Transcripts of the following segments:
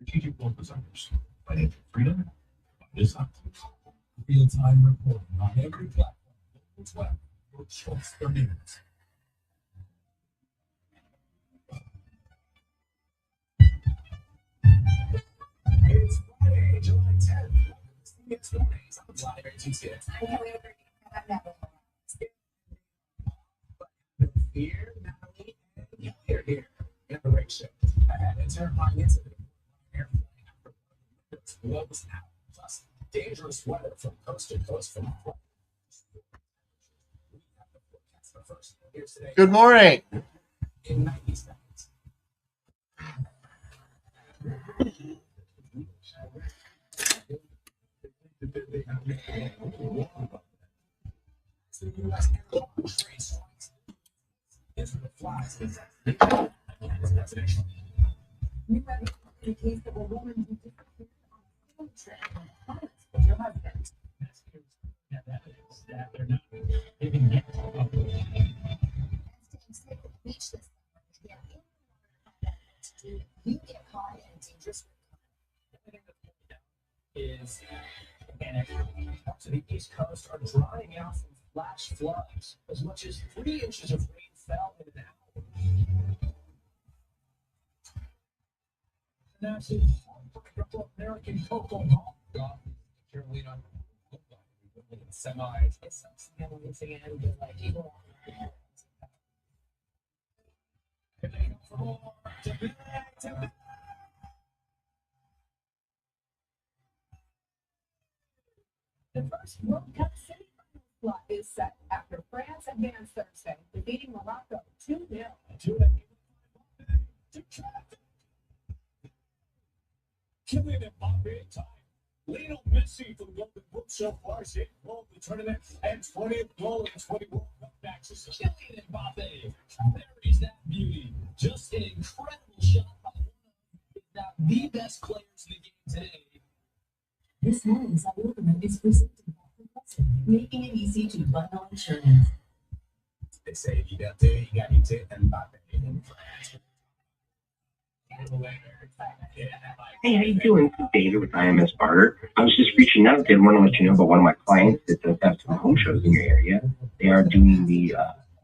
Strategic Global Designers. Financial freedom by design. Real-time reporting on every platform. Local 12. Your choice for news. It's Friday, July 10th. It's Fridays. I'm July 13th. Here, Natalie, and you're here. Generation. And a terrifying incident. Airplane after blows out. Plus, dangerous weather from coast to coast from Good morning. in 90 seconds. The U.S. trace into the flies. You read the case of a woman who disappeared on a field trip with your husband. Evidence that they're not giving yet. And staying safe at the beach this summer. Yeah, you get caught in a dangerous Is panic. Parts of the East Coast are drying out from flash floods. As much as 3 inches of rain fell in an hour. That's it. American Cocoa Hall. Carolina. Semis. It's amazing and good like people. The first World Cup semi-final slot is set after France advanced Thursday, defeating Morocco 2-0. Killing it, Mbappe time. Lionel Messi for the Golden Boot so far. He won the tournament and 20th goal in 20 World Cup matches. Killing Mbappe. There is that beauty. Just an incredible shot by one of the best players in the game today. This morning's award is presented by Progressive, making it easy to bundle insurance. They say liberté, égalité, Mbappe in France. Hey, how you doing? This is David with IMS Barter. I was just reaching out. Did want to let you know about one of my clients that does have some home shows in your area. They are doing the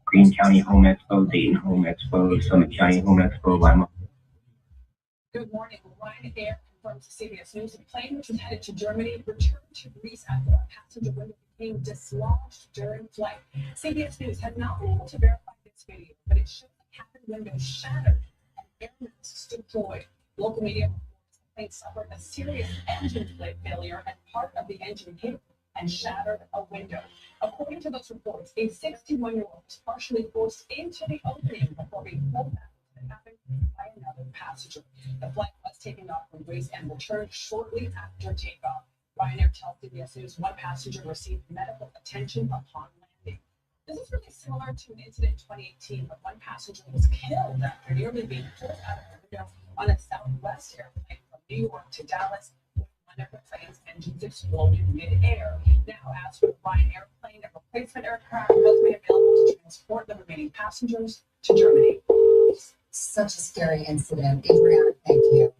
Greene County Home Expo, Dayton Home Expo, Summit County Home Expo, Lima. Good morning. Ryan Air confirms to CBS News a plane which was headed to Germany returned to Greece after a passenger window became dislodged during flight. CBS News had not been able to verify this video, but it showed the cabin window shattered and airmen deployed. Local media reports the plane suffered a serious engine failure and part of the engine hit and shattered a window. According to those reports, a 61-year-old was partially forced into the opening before being pulled back to the cabin by another passenger. The flight was taken off from Greece and returned shortly after takeoff. Ryanair tells CBS News one passenger received medical attention upon landing. This is really similar to an incident in 2018, but one passenger was killed after nearly being pulled out of the window on a Southwest airplane from New York to Dallas when one of the plane's engines exploded mid-air. Now, as for the Ryanair plane, a replacement aircraft was made available to transport the remaining passengers to Germany. Such a scary incident. Adriana, thank you.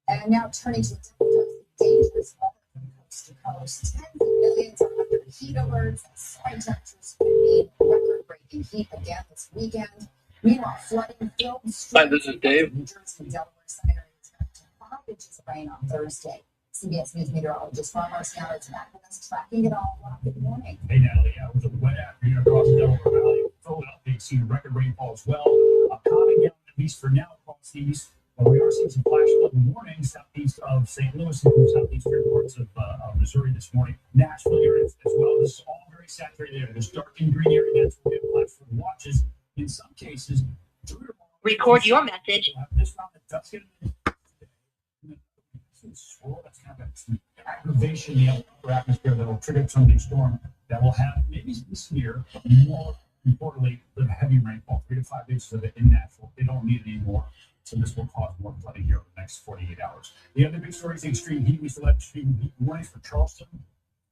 And now turning to the dangerous weather from coast to coast. Tens of millions are under heat alerts, and soaring temperatures could mean record-breaking heat again this weekend. Meanwhile, flooding filled streets. Hi, this is Dave. New Jersey and Delaware, some areas expect 5 inches of rain on Thursday. CBS News meteorologist Ron Marciano is back with us, tracking it all. Ron, good morning. Hey, Natalie. It was a wet afternoon across the Delaware Valley. Philadelphia seeing record rainfall as well. Calming down, at least for now, across the east. But we are seeing some flash flood in the morning southeast of St. Louis and southeastern parts of Missouri this morning. Nashville area as well. This is all very saturated area. This dark and green area, that's where we have flash flood watches. In some cases, record your message. This round that does get that's kind of an activation in the upper atmosphere that will trigger some of these storms that will have maybe this year, but more importantly, the heavy rainfall, 3 to 5 inches of it in Nashville. They don't need it anymore. So this will cause more flooding here over the next 48 hours. The other big story is the extreme heat. We still have extreme heat warnings for Charleston,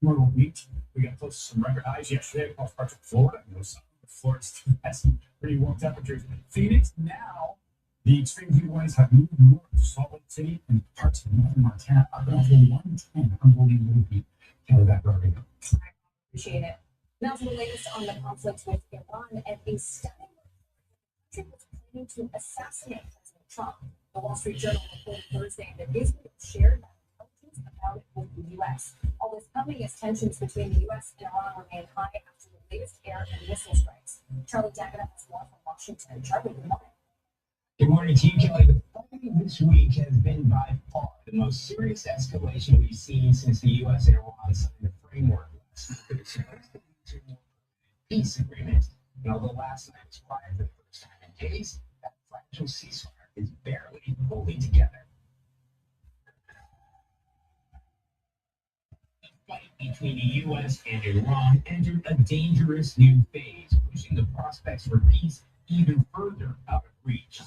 Myrtle Beach. We got close to some record highs yesterday across parts of Florida. Florida's has some pretty warm temperatures. Phoenix now The extreme heat waves have moved north to Salt Lake City and parts of northern Montana up to 110 unbelievable heat. Kelly, back over to you. Appreciate it. Now for the latest on the conflict with Iran and a stunning report was planning to assassinate President Trump. The Wall Street Journal reported Thursday that Israel shared intelligence about it with the U.S. All this coming as tensions between the U.S. and Iran remain high after the latest air and missile strikes. Charlie Daggett has more from Washington. Charlie, good morning. Good morning to you, Kelly. The fighting this week has been by far the most serious escalation we've seen since the U.S. and Iran signed the framework last month. It was supposed to lead to a more permanent peace agreement. And although last night was quiet for the first time in days, that fragile ceasefire is barely holding together. The fight between the U.S. and Iran entered a dangerous new phase, pushing the prospects for peace even further out of reach.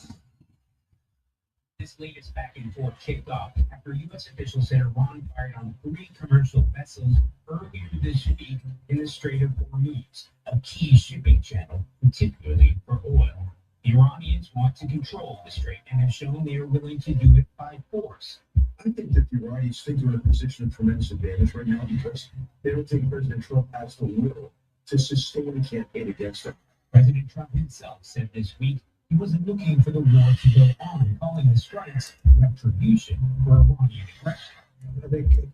This latest back and forth kicked off after U.S. officials said Iran fired on 3 commercial vessels earlier this week in the Strait of Hormuz, a key shipping channel, particularly for oil. The Iranians want to control the strait and have shown they are willing to do it by force. I think that the Iranians think they're in a position of tremendous advantage right now because they don't think President Trump has the will to sustain a campaign against them. President Trump himself said this week he wasn't looking for the war to go on, calling the strikes retribution for Iranian aggression. I think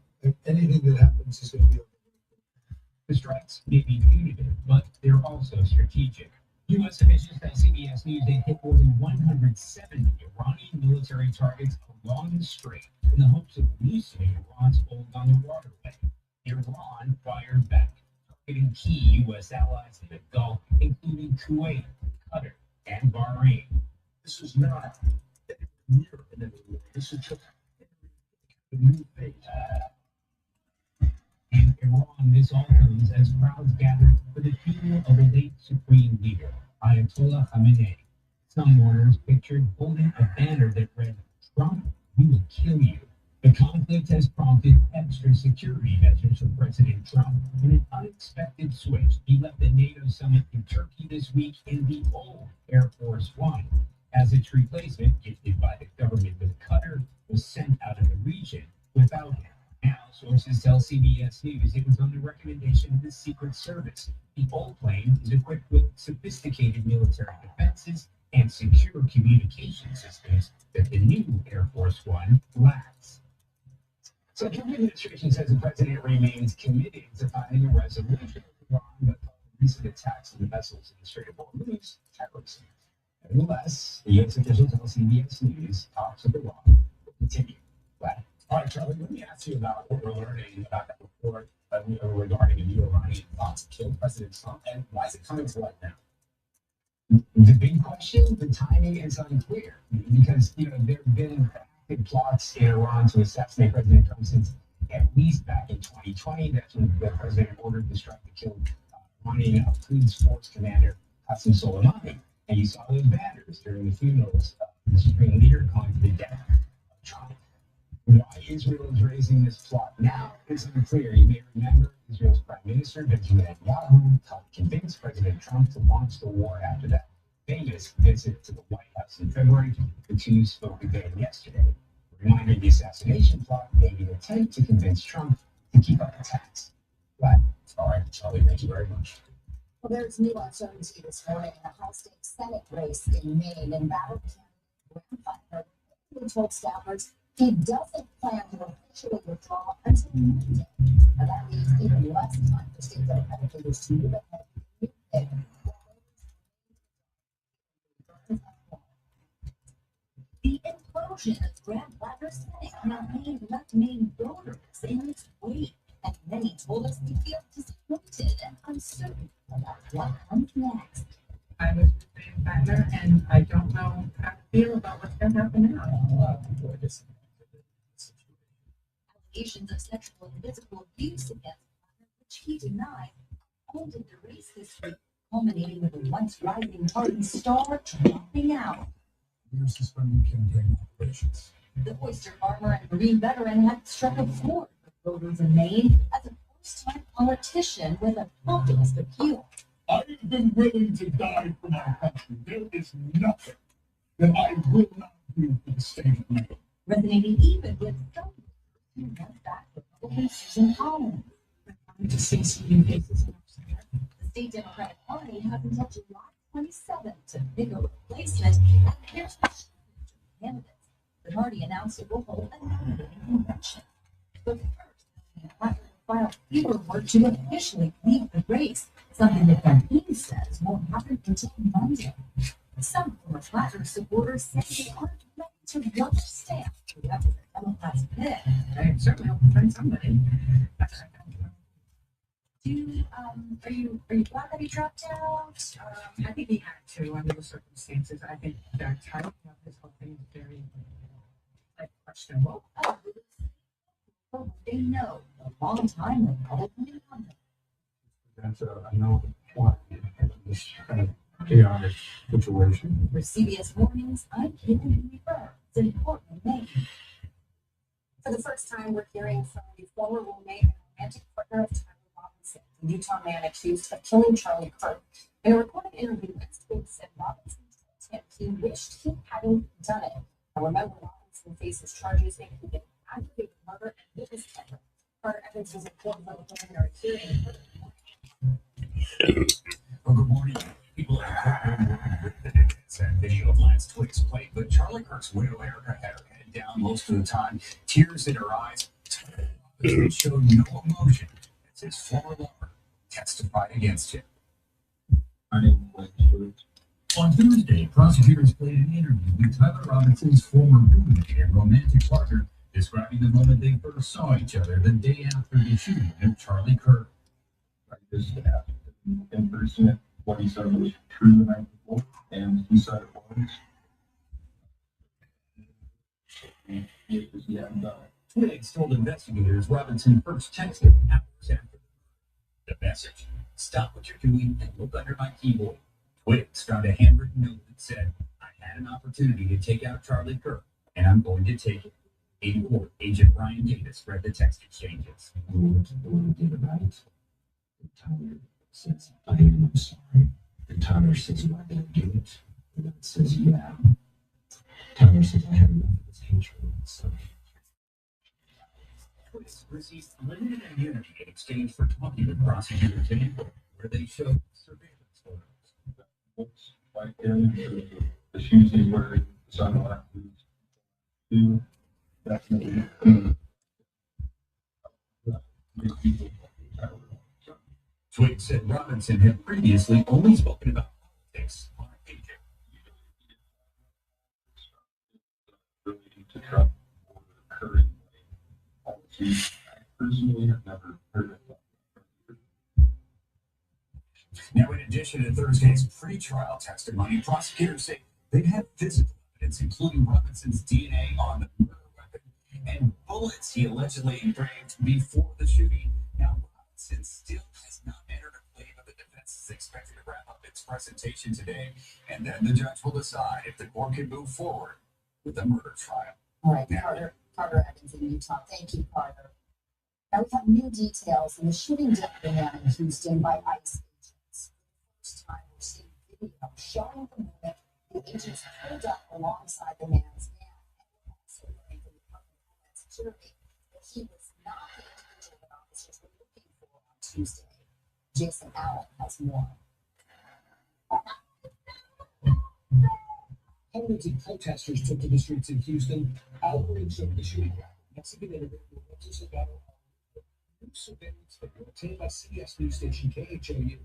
anything that happens is going to be okay. The strikes may be punitive, but they're also strategic. U.S. officials tell CBS News they hit more than 170 Iranian military targets along the strait in the hopes of loosening Iran's hold on the waterway. Iran fired back, targeting key U.S. allies in the Gulf, including Kuwait, Qatar, and Bahrain. This is not near an enemy. This is just a new phase. In Iran, this all comes as crowds gathered for the funeral of the late supreme leader, Ayatollah Khamenei. Some mourners pictured holding a banner that read, "Trump, we will kill you." The conflict has prompted extra security measures for President Trump and an unexpected switch. He left the NATO summit in Turkey this week in the old Air Force One, as its replacement, gifted by the government of Qatar, was sent out of the region without him. Now, sources tell CBS News it was on the recommendation of the Secret Service. The old plane is equipped with sophisticated military defenses and secure communication systems that the new Air Force One lacks. So the Trump administration says the president remains committed to finding a resolution of Iran, but recent attacks on the vessels in the Strait of Hormuz terrorism. Nevertheless, the U.S. officials tell CBS News talks of Iran will continue. Glad. All right, Charlie, let me ask you about what we're learning about that report regarding a new Iranian plot to kill President Trump, and why is it coming to light now? The big question, the timing is unclear because there have been active plots in Iran to assassinate President Trump since at least back in 2020. That's when the president ordered the strike to kill Iranian Quds Force commander Qasem Soleimani. And you saw those banners during the funerals of the supreme leader calling for the death of Trump. Why Israel is raising this plot now is unclear. You may remember Israel's Prime Minister Benjamin Netanyahu helped convince President Trump to launch the war after that famous visit to the White House in February. The two spoke again yesterday. A reminder the assassination plot may be an attempt to convince Trump to keep up the tax. But, All right, Charlie, thank you very much. Well, there's new uncertainty this morning in a House State Senate race in Maine. And battle candidate told staffers he doesn't plan to officially withdraw until Monday. And that leaves even less time for state Democratic leaders to move ahead. The implosion of Grand Ladder's Senate campaign left Maine voters in its wake, and many told us they feel disappointed and uncertain about what comes next. I was with Dave Bettner, and I don't know how to feel about what's going to happen now. A lot of people are disappointed in the situation. Allegations of sexual and physical abuse against Bettner, which he denied, ended the race this week, culminating with a once rising party star dropping out. We're suspending campaign operations. The oyster farmer and Marine veteran had struck a chord with voters in Maine as a first-time politician with a populist appeal. I've been willing to die for my country. There is nothing that I will not approve of the statement. Resonating even with some who went back to Republican Susan Collins. To see some new faces in our center. The state Democratic Party has until July 27th to pick a replacement, and here's the shortage of candidates. The party announced it will hold a nominating convention. But first, the Platter will file paperwork to officially leave the race, something that Darlene says won't happen until Monday. Some former Platter supporters say they aren't ready to rubber stamp whoever the Democrats pick. I certainly hope to find somebody. Are you glad that he dropped out? I think he had to under the circumstances. I think that type of this whole thing is very questionable. Oh, they know a long time Republican incumbent. That's a no point in this kind of chaotic situation. For CBS Mornings, I'm Caitlin Weaver. It's an important name. For the first time, we're hearing from the former roommate and romantic partner of Tyler Robinson, the Utah man accused of killing Charlie Kirk. In a recorded interview, Westwood said Robinson told him he wished he hadn't done it. Now, remember, Robinson faces charges including aggravated murder and witness tampering. Carter Evans was in court for the preliminary hearing. Well, good morning. People are that video of Lance Twiggs played, but Charlie Kirk's widow Erica had her head down most of the time, tears in her eyes, but showed no emotion as his former lover testified against him. On Thursday, prosecutors played an interview with Tyler Robinson's former roommate and romantic partner, describing the moment they first saw each other the day after the shooting of Charlie Kirk. I just asked in person what he said was true the night before, and he said it was. He hadn't done it. Twiggs told investigators Robinson first texted hours after the message. Stop what you're doing and look under my keyboard. Twiggs found a handwritten note that said, I had an opportunity to take out Charlie Kirk, and I'm going to take it. In court, Agent Brian Davis read the text exchanges. What did about it? And Tyler says, I am sorry. And Tyler says, you are going to do it. And then says, yeah. Tyler says, I had enough of this hatred. So Twiggs received limited immunity in exchange for talking with prosecutors in court, where they showed surveillance photos. looks like him, the shoes he's wearing, the sunglasses, too. Definitely. Twiggs said Robinson had previously only spoken about politics on a paycheck. To Trump or current policies, I personally have never heard of that. Now, in addition to Thursday's pre-trial testimony, prosecutors say they have physical evidence, including Robinson's DNA on the murder weapon and bullets he allegedly engraved before the shooting. Now, Robinson still has not entered a plea, but the defense is expected to wrap up its presentation today, and then the judge will decide if the court can move forward with the murder trial. All right, Carter Evans in Utah. Thank you, Carter. Now we have new details in the shooting death began in Houston by ICE agents. First time we're seeing video showing the moment the agents pulled up alongside the man's van, and also learning from the Department of Homeland Security that he was not the individual that officers were looking for on Tuesday. Jason Allen has more. Hundreds of protesters took to the streets in Houston, outraged over the shooting. Mexican immigrant reporters about new surveillance video obtained by CBS news station KHOU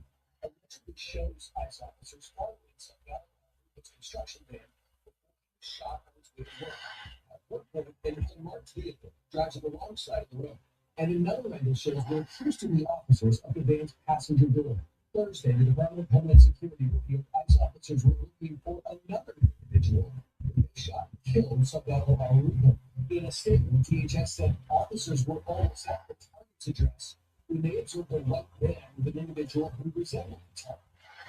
allegedly shows ICE officers following some guy in its construction van before he was shot on his way to work. At one point, an unmarked vehicle drives up alongside of the road, and another angle shows where it appears to be officers of the van's passenger door. Thursday, the Department of Homeland Security revealed ICE officers were looking for another individual who they shot and killed Salvador Araujo. In a statement, DHS said officers were almost at the target's address when they observed a white van with an individual who resembled the target.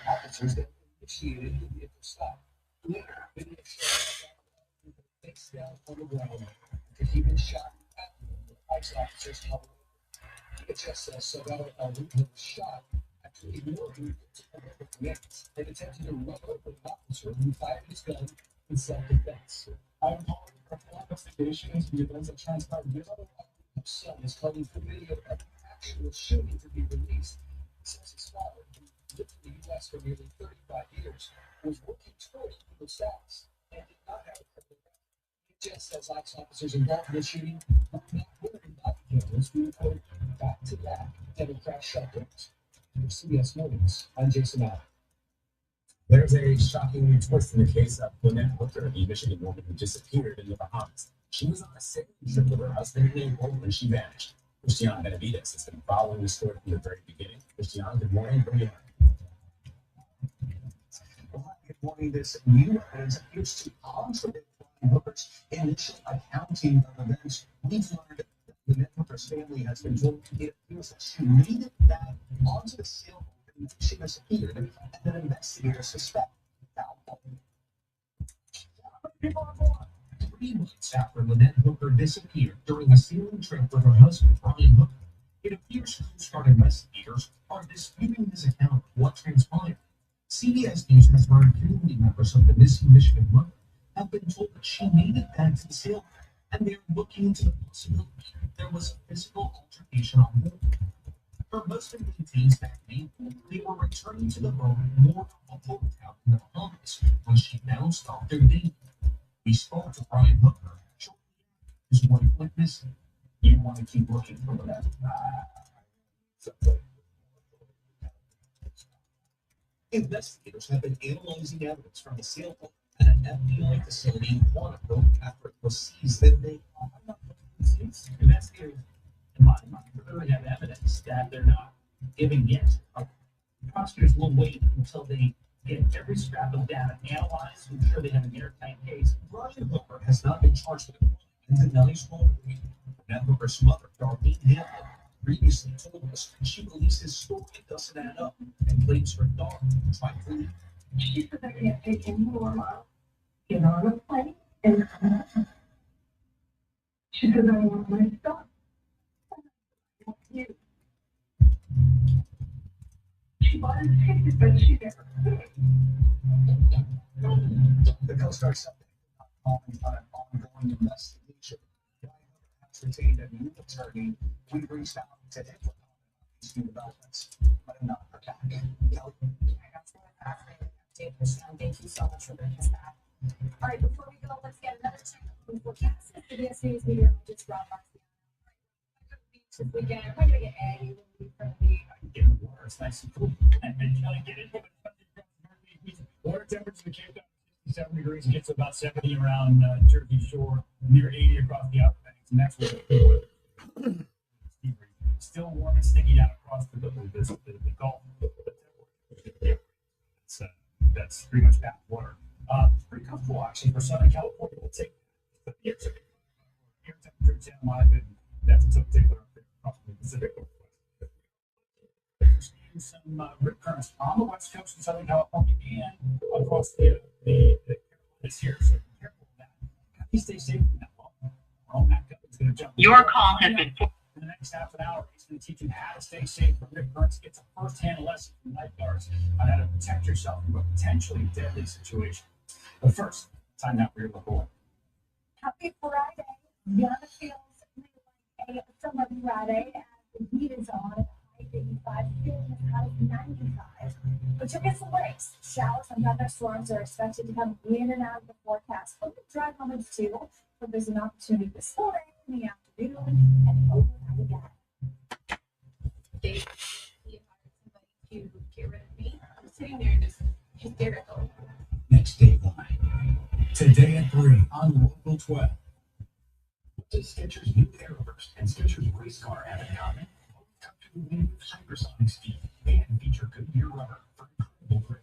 Officers then initiated the vehicle stop. Later, video showed face down on the ground after he was shot at ICE officers covered. DHS says Salvador Araujo was shot after ignoring commands and attempted to run over an officer who fired his gun in self-defense. I'm calling for a investigation into the events that transpired. The other son is calling for video of the actual shooting to be released. Says his father, who lived in the U.S. for nearly 35 years, was working towards legal status and did not have a criminal record. He just says ICE officers involved in the shooting were not wearing body cameras who reported back-to-back Democrat shutdowns. For CBS News, I'm Jason Allen. There's a shocking new twist in the case of Lynette Hooker, the Michigan woman who disappeared in the Bahamas. She was on a sailing trip with her husband named Hope when she vanished. Christiana Benavides has been following the story from the very beginning. Christiana, good morning. Bring it on. Good morning. This new evidence appears to contradict Brian Hooker's initial accounting of events. We've learned that Lynette Hooker's family has been told it appears that she made it back onto the sailboat and she disappeared, and that investigators suspect foul play. 3 months after Lynette Hooker disappeared during a sailing trip with her husband, Brian Hooker, it appears Coast Guard investigators are disputing his account of what transpired. CBS News has learned community members of the missing Michigan mother have been told that she made it back to the sailboat, and they're looking into the possibility there was a physical altercation on board. Her husband maintains that in April they were returning to the boat moored off a boat town in the Bahamas when she bounced off their dinghy. We spoke to Brian Hooker shortly after his wife went missing. You want to keep looking for that. Investigators have been analyzing evidence from the sailboat at an FBI facility in Quantico after it was seized that day. Investigators, in my mind, clearly have evidence that they're not giving yet. Prosecutors will wait until they get every scrap of data analyzed to ensure they have an airtight case. Brian Hooker has not been charged with a crime and denies wrongdoing. Lynette Hooker's mother, Darlene Hamlin, previously told us she believes his story doesn't add up and blames her daughter for trying to leave. She said I can't take any more love. Get on a plane and come home. She said I want my stuff. I want you. She bought a ticket, but she never paid. The Coast Guard said they are calling on an ongoing investigation. Brian Hooker has retained a new attorney. We reached out to him for comment on these new developments, but not for back. That's really fascinating update, Christian. Thank you so much for bringing us back. All right, before we go, let's get another check on the forecast. CBS News meteorologist Rob Marciano. This weekend, I'm going to get Aggie. We'll be friendly. Getting worse, nice and cool. And trying to get into it. Water temperature in Cape Town, 67 degrees, gets to about 70 around Jersey Shore, near 80 across the Outer Banks, and that's where still warm and sticky out across the Gulf. That's pretty much back water. It's pretty comfortable actually for Southern California. We'll take the air temperature down live, and that's a tough take up there across the Pacific Northwest. Some rip currents on the west coast of Southern California and across the this year. So be careful of that. Please stay safe from that long. Wrong back up. It's going to jump. Your call has been. In the next half an hour, he's going to teach you how to stay safe from rip currents. Get some first-hand lesson from lifeguards on how to protect yourself from a potentially deadly situation. But first, time out for your local weather. Happy Friday. Yana feels like a summer Friday as the heat is on at high 85, feeling as high as 95. But you'll get some breaks. Showers and thunderstorms are expected to come in and out of the forecast. But the dry moments too. But there's an opportunity this morning, in the afternoon, and overnight again. Dave, he hired somebody to get rid of me. I'm sitting there just hysterical. Next Dateline. Today at 3 on Local 12. What does Skechers' new Aeroburst and Skechers race car have in common? Both come to win with hypersonic speed and feature Goodyear rubber for incredible grip.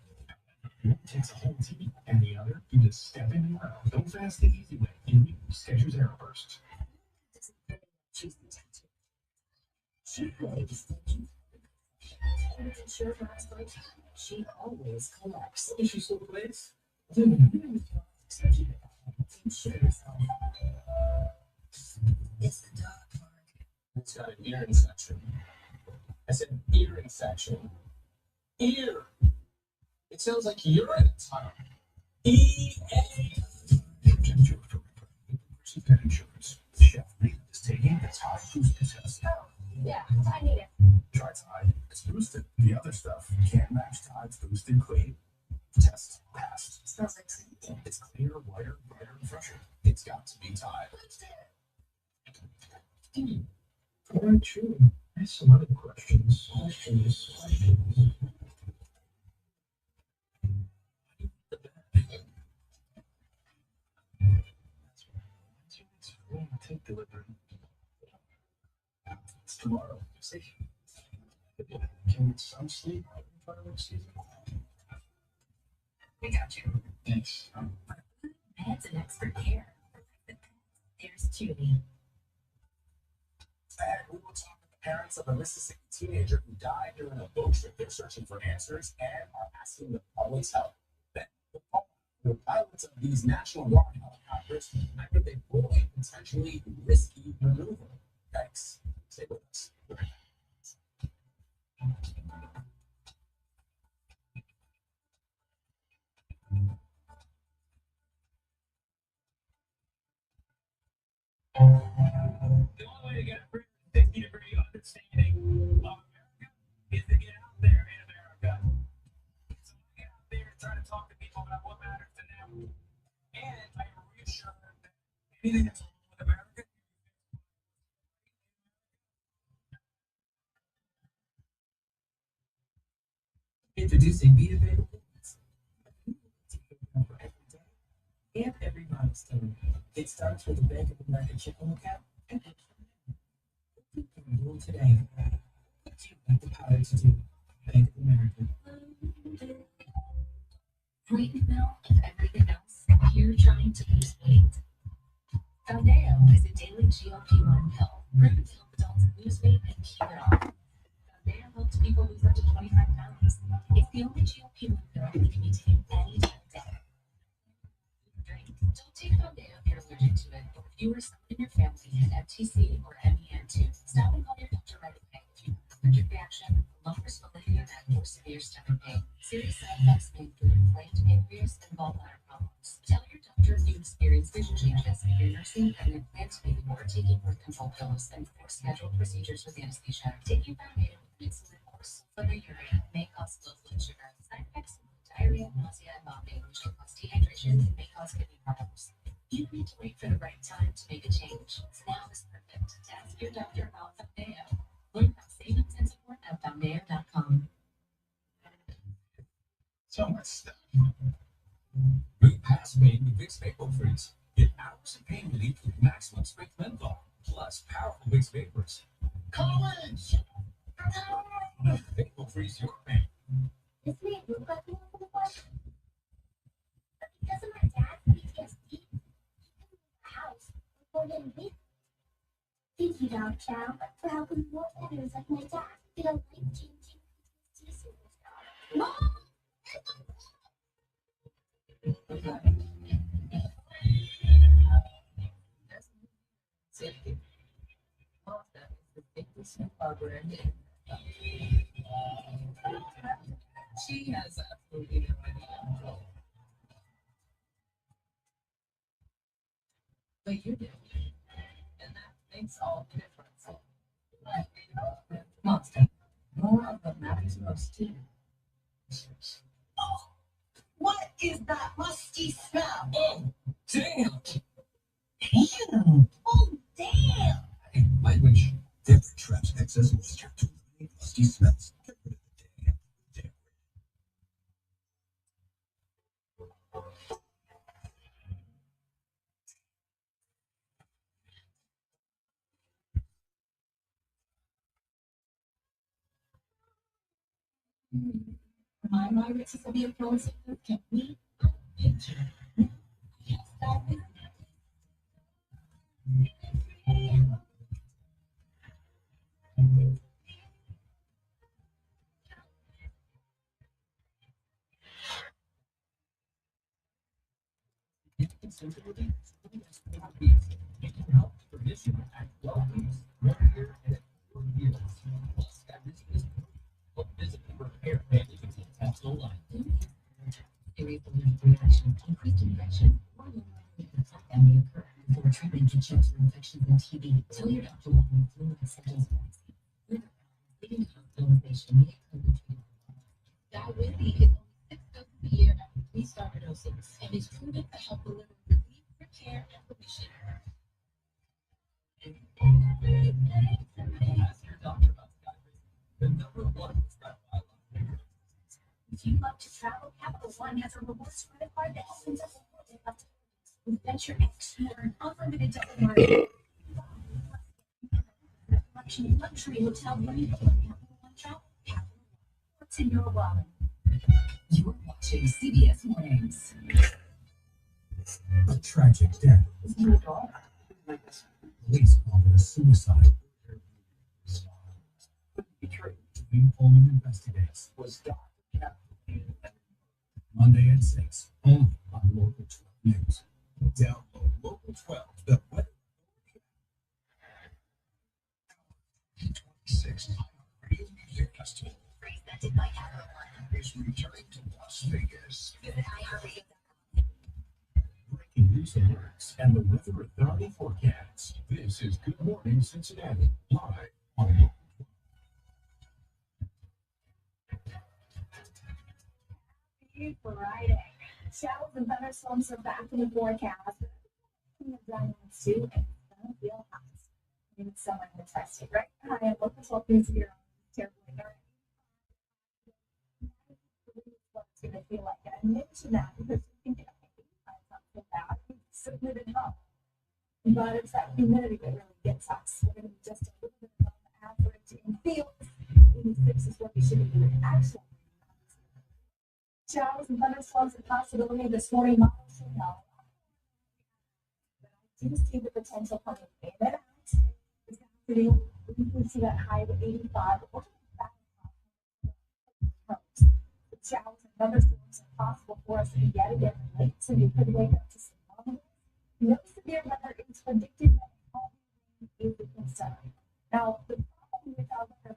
One takes a whole team, and the other, you just step in and run. Go fast the easy way in new Skechers Aeroburst. She's the tattoo. She plays the sure she always collects. She still plays? It's the dog park. It's got an ear infection. I said ear infection. Ear! It sounds like you're in a tunnel. EA! other stuff. Can't match Tide's Boost and Clean. Test passed. Smells like sand. It's cleaner, whiter, brighter, and fresher. It's got to be Tide. All right, true. I have some other questions. Take delivery. It's tomorrow. See? Can you get some sleep in fireworks season? We got you. Thanks. Pets and expert care. There's Judy. And we will talk with the parents of a Mississippi teenager who died during a boat trip. They're searching for answers and are asking the public's help. Then the pilots of these National Guard helicopters after they pull a potentially risky maneuver. Thanks. Stay with us. The only way to get a 360-degree understanding of America is to get out there in America. So I get out there and try to talk to people about what matters to them. And I am reassured that anything that's wrong with America. Introducing Be Available for every day and every milestone. It starts with a Bank of America checking account and you can enroll today. What do you have the power to do? Bank of America. Right in the middle of everything else, you're trying to lose weight. Foundeo is a daily GLP-1 pill proven to help adults lose weight and keep it off. Foundeo helps people lose up to 25 pounds. It's the only GLP-1 pill that can be taken any time of day. Drink. Don't take Foundeo if you're allergic to it, or if you or someone in your family had FTC or MEN2. Stop and call your doctor right away if you have an allergic reaction, lumbar swelling in your neck, or severe stomach pain. Serious side effects may include inflamed pancreas and gallbladder problems. Tell your doctor if you experience vision changes, if you're nursing an implant baby, or taking birth control pills, and for scheduled procedures with anesthesia. Taking Foundeo with insulin or sulfonylurea may cause low blood sugar. Side effects include diarrhea, nausea, and vomiting, which can cause dehydration and may cause kidney problems. You don't need to wait for the right time to make a change. Now is perfect to ask your doctor about Foundeo. Learn about savings and support at Foundeo.com. So much stuff. Move past pain with Vicks Vapor Freeze. Get hours of pain relief with maximum strength menthol, plus powerful Vicks Vapors. College! Vapor Freeze your pain. This may look like more for the question. But because of my dad's PTSD, the house before getting big. Thank you, Dog Chow, for helping more veterans like my dad get a life-changing PTSD superstar. Mom! Safety. Martha is the biggest harbor in She has absolutely no idea. But you do. And that makes all the difference. Monster. More of what matters most to you. What is that musty smell? Oh, damn! Ew. Oh, damn. Hey, language. Different traps excess moisture to eliminate musty smells. Get rid of the damn. My Mississippi approach can we picture. Yes, that is. It can help permission at well use 1 year and 4 years. Plus, that risk is help physically repair damage and intestinal line. Serious allergic reaction, increased infection, or that may occur before treatment can check for infections and TB. Tell your doctor what the flu and symptoms of vaccine. Leading to hospitalization may occur between help deliver relief for care and permission. Ask your doctor about Skype. The number one prescribed by If you love to travel, Capital One has a rewards credit card that opens up with Venture X, you earn unlimited double margin. Luxury hotel money for Capital One travel. Capital One. What's in your wallet? You're watching CBS Mornings. A tragic death. Your daughter. Police call it a suicide. Dwayne Pullman investigates. Was Dr. Captain Monday at 6, only on Local 12 News. Download Local 12, the weather. 26 Radio Music Festival Presented by Capital One. is returning to Las Vegas. Visit iHeartRadio.com. Breaking news alerts and the weather authority forecast. This is Good Morning Cincinnati, live on Local 12. Friday. Showers and thunderstorms are back in the forecast. Coming down too, and it's gonna feel hot. Maybe someone will test it, right? Hi, I'm Local 12 News here on Terrible Ignorant. What it's gonna feel like. I mentioned that because you think it's not so bad. It's submitted up. But it's that humidity that really gets us. We're gonna be just a little bit above average in fields. 86 is what we should be doing. Actually, showers and thunderstorms a possibility this morning. Models should know. But I do see the potential coming in and out. This afternoon, we can see that high of 85 or back. Showers and thunderstorms are possible for us yet again late, so you could wake up to some normal. No severe weather is predicted, but heavy rain is a concern. Now, the problem with our weather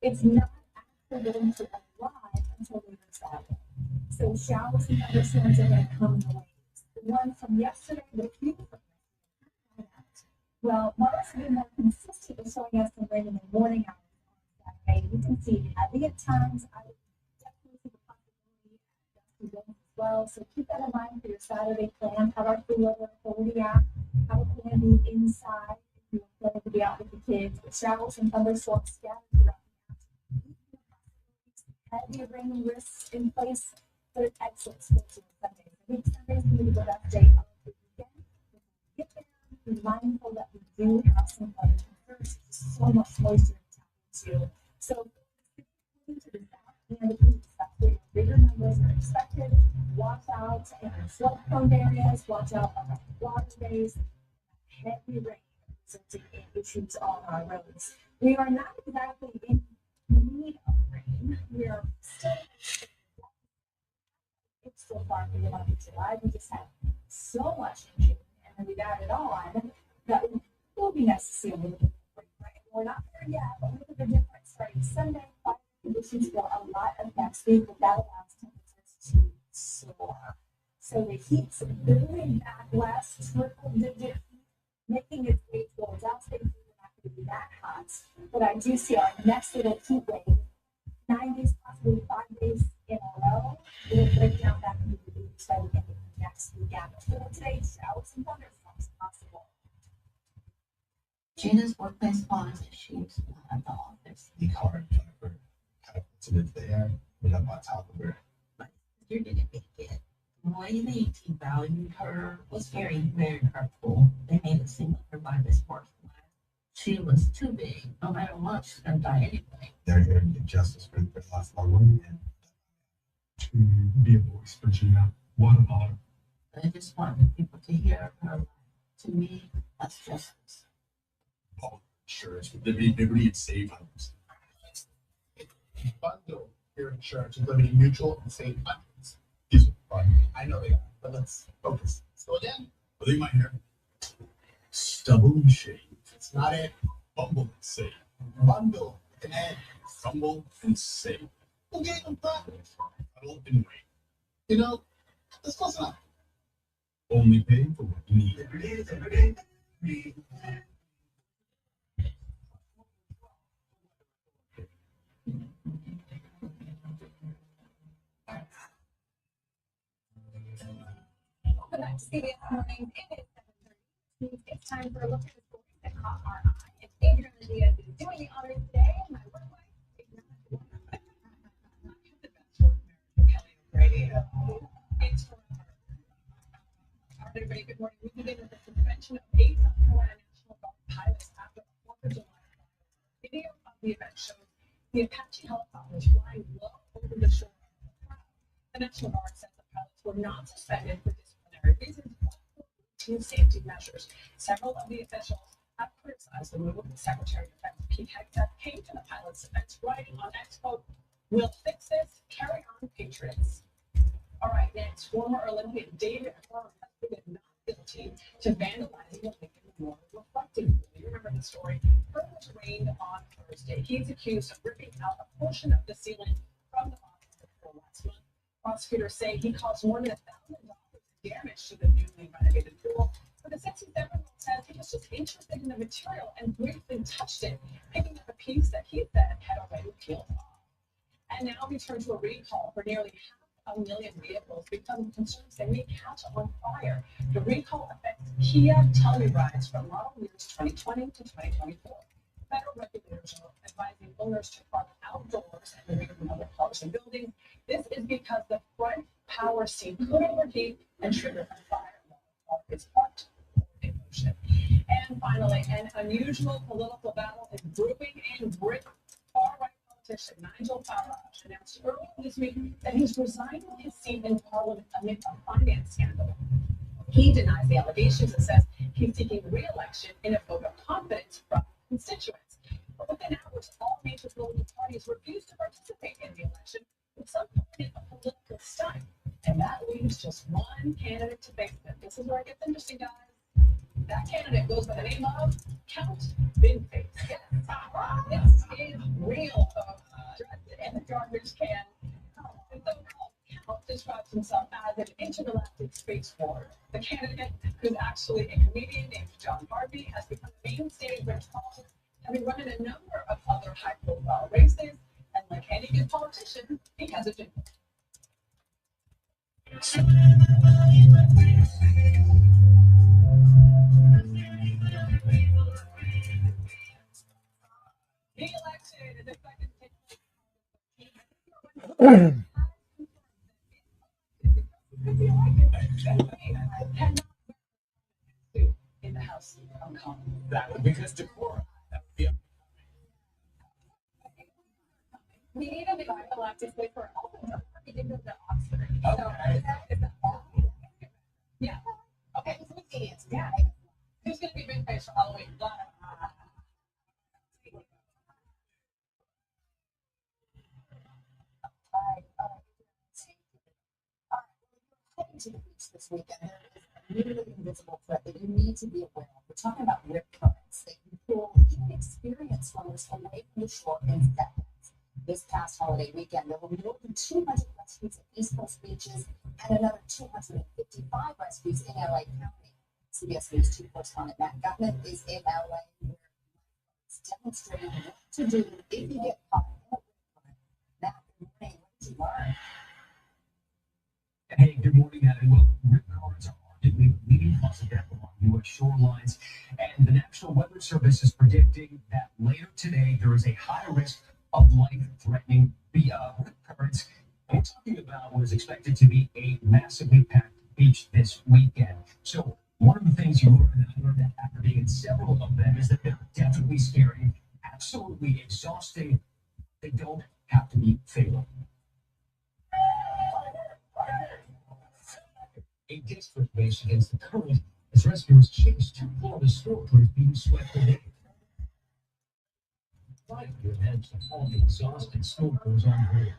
it's not actually going to arrive until later Saturday. So showers and thunderstorms are going to come in the waves. The one from yesterday, the few from yesterday. Well, Mars will be more consistent with showing us some rain in the morning hours on Saturday. You can see heavy at times. I would definitely see the possibility of dusty winds as well. So keep that in mind for your Saturday plan. Have our cooler authority app. Have a plan B inside. You're going to be out with the kids, but showers and thunderstorms scattered throughout the heavy rain risks in place, but it's excellent sports on Sundays. I think Sunday's going to be the best day of the weekend. Get there, be mindful that we do have some weather concerns. There's so much moisture in town too. So to the south and the east, that's where bigger numbers are expected. Watch out in flood-prone areas. Watch out on the waterways. Heavy rain resulting in issues on our roads. We are not exactly in need of rain. We are still, it's still far from the month of July. We just had so much in June, and then we've added on that will be nice to see a little bit of rain, right? We're not there yet, but look at the difference starting Sunday. Fire conditions for a lot of next week, but that allows temperatures to soar. So the heat's building back west, triple digit, making its way towards our state. We're not going to be that hot, but I do see our next little heat wave, 9 days, possibly 5 days in a row. We'll break down back into the weeks by the end of the next weekend. So today, showers and thunderstorms possible. Gina's workplace bonds issues at the office. The card, Jennifer, kind of puts it there, put it up on top of her. But you didn't make it. The way they devalued her was very, very hurtful. They made it seem like her life is worthless. She was too big. No matter what, she's gonna die anyway. They're here to get justice for the last loved one and To be a voice for Gina. What about her? I just wanted people to hear her life. To me, that's justice. Public insurance with Liberty and Save Homes. Bundle your insurance with Liberty Mutual and save hundreds. These are fun. I know they are, but let's focus. Slow down. What they might hear? Stubble and shave. It's not it. Bumble and save. Bundle with an N. Fumble and save. We'll get them profit. Huddle and wait. You know, that's close enough. Only pay for what you need. back to CBS Mornings. It is 7:30. It's time for a look at the stories that caught our eye. And Adrian Diaz is doing the honors today. My work wife is not the best work marriage with Kelly O'Grady. It's forever. All right, everybody, good morning. We begin with the suspension of 8 South Carolina National Guard pilots after a 4th of July. Video of the event shows the Apache helicopters flying low over the shore of the crowd. The National Guard says the pilots were not suspended for disciplinary reasons, but for routine safety measures. Several of the officials have criticized the move. Secretary of Defense Pete Hegseth came to the pilots' defense, writing on X, quote, "We'll fix this. Carry on, Patriots." All right, next, former Olympian David Hearn has pleaded not guilty to vandalizing the Lincoln Memorial reflecting pool. You remember the story? Hearn was arraigned on Thursday. He's accused of ripping out a portion of the ceiling from the bottom of the pool last month. Prosecutors say he caused more than $1,000 damage to the newly renovated pool. But the 67-year-old says he was just interested in the material and briefly touched it, picking up a piece that he said had already peeled off. And now we turn to a recall for nearly 500,000 vehicles because of concerns they may catch on fire. The recall affects Kia Tellurides from model years 2020 to 2024. Federal regulators are advising owners to park outdoors and away from other cars and buildings. This is because the front power seat could overheat and trigger a fire while the car is parked in motion. And finally, an unusual political battle is brewing in Britain. Far-right politician Nigel Farage announced earlier this week that he's resigning his seat in Parliament amid a finance scandal. He denies the allegations and says he's seeking re-election in a vote of confidence from constituents. But within hours, all major political parties refused to participate in the election, with some calling it a political stunt. And that leaves just one candidate to face it. This is where it gets interesting, guys. That candidate goes by the name of Count Vinface. Yes, this is real, folks. Dressed in the garbage can. The so-called Count describes himself as an intergalactic space war. The candidate, who's actually a comedian named John Harvey, has become the mainstay of British politics, having run in a number of other high-profile races. And like any good politician, he has a jingle. The election is expected to take place in the House of Commons. That would be just decor. That would be We need a divine galactic space for all of them. We did go to Oxford. Okay. So, is that yeah. Okay. Yeah. Who's going to be big face for Halloween? Heading to the beach this weekend, there is a nearly invisible threat that you need to be aware of. We're talking about rip currents that can pull even experienced swimmers away from the shore in seconds. This past holiday weekend, there were more than 200 rescues at East Coast beaches and another 255 rescues in LA County. CBS News 2 correspondent Matt Gutman is in LA, where he's demonstrating what to do if you get caught in a rip current. Matt, good morning. What did you learn? Hey, good morning, Adam. Well, rip currents are arguably the leading cause of death along U.S. shorelines, and the National Weather Service is predicting that later today there is a high risk of life-threatening rip currents. We're talking about what is expected to be a massively packed beach this weekend. So one of the things you learn, and I learned that after being in several of them, is that they're definitely scary, absolutely exhausting. They don't have to be fatal. A desperate race against the current as rescuers chase two Florida stormtroopers being swept away. 5 year managed to haul the exhausted stormtroopers on board.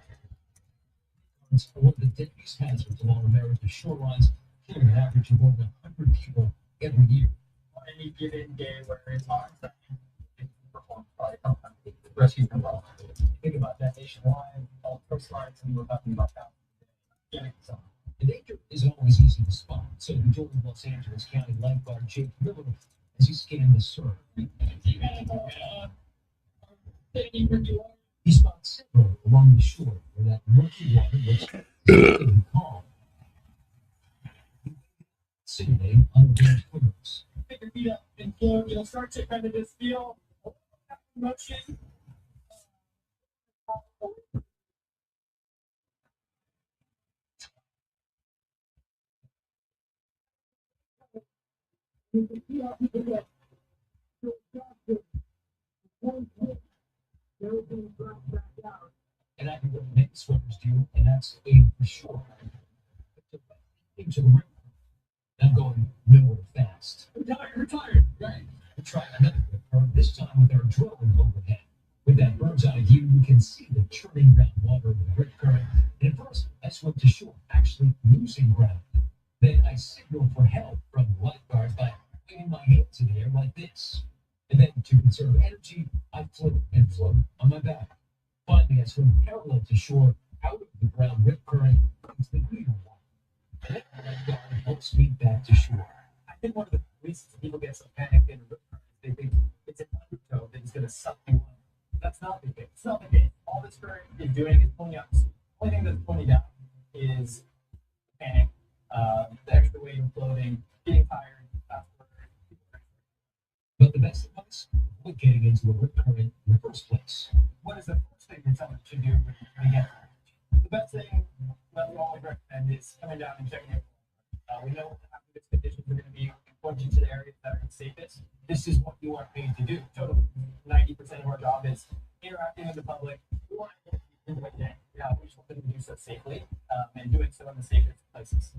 It's one of the deadliest hazards along America's shorelines, killing an average of more than 100 people every year. On any given day where it's hot, perform rescue come off. Think about that nationwide, all coastlines, and we're talking about that. Yeah, so. The danger isn't always easy to spot, so we joined Los Angeles County lifeguard Jake Miller as he scanned the surf. He spots several along the shore where that murky water looks calm. simulate unaware swimmers. Pick your feet up and float. You'll start to kind of just feel motion. And I can what many swimmers do, and that's aim for shore. Into the river. I'm going nowhere fast. Retired, right? We try another rip current, this time with our drone overhead. With that bird's eye view, we can see the churning groundwater of the rip current. And at first, I swim to shore, actually losing ground. Then I signal for help from the lifeguards by waving my hands in the air like this. And then, to conserve energy, I float and float on my back. Finally, I swim parallel to shore, out of the brown rip current, into the greener one. And then the lifeguard helps me back to shore. I think one of the reasons people get so panicked in a rip current is they think it's an undertow that is going to suck you up. That's not the case. It's not the case. All this current is doing is pulling you up. The only thing that's pulling you down is panic, the extra weight of floating, getting tired, fast forward. But the best advice, avoid getting into a rip current in the first place. What is the first thing that someone should do when they get hurt? The best thing that we always recommend is coming down and checking it. We know what the hazardous conditions are going to be. Point you to the areas that are safest. This is what you are paid to do. Totally, 90% of our job is interacting with the public. We want to do the right thing. Yeah, we just want them to do so safely and doing so in the safest places.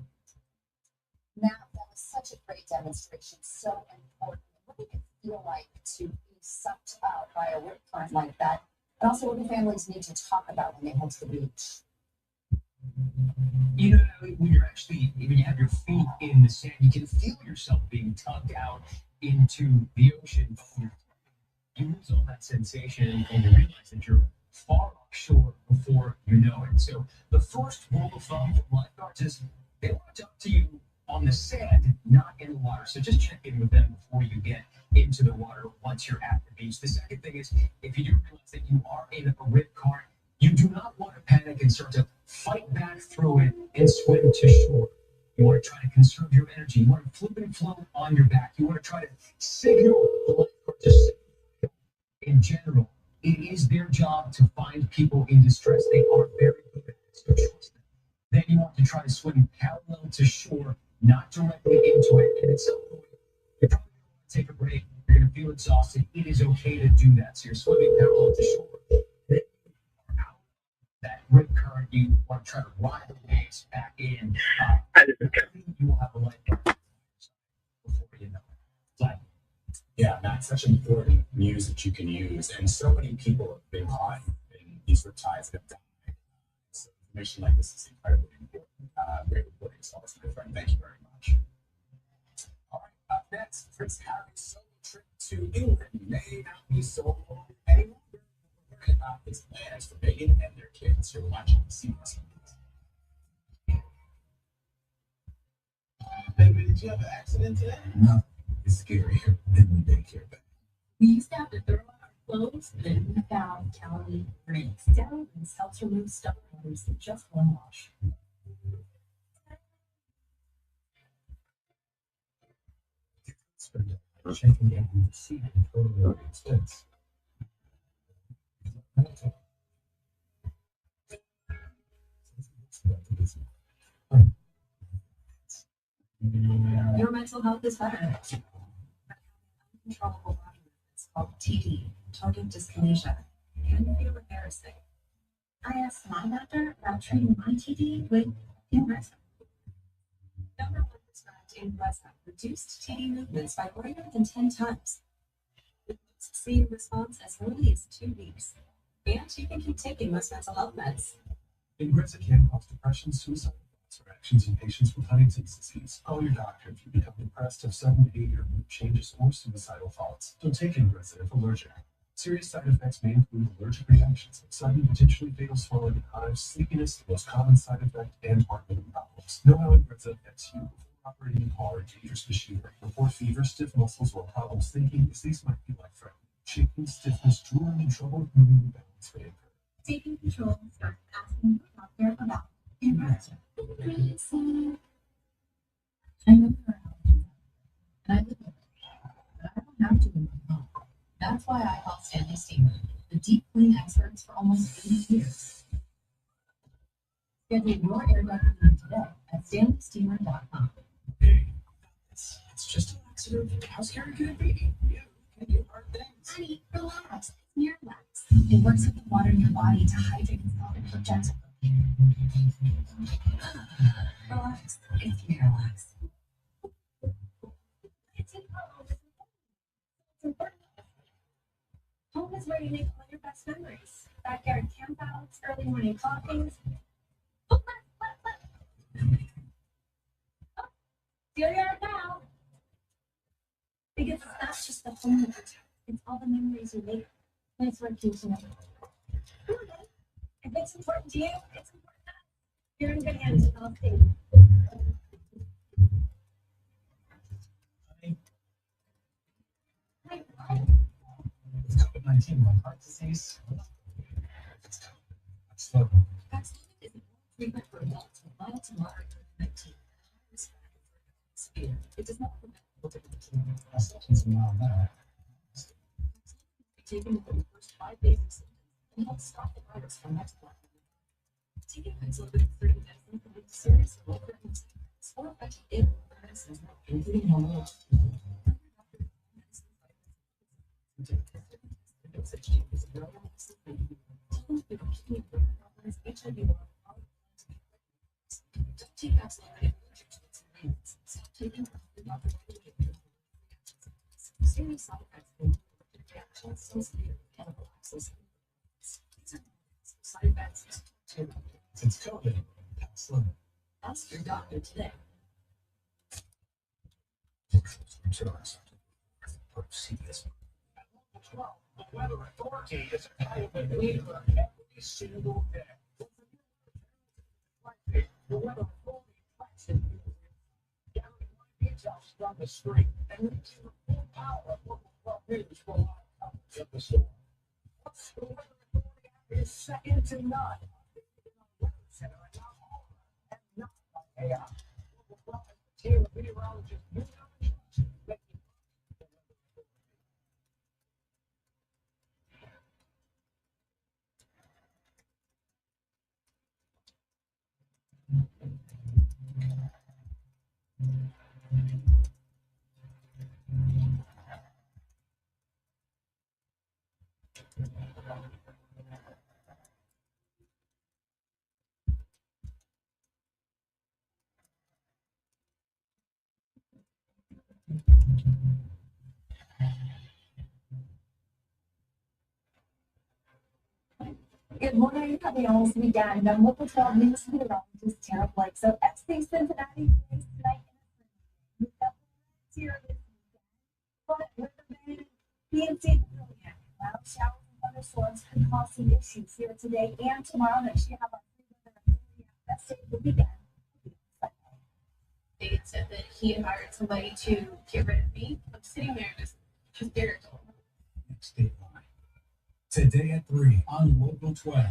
Matt, that was such a great demonstration, so important. What did it feel like to be sucked out by a rip current like that? And also, what do families need to talk about when they head to the beach? You know, when you're actually, when you have your feet in the sand, you can feel yourself being tugged out into the ocean. But when you lose all that sensation and you realize that you're far offshore before you know it. So the first rule of thumb for lifeguards is they want to talk to you on the sand, not in the water. So just check in with them before you get into the water once you're at the beach. The second thing is, if you do realize that you are in a rip current, you do not want to panic and start to fight back through it and swim to shore. You want to try to conserve your energy. You want to flip and float on your back. You want to try to signal the lifeguard to signal. In general, it is their job to find people in distress. They are very good at it, so trust them. Then you want to try to swim parallel to shore, not directly into it. And at some point, you're probably going to want to take a break. You're going to feel exhausted. It is okay to do that. So you're swimming parallel to shore. Then you are out that rip current. You want to try to ride the waves back in. You will have a lifeguard before you know it. Like, Yeah, Matt, such important news that you can use. And so many people have been caught in these riptides that have died. So information like this is incredibly important. Great reporting, so my friend. Thank you very much. All right, up next, Prince Harry's solo trip to England may not be so long any longer. We're learning about his plans for Meghan and their kids. You're watching CBS. Baby, did you have an accident today? No, it's scarier than the daycare back. We used to have to throw out our clothes, then we found Cali rinse down and helps remove stuff items in just one wash. checking every receipt and total every expense. Your mental health is better. Uncontrollable body movements called TD, tardive dyskinesia, and feel embarrassing. I asked my doctor about treating my TD with Ingresa. Number one prescribed Ingresa reduced TD movements by greater than 10 times. You can see a response as early as 2 weeks. And you can keep taking most mental health meds. Ingresa can cause depression, suicide, thoughts, or actions in patients with Huntington's disease. Call your doctor if you become depressed, have sudden behavior, mood changes, or suicidal thoughts. Don't take Ingresa if allergic. Serious side effects may include allergic reactions, sudden potentially fatal swelling and hives, sleepiness, the most common side effect, and heart rhythm problems. Know how Ingresa affects you before operating a car or dangerous machinery. Report fever, stiff muscles, or problems thinking, as these might be life-threatening. Shaking, stiffness, drooling, and trouble with moving your balance may occur. Taking control starts asking your doctor about Ingresa. I remember And I live with it. But I don't have to in my home. That's why I call Stanley Steamer, the deep clean experts for almost 80 years. Schedule your air duct cleaning today at stanleysteamer.com. Hey, it's just an accident. How scary can it be? You can do hard things. Honey, relax. It's Miralax. It works with the water in your body to hydrate and soften for gentle. Relax. It's Miralax. It's important. Home is where you make all your best memories. Backyard campouts, early morning coffees. Oh, here you are now. Because it's not just the home you protect, it's all the memories you make. Nice work, you tonight. If it's important to you, it's important to us. You're in good hands with all things. With COVID-19, my heart disease. It's slow. Vaccine is an oral treatment for adults with mild to moderate COVID-19. Risk factor for severe. It does not prevent COVID-19. Substance around that. Be taken within the first 5 days of symptoms and help stop the virus from multiplying. Taking Paxlovid 30 medicine can lead to serious or life-threatening side effects or affect ill medicines, including hormonal. Don't take Paxlovid if allergic to its ingredients. Stop taking it if you're not provided with serious side effects include reactions, so severe anaphylaxis. These are side effects too. Since COVID, slow. Ask your doctor today. CBS. The weather authority is a kind of a leader every single day. The weather authority tracks it. Down in my details from the street, and we see the full power of local 12 news for live coverage of the storm. What's the weather authority is second to none. Weather center and not all and not by AI. Local team of meteorologists, you know, making Good morning. Happy almost weekend. I'm local 12 news meteorologist Tara Blake. So FC Cincinnati plays tonight in the here this weekend. But with the band, PNC Pavilion, loud showers and thunderstorms could cause some issues here today and tomorrow. Next, you have our best day of the weekend. David said that he had hired somebody to get rid of me. I'm sitting there just irritable. next date line. Today at 3 on Local 12.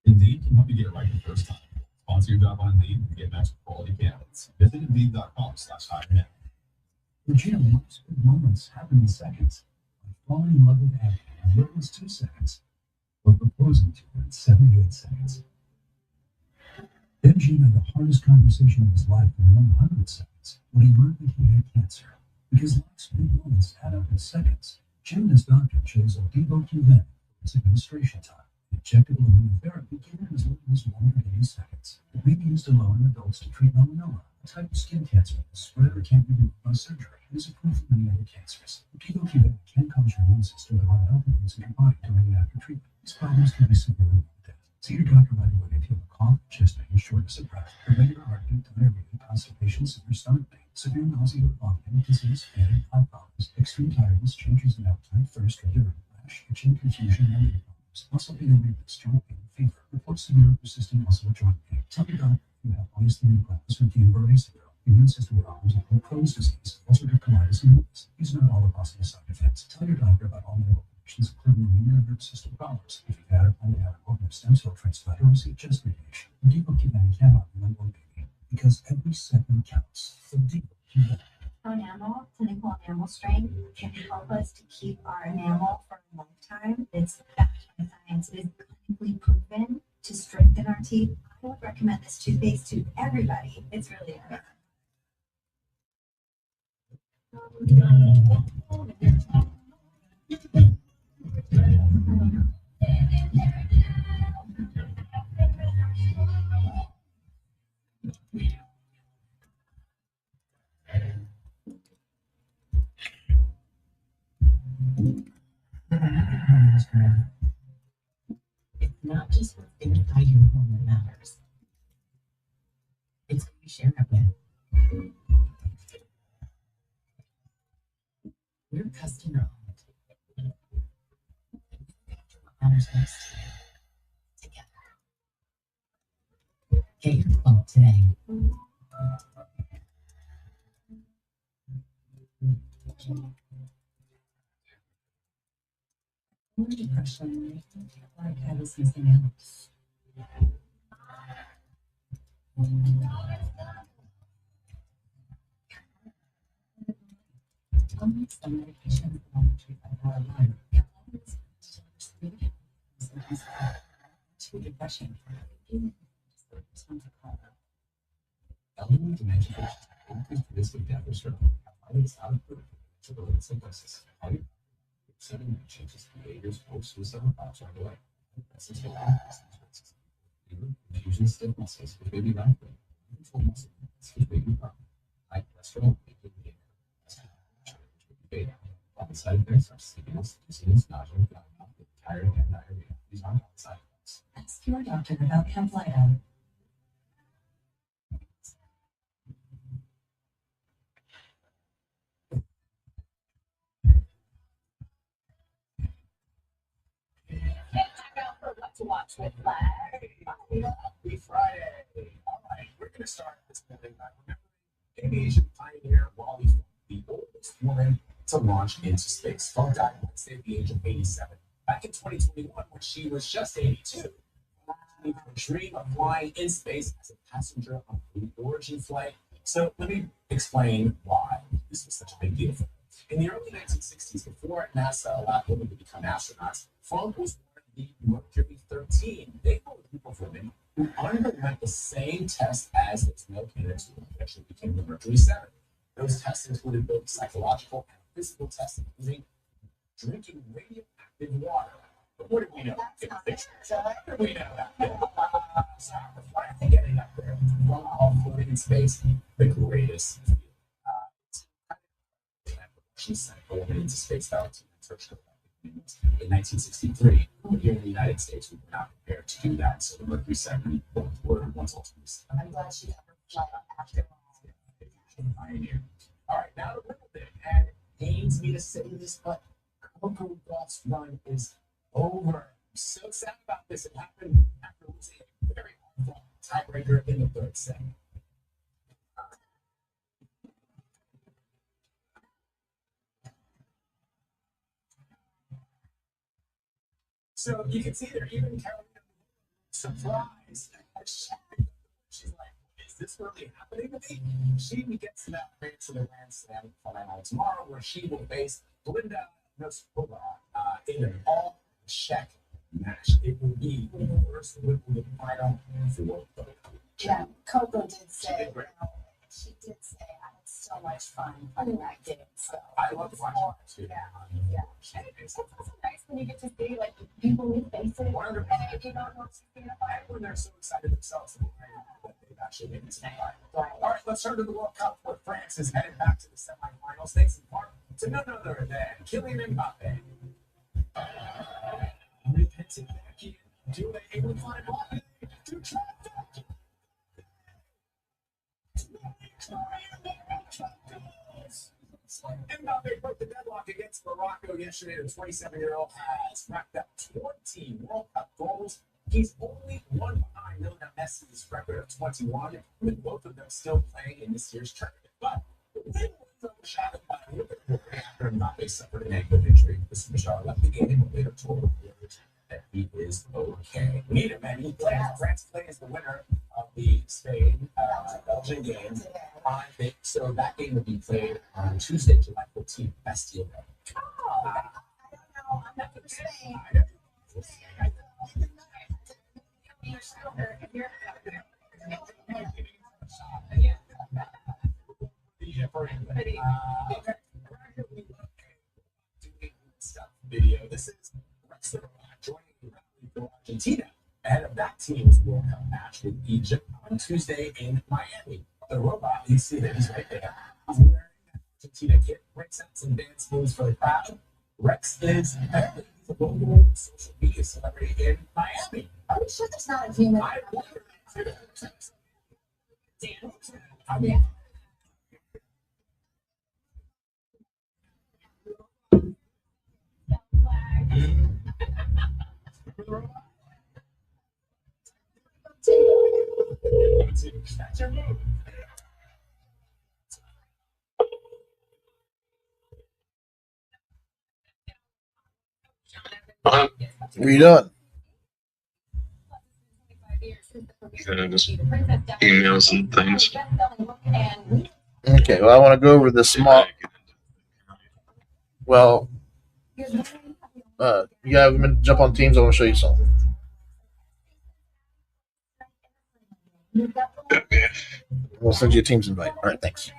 Indeed can help you get it right the first time. Sponsor your job on Indeed and get matched with quality candidates. Visit Indeed.com/hire now. Regina most good moments happen in seconds. Like falling in love with Abby in as little as 2 seconds. Or proposing to her in 78 seconds. Then Jim had the hardest conversation of his life in 100 seconds when he learned that he had cancer. Because life's big moments add up in seconds. Jim and his doctor chose Opdivo-Qvan for its administration time. Injectable immunotherapy given as little as 180 seconds. It may be used alone in adults to treat melanoma, a type of skin cancer that is spread or can't be removed by surgery. It is approved for many other cancers. Opdivo-Qvan can cause your immune system to run out of things in your body during and after treatment. These problems can be severely death. See your doctor right away if you have a cough, chest pain, shortness of breath, irregular heartbeat, diarrhea, constipation, severe stomach pain, severe nausea or vomiting, disease, fatigue, eye problems, extreme tiredness, changes in appetite, thirst, or urine, rash, itching, confusion, and other problems. Muscle pain, weakness, joint pain, fever, report severe or persistent muscle or joint pain. Tell your doctor if you have polycythemia problems or Guillain-Barré syndrome, immune system problems, including Crohn's disease, ulcerative colitis, and lupus. These are not all the possible side effects. Tell your doctor about all medical conditions, including immune and nervous system problems. If you've had or plan to have a stem cell transplant or receive chest radiation, Opdivo-Qvan cannot be an unborn baby. because every second counts. The deeper you go. Enamel, clinical enamel strength, can help us to keep our enamel for a lifetime. It's backed by science. It is clinically proven to strengthen our teeth. I would recommend this toothpaste to everybody. It's really amazing. It's not just what's inside your home that matters. It's who you share it with. We're customer owned. What matters most to you together. Get your quote today. Depression, like I was something else. Some medication along the treatment to depression. Elderly dementia patients have increased risk of death or stroke. It's not approved for mental psychosis. Sudden changes behaviors or suicidal thoughts right away. Confusion stiff muscles, which may be rapid. Control muscle, which may be wrong. High cholesterol, beta. Common side effects are sleepiness, dizziness, nausea, tired, and diarrhea. These aren't all side effects. Ask your doctor about Hemp-Lido. What to watch with Flag. Happy Friday. All right, we're going to start this morning by remembering aviation pioneer Wally Funk, the oldest woman to launch into space. Funk died Wednesday at the age of 87. Back in 2021, when she was just 82, the dream of flying in space as a passenger on a Blue Origin flight. So let me explain why this was such a big deal for her. In the early 1960s, before NASA allowed women to become astronauts, Funk was one of the Mercury 13. They were a group of women who underwent the same test as those male candidates who eventually became the Mercury 7. Those tests included both psychological and physical tests, including drinking radioactive water. But what do we know? What do we know? So finally getting up there, while floating in space, the greatest feeling. She sent a woman into space Valentina Tertiary in 1963. But here in the United States, we were not prepared to do that. So the Mercury 7 were once ultimately. I'm glad she never flew after all. Pioneer. All right, now a little bit, and it pains me to say this, but Coco Gauff's run is over. I'm so sad about this. It happened after losing a very hard tiebreaker in the third set. So you can see there, even Carolina surprised. She's like, is this really happening to me? She gets to that race to the Grand Slam final tomorrow, where she will face Belinda Noscova in an all-check match. It will be the first Wimbledon final for both. Yeah, Coco did say, she did say I had so much fun playing that game. So I love watching it too. Yeah. And it's also nice when you get to see like people with faces. 100%. And you don't know what's going to fight. When they're so excited themselves that they've actually made it to the final. All right, let's turn to the World Cup, where France is headed back to the semifinals, thanks in part to none other than Kylian Mbappe. Repenting back in, do they able to find Mbappe to try back? Mbappe broke the deadlock against Morocco yesterday. The 27-year-old has racked up 20 World Cup goals. He's only one behind Lionel Messi's record of 21, with both of them still playing in this year's tournament. But they were overshadowed by a little bit after Mbappe suffered an ankle injury. The superstar left the game and later told reporters that he is okay. We need him, man. France plays the winner of the Spain Belgian game. So that game will be played on Tuesday, July 14th. Bastille Day. Oh, I don't know. I'm not for Spain. Video. This is joining Argentina ahead of that team's World Cup match with Egypt on Tuesday in Miami. The robot, you see that he's right there. He's wearing that Argentina kit. Rex out some dance moves for the crowd. Rex is apparently a local social media celebrity in Miami. Are we sure there's not a human? I wonder. I mean, That's your move. What are you doing? Just emails and things. Okay, well, I want to go over the small. Well, you have to jump on Teams. I want to show you something. Okay. We'll send you a Teams invite. All right, thanks.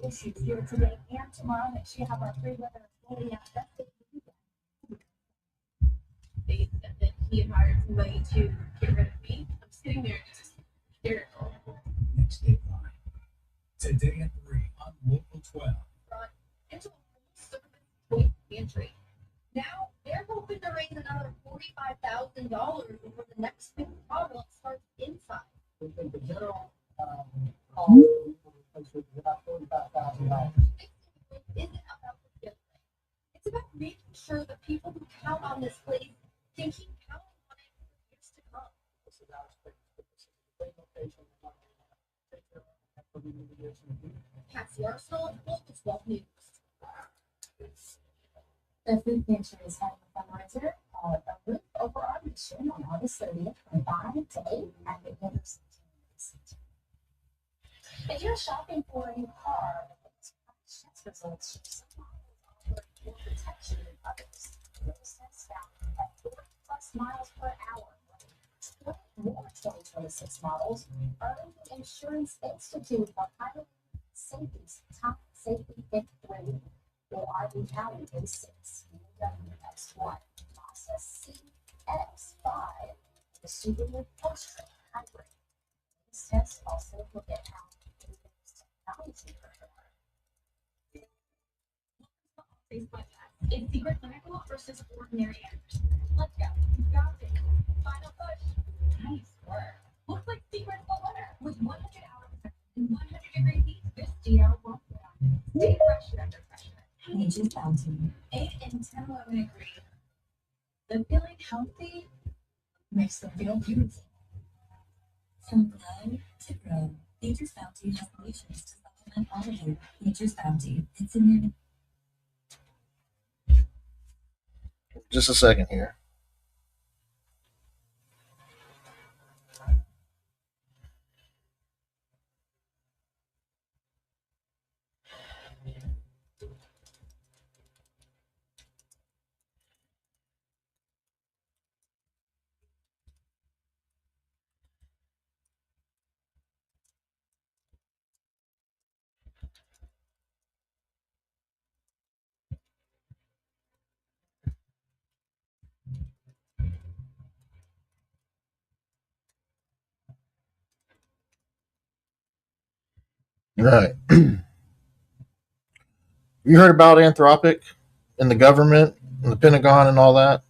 Issues here today and tomorrow. Make sure you have our free weather fully invested. They said that he had hired somebody to get rid of me. I'm sitting there just hysterical. Next Dateline. Today at 3 on Local 12. Into a full service pantry. Now they're hoping to raise another $45,000 before the next big problem starts inside. The general call was about $45,000. Isn't about the building. It's about making sure the people who count on this place can keep counting on it for years to come. This is our location. Pass the arsenal of local 12 news. The food pantry is having a fundraiser called A Roof Over Our Mission on August 30th from 5 to 8 at the University. If you're shopping for a new car, test results show some models offer more protection than others. Those tests found at 40+ miles per hour. 20 more 2026 models earned the Insurance Institute of Highway Safety's top safety pick 3. Or RV County A6, WX1, Mazda CX5, the Subaru Post-Track Hybrid. These tests also look at how technology Is secret clinical versus ordinary Anderson? Let's go. You got it. Final push. Nice work. Looks like secret the winner. With 100 hours and 100-degree heat, this GL won't go down. Stay fresh under pressure. Nature's Bounty. 8 in 10 women agree. The feeling healthy makes them feel beautiful. From glow to grow, Nature's Bounty has solutions to supplement all of you. Nature's Bounty. It's in your Just a second here. Right. You heard about Anthropic and the government and the Pentagon and all that?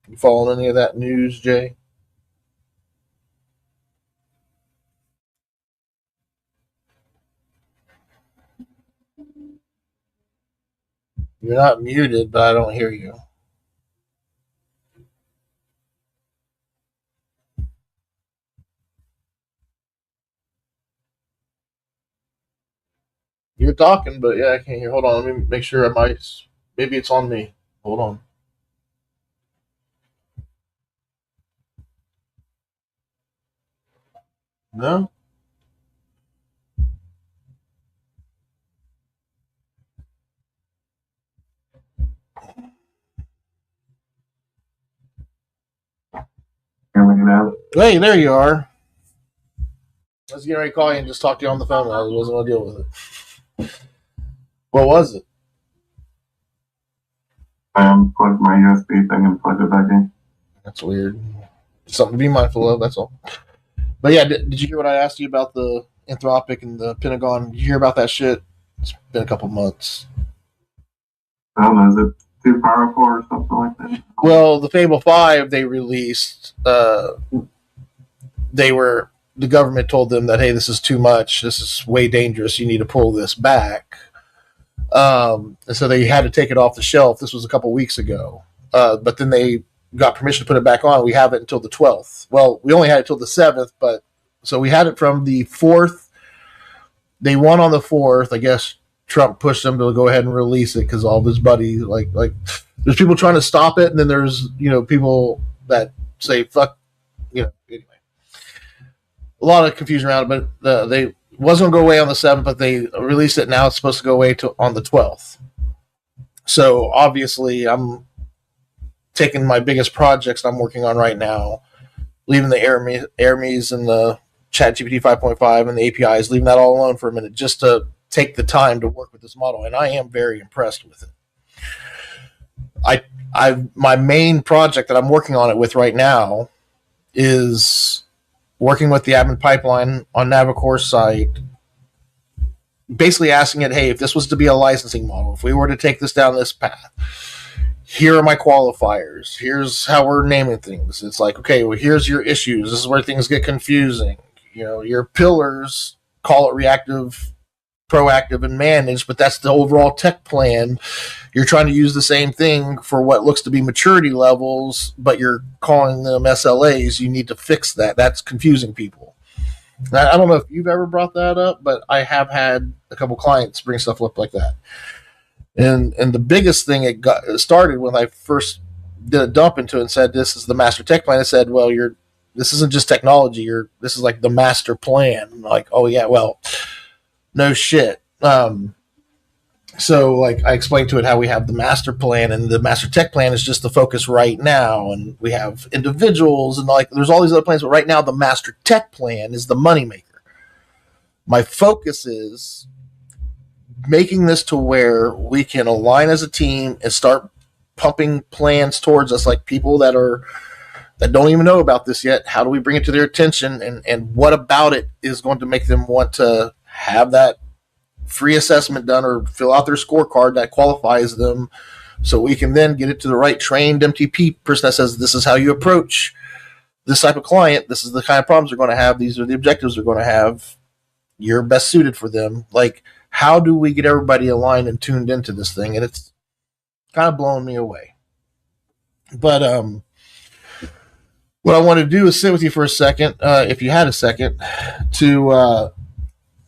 You following any of that news, Jay? You're not muted, but I don't hear you. You're talking, but yeah, I can't hear. Hold on, let me make sure maybe it's on me. Hold on. No? Hey, there you are. I was getting ready to call you and just talk to you on the phone. I wasn't going to deal with it. What was it? I unplugged my USB thing and plugged it back in. That's weird. Something to be mindful of, that's all. But yeah, did you hear what I asked you about the Anthropic and the Pentagon? Did you hear about that shit? It's been a couple months. I don't know, is it too powerful or something like that? Well, the Fable 5 they released, the government told them that, hey, this is too much, this is way dangerous, you need to pull this back. And so they had to take it off the shelf. This was a couple weeks ago. But then they got permission to put it back on. We have it until the 12th. Well, we only had it till the 7th, but so we had it from the 4th. They won on the 4th. I guess Trump pushed them to go ahead and release it because all of his buddies, like there's people trying to stop it, and then there's, people that say, fuck, anyway. A lot of confusion around it, but they wasn't going to go away on the 7th, but they released it. Now it's supposed to go away on the 12th. So obviously I'm taking my biggest projects I'm working on right now, leaving the AirMe's and the ChatGPT 5.5 and the APIs, leaving that all alone for a minute just to take the time to work with this model. And I am very impressed with it. My main project that I'm working on it with right now is working with the admin pipeline on Navicore's site, basically asking it, hey, if this was to be a licensing model, if we were to take this down this path, here are my qualifiers. Here's how we're naming things. It's like, okay, well, here's your issues. This is where things get confusing. Your pillars, call it reactive, proactive, and managed, but that's the overall tech plan. You're trying to use the same thing for what looks to be maturity levels, but you're calling them SLAs. You need to fix that. That's confusing people. I don't know if you've ever brought that up, but I have had a couple clients bring stuff up like that. And the biggest thing it started when I first did a dump into it and said, this is the master tech plan. I said, well, this isn't just technology. This is like the master plan. I'm like, oh yeah, well, no shit. So like I explained to it how we have the master plan, and the master tech plan is just the focus right now. And we have individuals and like, there's all these other plans, but right now the master tech plan is the moneymaker. My focus is making this to where we can align as a team and start pumping plans towards us, like people that don't even know about this yet. How do we bring it to their attention, and what about it is going to make them want to have that free assessment done or fill out their scorecard that qualifies them, so we can then get it to the right trained MTP person that says, this is how you approach this type of client. This is the kind of problems they're going to have. These are the objectives they're going to have. You're best suited for them. Like, how do we get everybody aligned and tuned into this thing? And it's kind of blowing me away. But what I want to do is sit with you for a second, if you had a second, to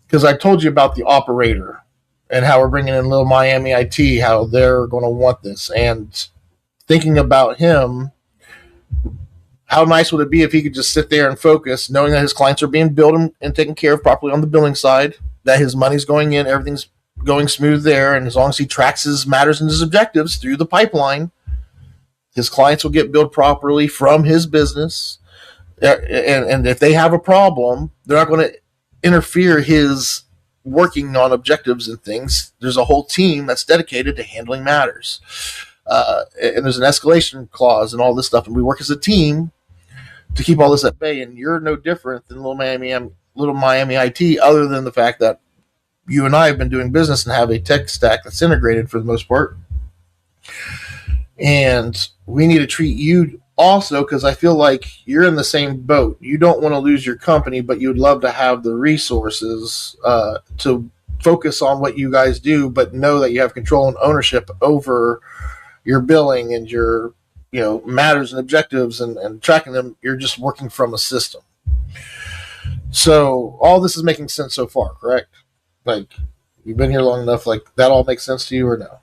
because I told you about the operator and how we're bringing in Little Miami IT, how they're going to want this. And thinking about him, how nice would it be if he could just sit there and focus, knowing that his clients are being billed and taken care of properly on the billing side, that his money's going in, everything's going smooth there, and as long as he tracks his matters and his objectives through the pipeline, his clients will get billed properly from his business. And if they have a problem, they're not going to interfere his working on objectives and things. There's a whole team that's dedicated to handling matters. And there's an escalation clause and all this stuff, and we work as a team to keep all this at bay. And you're no different than Little Miami IT, other than the fact that you and I have been doing business and have a tech stack that's integrated for the most part. And we need to treat you also, because I feel like you're in the same boat. You don't want to lose your company, but you'd love to have the resources to focus on what you guys do, but know that you have control and ownership over your billing and your matters and objectives and tracking them. You're just working from a system. So all this is making sense so far, correct? Like, You've been here long enough. Like that all makes sense to you, or no?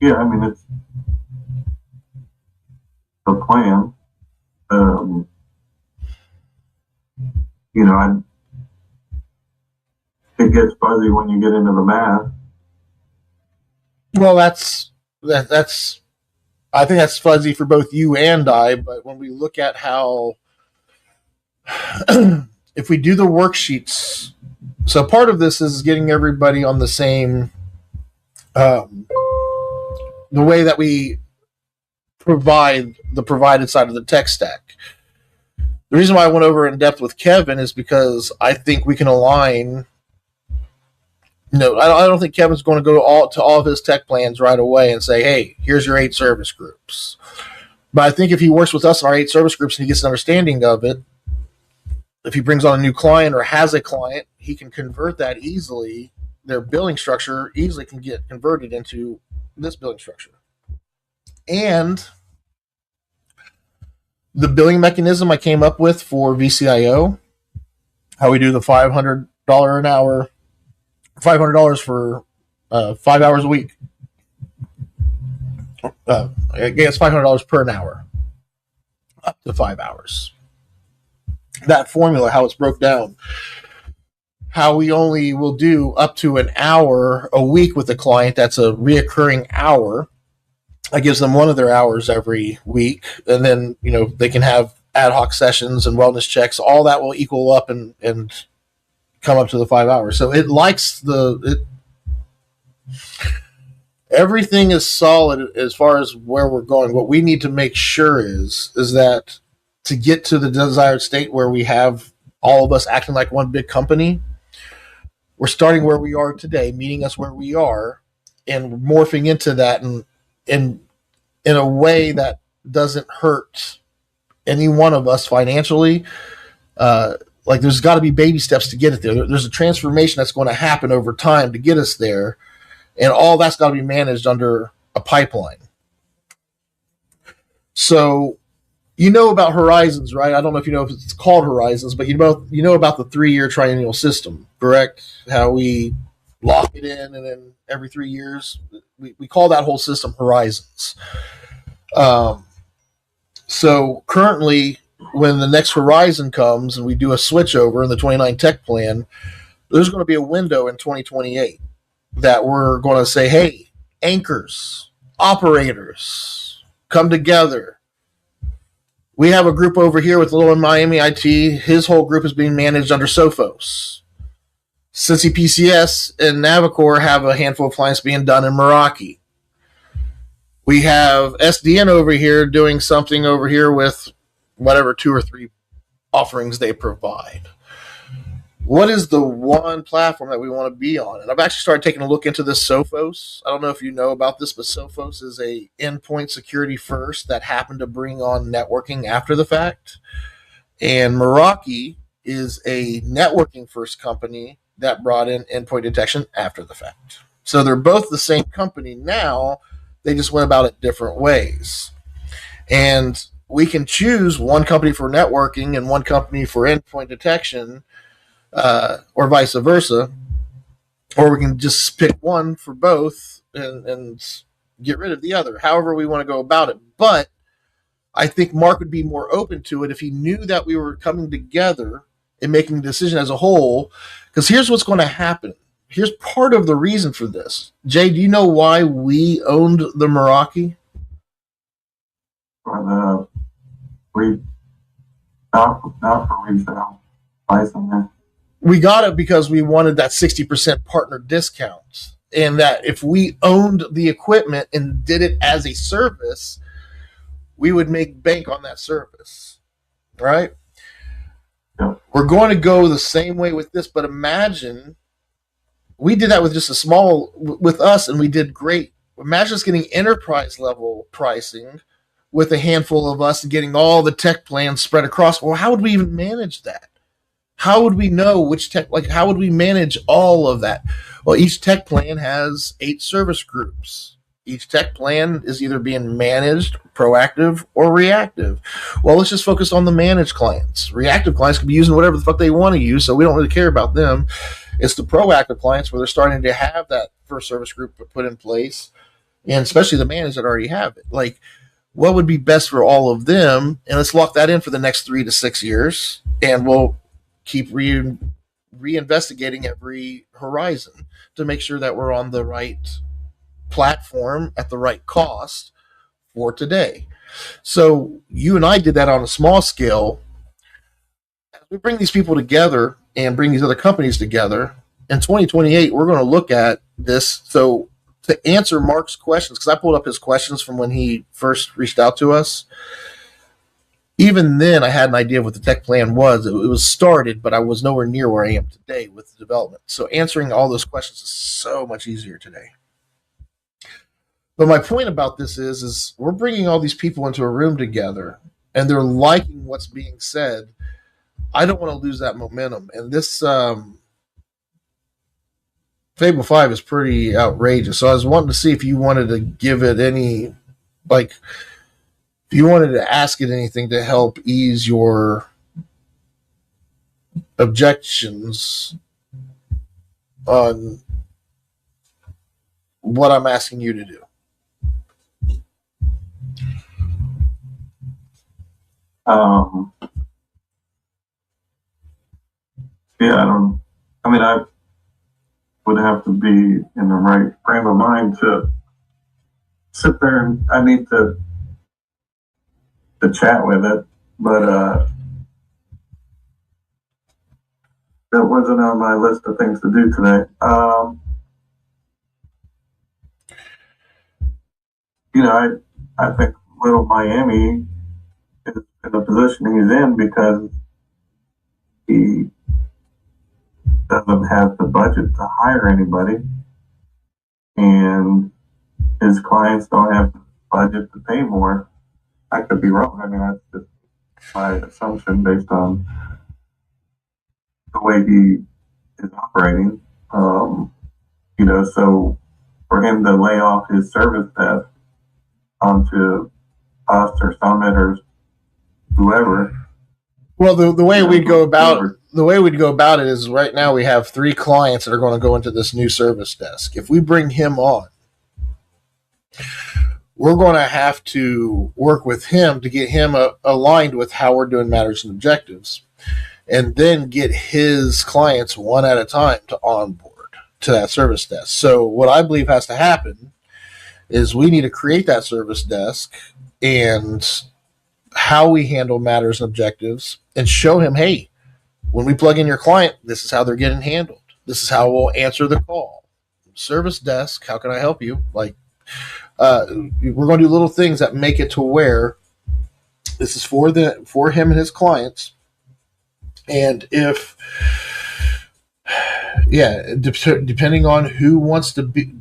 Yeah, I mean, it's the plan. You know, it gets fuzzy when you get into the math. Well, that's I think that's fuzzy for both you and I. But when we look at how, if we do the worksheets, so part of this is getting everybody on the same, the way that we provide the provided side of the tech stack. The reason why I went over in depth with Kevin is because I think we can align. No, I don't think Kevin's going to go to all of his tech plans right away and say, hey, here's your 8 service groups. But I think if he works with us in our 8 service groups and he gets an understanding of it, if he brings on a new client or has a client, he can convert that easily. Their billing structure easily can get converted into this billing structure. And the billing mechanism I came up with for VCIO, how we do the $500 an hour, $500 for 5 hours a week. I guess $500 per an hour, up to 5 hours. That formula, how it's broke down, how we only will do up to an hour a week with a client. That's a reoccurring hour. That gives them one of their hours every week, and then they can have ad hoc sessions and wellness checks. All that will equal up and come up to the 5 hours. So it likes everything is solid as far as where we're going. What we need to make sure is that to get to the desired state where we have all of us acting like one big company, we're starting where we are today, meeting us where we are, and morphing into that and in a way that doesn't hurt any one of us financially. Like there's got to be baby steps to get it there. There's a transformation that's going to happen over time to get us there. And all that's got to be managed under a pipeline. So, about Horizons, right? I don't know if if it's called Horizons, but you know about the 3-year triennial system, correct? How we lock it in and then every 3 years, we call that whole system Horizons. So currently, when the next horizon comes and we do a switch over in the 29 tech plan, there's going to be a window in 2028 that we're going to say, hey, anchors, operators, come together. We have a group over here with Little in Miami IT. His whole group is being managed under Sophos. Cincy PCS and Navicor have a handful of clients being done in Meraki. We have SDN over here doing something over here with whatever 2 or 3 offerings they provide. What is the one platform that we want to be on? And I've actually started taking a look into this Sophos. I don't know if you know about this, but Sophos is a endpoint security first that happened to bring on networking after the fact. And Meraki is a networking first company that brought in endpoint detection after the fact. So they're both the same company now. They just went about it different ways. And we can choose one company for networking and one company for endpoint detection, or vice versa, or we can just pick one for both and get rid of the other, however we want to go about it. But I think Mark would be more open to it if he knew that we were coming together and making a decision as a whole, because here's what's going to happen. Here's part of the reason for this. Jay, do you know why we owned the Meraki? For the not for resale license. We got it because we wanted that 60% partner discount, and that if we owned the equipment and did it as a service, we would make bank on that service, right? Yeah. We're going to go the same way with this, but imagine we did that with just a small, with us, and we did great. Imagine us getting enterprise level pricing with a handful of us and getting all the tech plans spread across. Well, how would we even manage that? How would we know which tech, how would we manage all of that? Well, each tech plan has 8 service groups. Each tech plan is either being managed, proactive, or reactive. Well, let's just focus on the managed clients. Reactive clients can be using whatever the fuck they want to use, so we don't really care about them. It's the proactive clients where they're starting to have that first service group put in place, and especially the managed that already have it. Like, what would be best for all of them? And let's lock that in for the next 3 to 6 years, and we'll keep reinvestigating every horizon to make sure that we're on the right platform at the right cost for today. So you and I did that on a small scale. As we bring these people together and bring these other companies together in 2028, we're going to look at this. So to answer Mark's questions, because I pulled up his questions from when he first reached out to us, even then I had an idea of what the tech plan was. It was started, but I was nowhere near where I am today with the development. So answering all those questions is so much easier today. But my point about this is we're bringing all these people into a room together, and they're liking what's being said. I don't want to lose that momentum. And this Fable 5 is pretty outrageous. So I was wanting to see if you wanted to give it any, like, if you wanted to ask it anything to help ease your objections on what I'm asking you to do. Yeah, I would have to be in the right frame of mind to sit there, and I need to chat with it, but that wasn't on my list of things to do today. I think little Miami is in the position he's in because he doesn't have the budget to hire anybody, and his clients don't have the budget to pay more. I could be wrong. I mean, that's just my assumption based on the way he is operating. So for him to lay off his service desk onto us or Summit or whoever. Well, the way we'd go about it is right now we have 3 clients that are going to go into this new service desk. If we bring him on, we're going to have to work with him to get him aligned with how we're doing matters and objectives, and then get his clients one at a time to onboard to that service desk. So what I believe has to happen is we need to create that service desk and how we handle matters and objectives, and show him, hey, when we plug in your client, this is how they're getting handled. This is how we'll answer the call. Service desk, how can I help you? Like, we're going to do little things that make it to where this is for him and his clients. And if, depending on who wants to be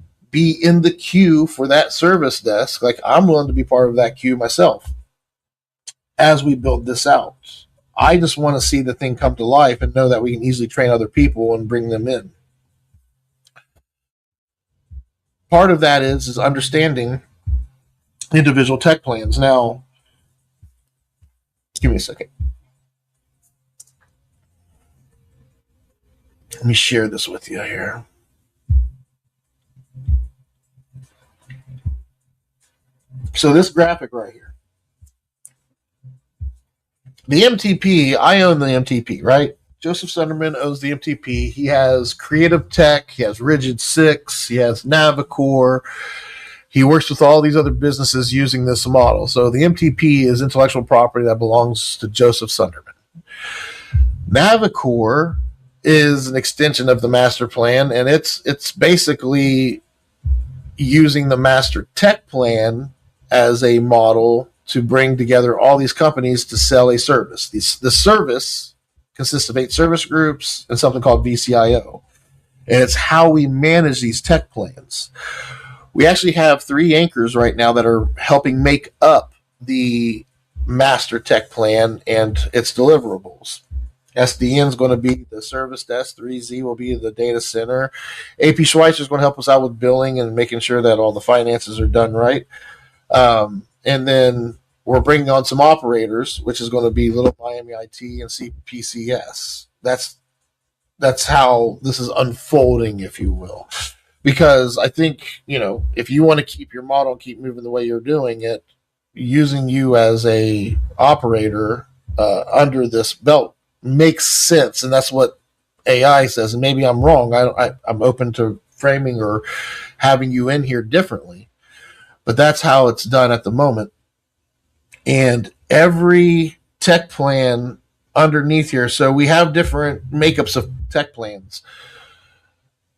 in the queue for that service desk, like I'm willing to be part of that queue myself as we build this out. I just want to see the thing come to life and know that we can easily train other people and bring them in. Part of that is understanding individual tech plans. Now, give me a second. Let me share this with you here. So this graphic right here. The MTP, I own the MTP, right? Joseph Sunderman owns the MTP. He has Creative Tech, he has Rigid 6, he has Navicore. He works with all these other businesses using this model. So the MTP is intellectual property that belongs to Joseph Sunderman. Navicore is an extension of the master plan, and it's basically using the master tech plan as a model to bring together all these companies to sell a service. The service consists of 8 service groups and something called VCIO. And it's how we manage these tech plans. We actually have 3 anchors right now that are helping make up the master tech plan and its deliverables. SDN is going to be the service desk. 3Z will be the data center. AP Schweitzer is going to help us out with billing and making sure that all the finances are done right. And then we're bringing on some operators, which is going to be Little Miami IT and CPCS. That's how this is unfolding, if you will. Because I think, if you want to keep your model and keep moving the way you're doing it, using you as a operator under this belt makes sense. And that's what AI says. And maybe I'm wrong. I'm open to framing or having you in here differently. But that's how it's done at the moment. And every tech plan underneath here, so we have different makeups of tech plans.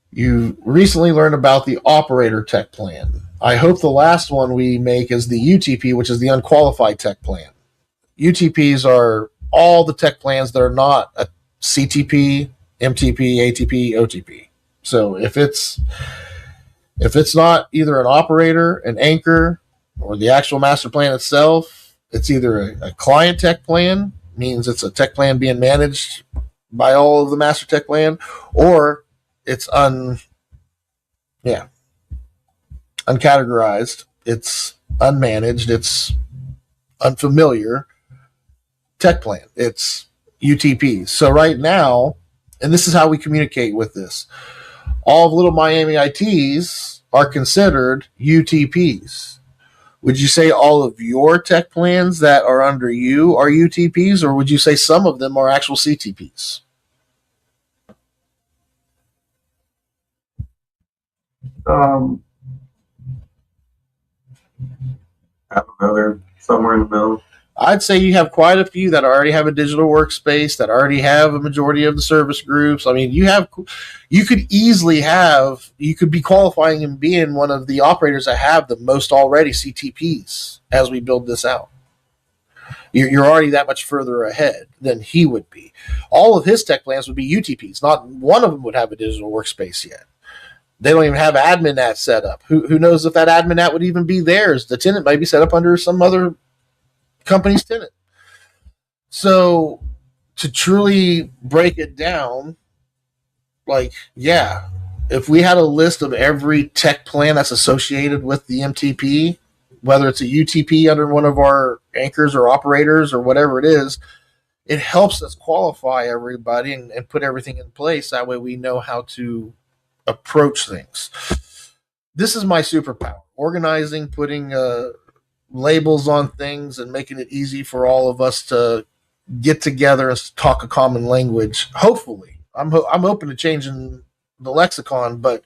You recently learned about the operator tech plan. I hope the last one we make is the UTP, which is the unqualified tech plan. UTPs are all the tech plans that are not a CTP, MTP, ATP, OTP. So if it's not either an operator, an anchor, or the actual master plan itself, it's either a client tech plan, means it's a tech plan being managed by all of the master tech plan, or it's uncategorized, it's unmanaged, it's unfamiliar tech plan. It's UTPs. So right now, and this is how we communicate with this, all of Little Miami ITs are considered UTPs. Would you say all of your tech plans that are under you are UTPs, or would you say some of them are actual CTPs? I don't know. They're somewhere in the middle. I'd say you have quite a few that already have a digital workspace, that already have a majority of the service groups. I mean, you could be qualifying and being one of the operators that have the most already CTPs as we build this out. You're already that much further ahead than he would be. All of his tech plans would be UTPs. Not one of them would have a digital workspace yet. They don't even have AdminNet set up. Who knows if that AdminNet would even be theirs? The tenant might be set up under some other company's tenant. So to truly break it down, if we had a list of every tech plan that's associated with the MTP, whether it's a UTP under one of our anchors or operators or whatever it is, it helps us qualify everybody and put everything in place. That way we know how to approach things. This is my superpower: organizing, putting labels on things, and making it easy for all of us to get together and talk a common language. Hopefully, I'm open to changing the lexicon, but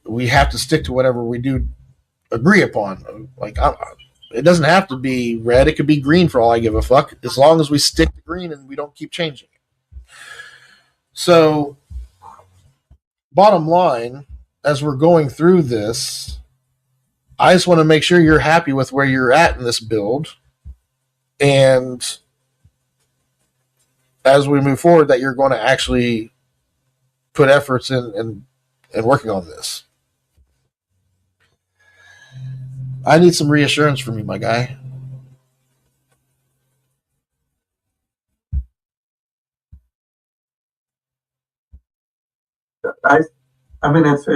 we have to stick to whatever we do agree upon. It doesn't have to be red; it could be green for all I give a fuck, as long as we stick to green and we don't keep changing it. So, bottom line, as we're going through this, I just want to make sure you're happy with where you're at in this build. And as we move forward, that you're going to actually put efforts in working on this. I need some reassurance from you, my guy. I mean, it's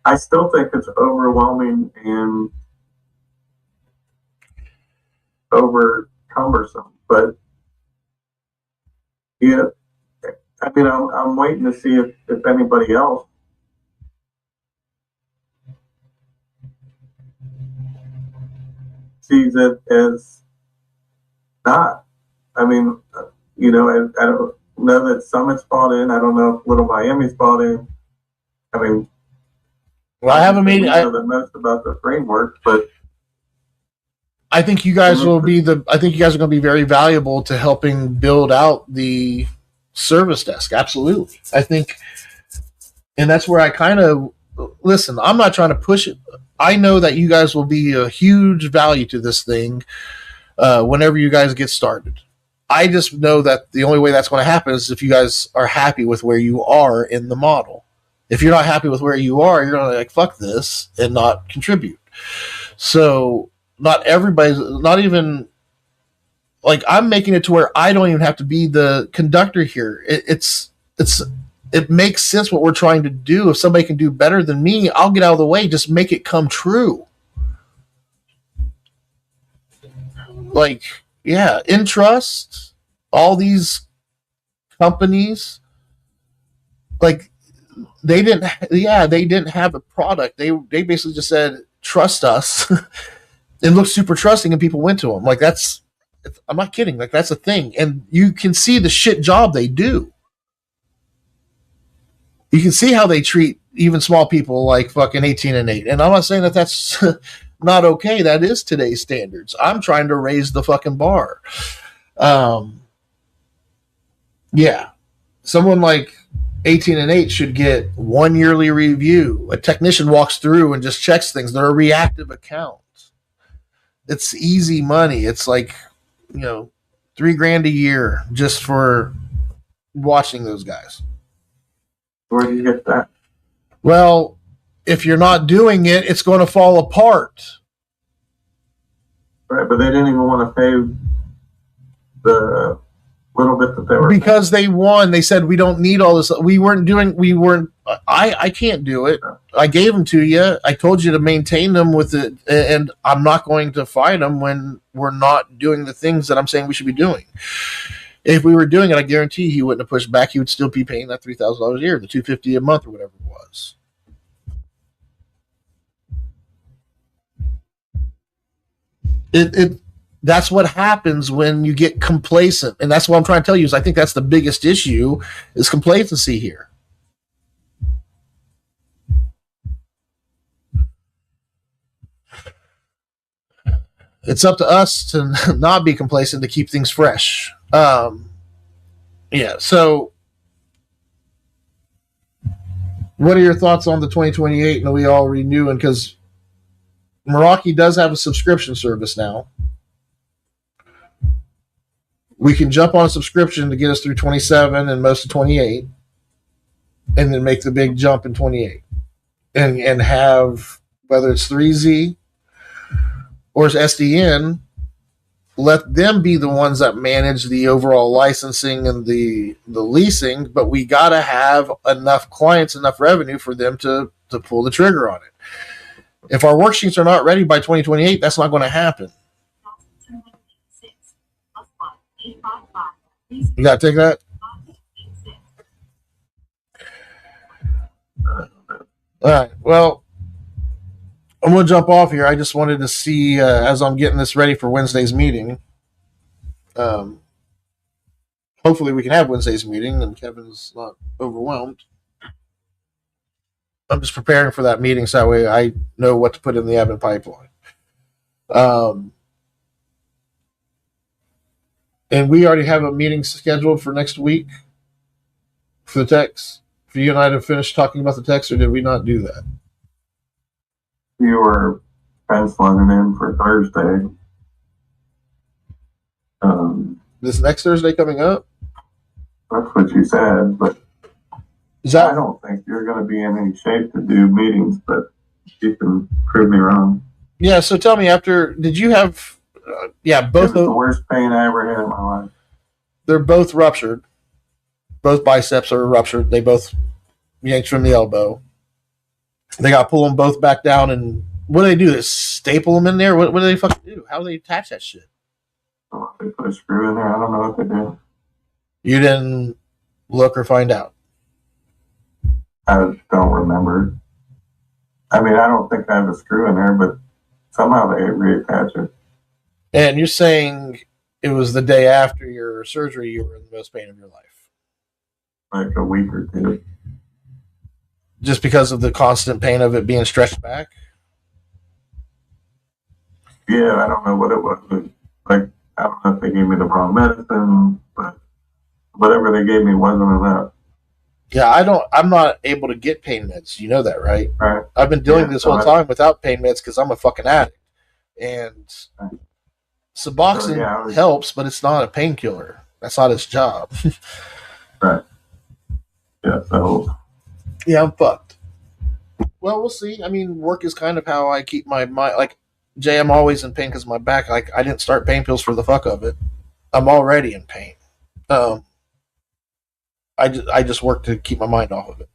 I still think it's overwhelming and over cumbersome, but yeah, I mean, I'm waiting to see if anybody else sees it as not. I mean, I don't know that Summit's bought in. I don't know if Little Miami's bought in. I mean, well, I haven't made. I know the most about the framework, but I think you guys will be I think you guys are going to be very valuable to helping build out the service desk. Absolutely, I think, and that's where I kind of listen. I'm not trying to push it. I know that you guys will be a huge value to this thing whenever you guys get started. I just know that the only way that's going to happen is if you guys are happy with where you are in the model. If you're not happy with where you are, you're going to fuck this and not contribute. So not everybody's, not even like I'm making it to where I don't even have to be the conductor here. It makes sense what we're trying to do. If somebody can do better than me, I'll get out of the way. Just make it come true. Like, yeah, Entrust, all these companies, like they didn't have a product. They basically just said, trust us. It looked super trusting and people went to them. Like I'm not kidding. Like that's a thing. And you can see the shit job they do. You can see how they treat even small people like fucking 18 and 8. And I'm not saying that that's not okay. That is today's standards. I'm trying to raise the fucking bar. Yeah. Someone like 18 and 8 should get 1 yearly review. A technician walks through and just checks things. They're a reactive account. It's easy money. It's like, $3,000 a year just for watching those guys. Where do you get that? Well, if you're not doing it, it's going to fall apart. Right, but they didn't even want to pay the little bit that they were because they won. They said we don't need all this. I can't do it. I gave them to you. I told you to maintain them with it, and I'm not going to fight them when we're not doing the things that I'm saying we should be doing. If we were doing it, I guarantee he wouldn't have pushed back. He would still be paying that $3,000 a year, the $250 a month, or whatever it was. That's what happens when you get complacent, and that's what I'm trying to tell you. Is I think that's the biggest issue is complacency here. It's up to us to not be complacent, to keep things fresh. Yeah. So, what are your thoughts on the 2028? And we all renewing because Meraki does have a subscription service now. We can jump on a subscription to get us through 27 and most of 28, and then make the big jump in 28, and have, whether it's 3Z or it's SDN, let them be the ones that manage the overall licensing and the leasing, but we got to have enough clients, enough revenue for them to pull the trigger on it. If our worksheets are not ready by 2028, that's not going to happen. You got to take that? All right. Well, I'm going to jump off here. I just wanted to see, as I'm getting this ready for Wednesday's meeting, hopefully we can have Wednesday's meeting and Kevin's not overwhelmed. I'm just preparing for that meeting so that way I know what to put in the admin pipeline. And we already have a meeting scheduled for next week for the techs. For you and I to finish talking about the techs, or did we not do that? You were penciling in for Thursday. This next Thursday coming up? That's what you said, but I don't think you're going to be in any shape to do meetings, but you can prove me wrong. Yeah, so tell me, did you have, both the worst pain I ever had in my life. They're both ruptured. Both biceps are ruptured. They both yanked from the elbow. They got to pull them both back down, and what do they do? They staple them in there? What do they fucking do? How do they attach that shit? Oh, they put a screw in there. I don't know what they did. You didn't look or find out? I don't remember. I mean, I don't think I have a screw in there, but somehow they reattach it. And you're saying it was the day after your surgery you were in the most pain of your life? Like a week or two. Just because of the constant pain of it being stretched back? Yeah, I don't know what it was. Like, I don't know if they gave me the wrong medicine, but whatever they gave me wasn't enough. Yeah, I'm not able to get pain meds. You know that, right? Right. I've been dealing this whole time without pain meds because I'm a fucking addict. And Suboxone helps, but it's not a painkiller. That's not its job. Right. Yeah, so. Yeah, I'm fucked. Well, we'll see. I mean, work is kind of how I keep my mind. Like, Jay, I'm always in pain because of my back. Like, I didn't start pain pills for the fuck of it. I'm already in pain. Um, I just work to keep my mind off of it.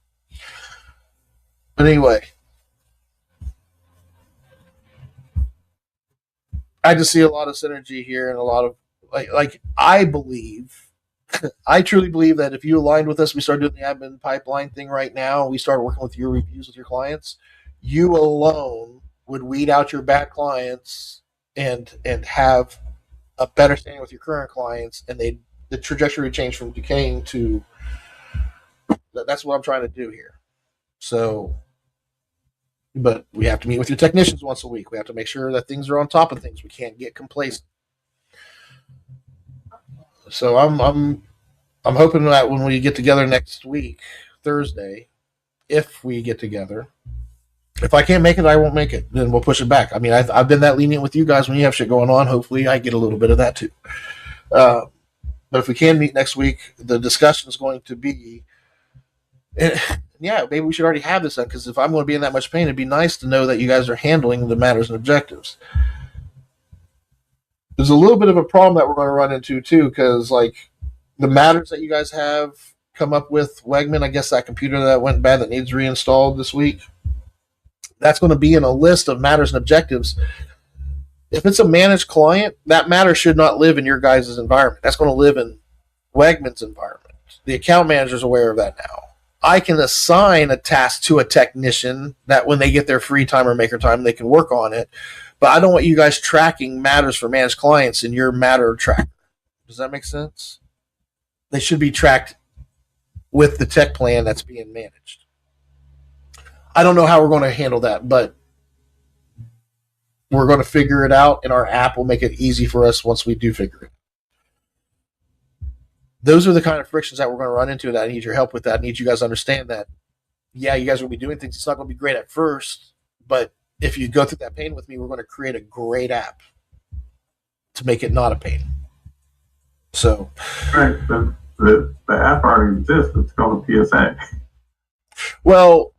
But anyway, I just see a lot of synergy here and a lot of like I believe, I truly believe that if you aligned with us, we start doing the admin pipeline thing right now. We start working with your reviews with your clients. You alone would weed out your bad clients and have a better standing with your current clients, and the trajectory change from decaying to that's what I'm trying to do here. So, but we have to meet with your technicians once a week. We have to make sure that things are on top of things. We can't get complacent. So I'm hoping that when we get together next week, Thursday, if we get together, if I can't make it, I won't make it. Then we'll push it back. I mean, I've been that lenient with you guys when you have shit going on. Hopefully, I get a little bit of that too. But if we can meet next week, the discussion is going to be, and yeah, maybe we should already have this done, because if I'm going to be in that much pain, it'd be nice to know that you guys are handling the matters and objectives. There's a little bit of a problem that we're going to run into too, because like the matters that you guys have come up with, Wegman, I guess that computer that went bad that needs reinstalled this week, that's going to be in a list of matters and objectives. If it's a managed client, that matter should not live in your guys' environment. That's going to live in Wegman's environment. The account manager is aware of that now. I can assign a task to a technician that when they get their free time or maker time, they can work on it. But I don't want you guys tracking matters for managed clients in your matter tracker. Does that make sense? They should be tracked with the tech plan that's being managed. I don't know how we're going to handle that, but we're going to figure it out, and our app will make it easy for us once we do figure it out. Those are the kind of frictions that we're going to run into, and I need your help with that. I need you guys to understand that, yeah, you guys will be doing things. It's not going to be great at first, but if you go through that pain with me, we're going to create a great app to make it not a pain. So, right, the app already exists. It's called a PSA. Well,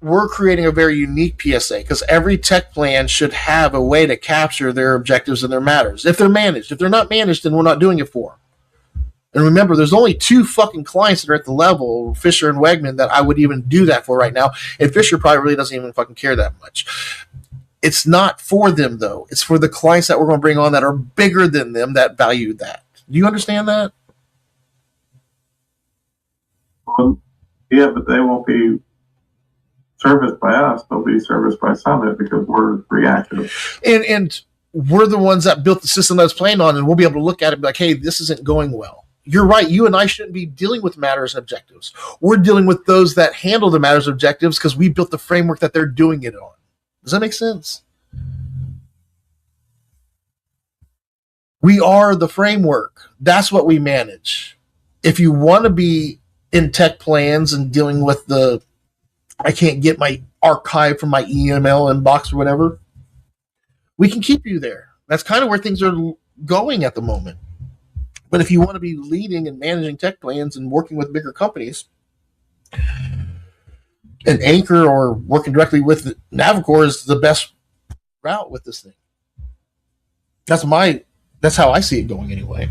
we're creating a very unique PSA because every tech plan should have a way to capture their objectives and their matters. If they're managed, if they're not managed, then we're not doing it for them. And remember, there's only 2 fucking clients that are at the level, Fisher and Wegman, that I would even do that for right now. And Fisher probably really doesn't even fucking care that much. It's not for them, though. It's for the clients that we're going to bring on that are bigger than them that value that. Do you understand that? Yeah, but they won't be serviced by us. They'll be serviced by Summit because we're reactive. And we're the ones that built the system that's playing on, and we'll be able to look at it and be like, hey, this isn't going well. You're right. You and I shouldn't be dealing with matters and objectives. We're dealing with those that handle the matters and objectives because we built the framework that they're doing it on. Does that make sense? We are the framework. That's what we manage. If you want to be in tech plans and dealing with the, I can't get my archive from my email inbox or whatever, we can keep you there. That's kind of where things are going at the moment. But if you want to be leading and managing tech plans and working with bigger companies, an Anchor or working directly with Navicore is the best route with this thing. That's how I see it going anyway.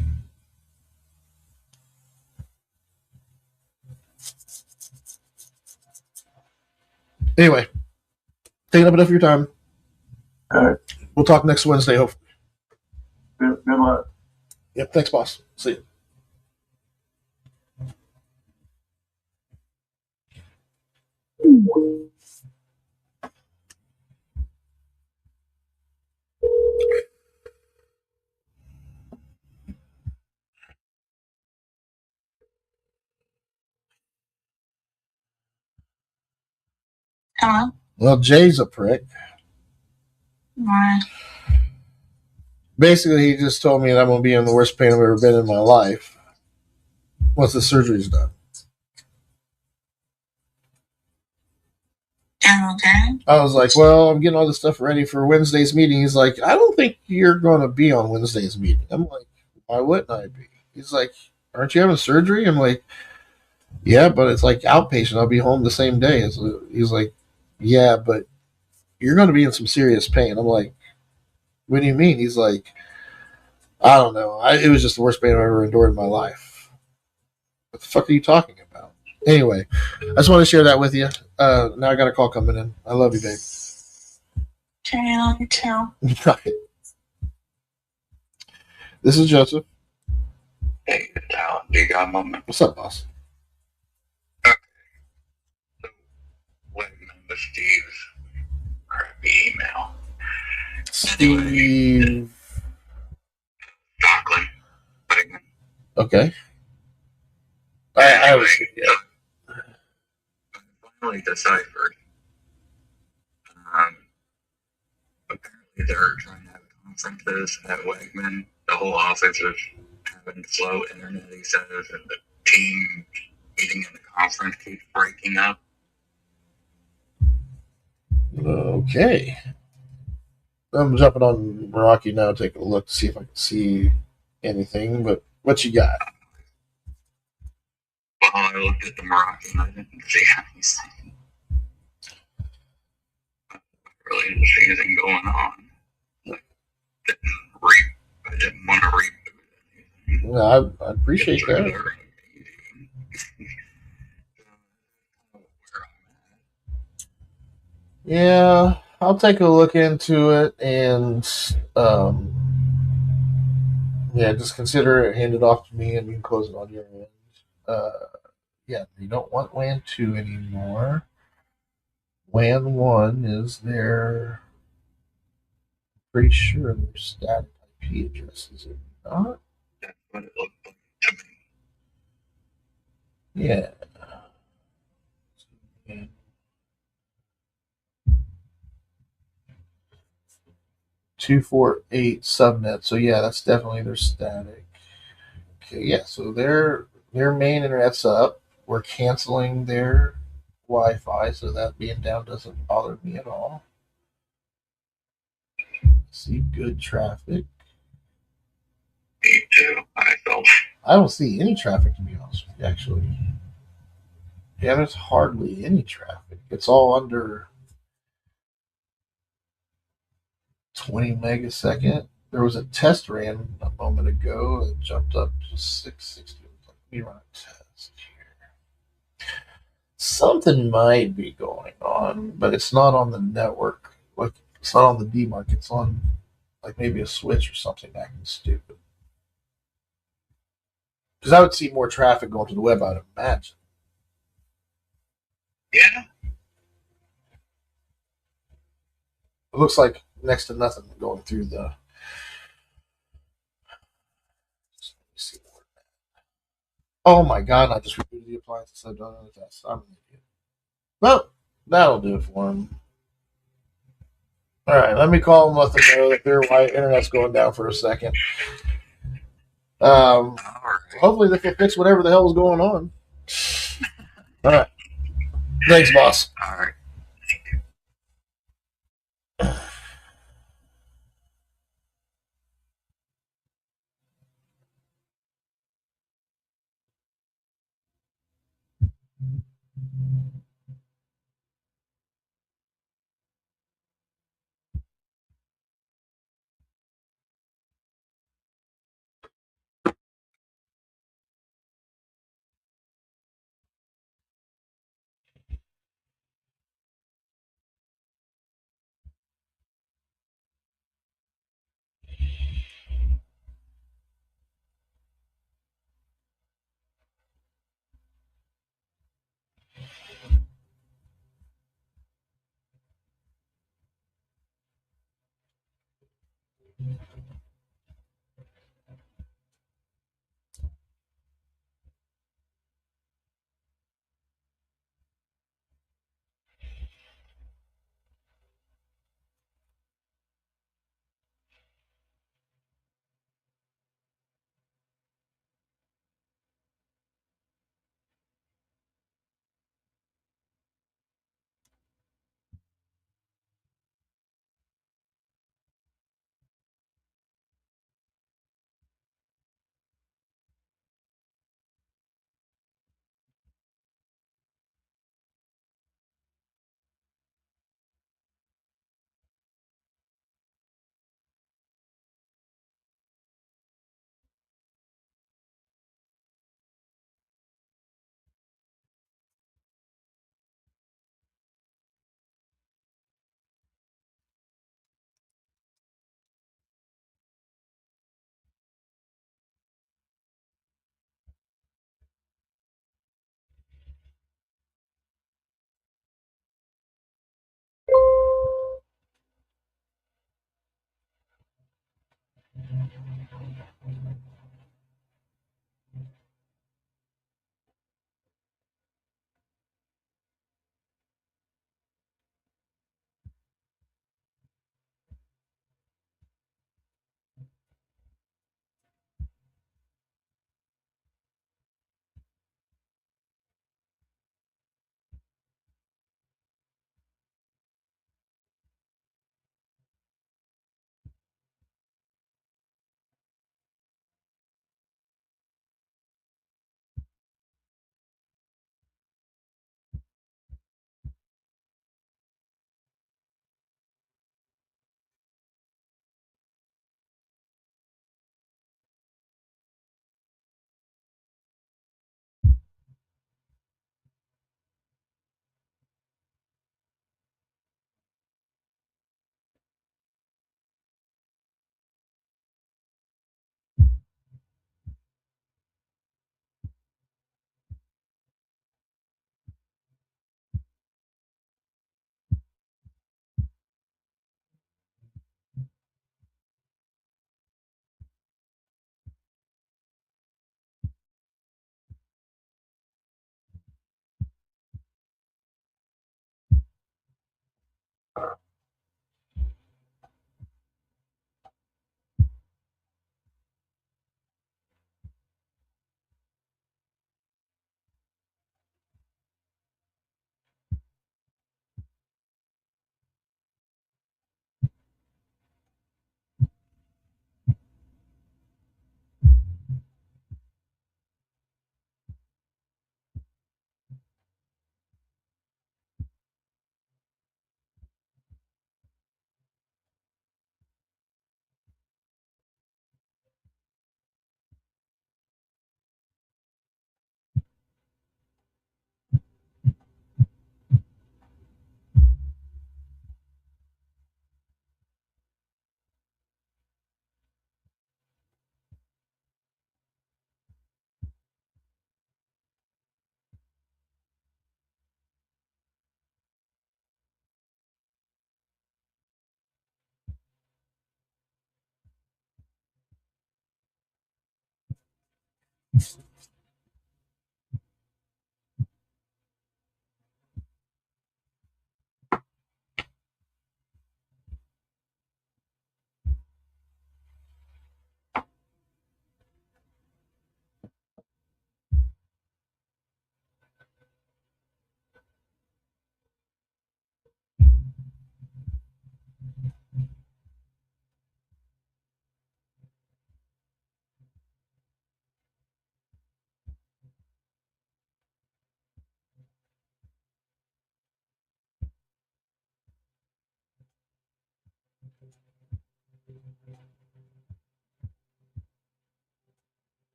Anyway, taking up enough of your time. All right. We'll talk next Wednesday, hopefully. Good luck. Yep, thanks, boss. See you. Hello? Well, Jay's a prick. Why? Basically, he just told me that I'm going to be in the worst pain I've ever been in my life once the surgery's done. Okay. I was like, well, I'm getting all this stuff ready for Wednesday's meeting. He's like, I don't think you're going to be on Wednesday's meeting. I'm like, why wouldn't I be? He's like, aren't you having surgery? I'm like, yeah, but it's like outpatient. I'll be home the same day. He's like, yeah, but you're going to be in some serious pain. I'm like, What do you mean? He's like, I don't know. It was just the worst pain I've ever endured in my life. What the fuck are you talking about? Anyway, I just want to share that with you. Now I got a call coming in. I love you, babe. Right. This is Joseph. Hey, Alan, do you got a moment? What's up, boss? Okay. So, what number Steve's crappy email? Steve. Stockland. Okay. I was. Yeah. Finally deciphered. Apparently they're trying to have conferences at Wegman. The whole office is having slow internet, he says, and the team meeting in the conference keeps breaking up. Okay. I'm jumping on Meraki now, taking a look to see if I can see anything. But what you got? Well, I looked at the Meraki and I didn't see anything. I really didn't see anything going on. I didn't want to reboot anything. No, I appreciate that. Yeah, I'll take a look into it and yeah, just consider it handed off to me and you can close it on your end. Yeah, you don't want WAN 2 anymore. WAN 1 is their, pretty sure their static IP address, is it not? That's what it looked like to me. Yeah. 248 subnet. So yeah, that's definitely their static. Okay, yeah, so their main internet's up. We're canceling their Wi-Fi, so that being down doesn't bother me at all. See good traffic. Me too, I don't see any traffic, to be honest with you, actually. Yeah, there's hardly any traffic. It's all under 20 megasecond. There was a test ran a moment ago. It jumped up to 660. Let me run a test here. Something might be going on, but it's not on the network. Like, it's not on the DMARC. It's on like maybe a switch or something acting stupid. Because I would see more traffic going to the web, I'd imagine. Yeah. It looks like next to nothing going through the. Let me see more. Oh my god! I just rebooted the appliance instead of doing another test. I'm an idiot. Well, that'll do it for him. All right, let me call them, let them know that their internet's going down for a second. Hopefully they can fix whatever the hell is going on. All right. Thanks, boss. All right.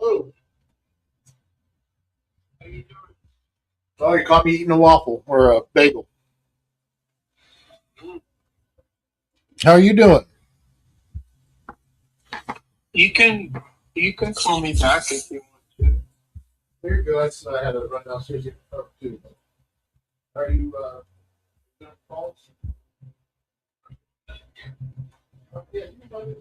Oh, oh, you caught me eating a waffle or a bagel. How are you doing? You can call me back if you There you go. That's I had to run downstairs to get a cup too. Are you doing calls? Yeah, you can.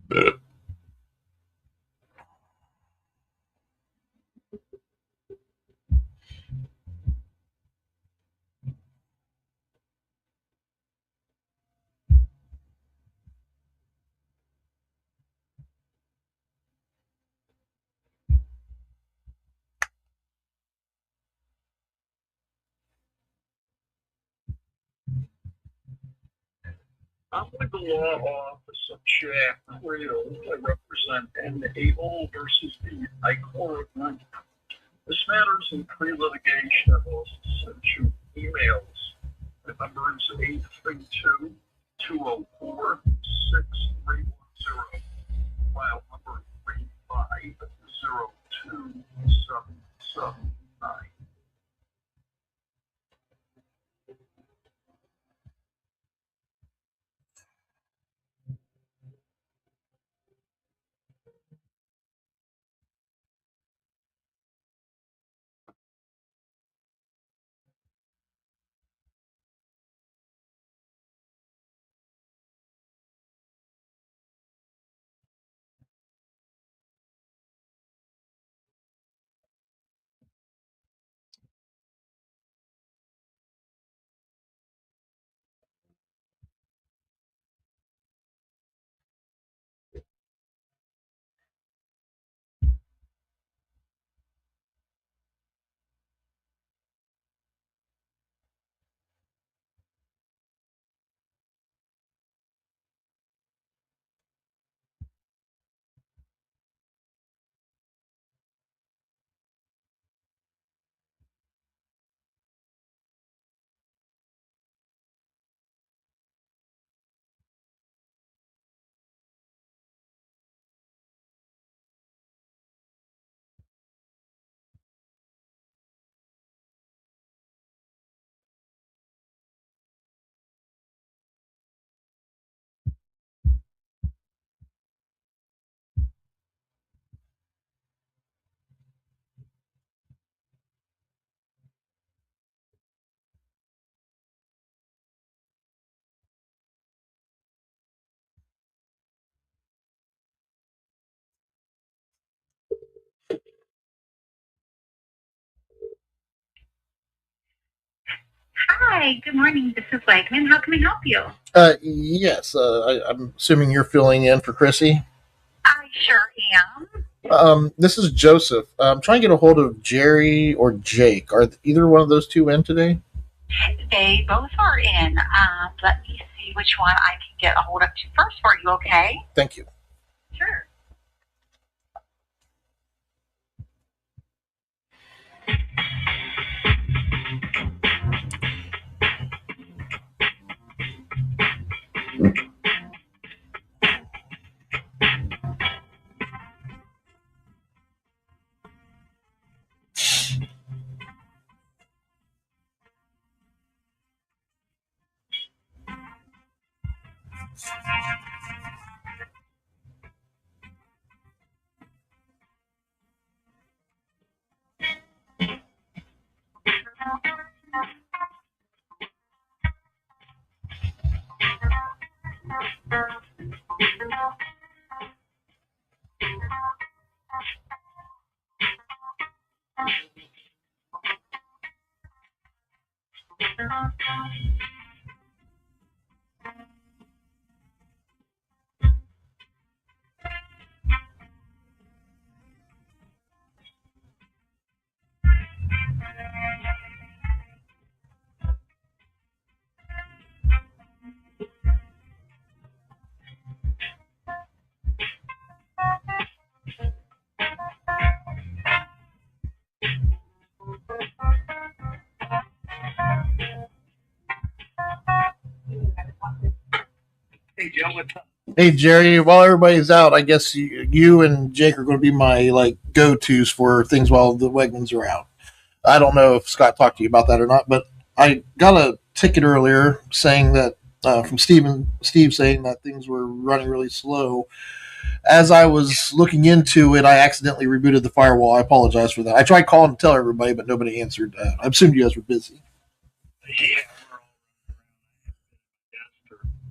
I'm with the law office of Jack Creole. I represent N. Abel versus the I Court. This matter is in pre-litigation. I've also sent you emails. The number is 832-204-6310. File number 3502779. Hi, good morning. This is Wegman. How can we help you? Yes, I'm assuming you're filling in for Chrissy. I sure am. This is Joseph. I'm trying to get a hold of Jerry or Jake. Are either one of those two in today? They both are in. Let me see which one I can get a hold of to first for you, okay? Thank you. Sure. Hey, Joe, what's up? Hey Jerry, while everybody's out, I guess you and Jake are going to be my go-tos for things while the Wegmans are out. I don't know if Scott talked to you about that or not, but I got a ticket earlier saying that from Steve saying that things were running really slow. As I was looking into it, I accidentally rebooted the firewall. I apologize for that. I tried calling to tell everybody, but nobody answered. I assumed you guys were busy. Yeah,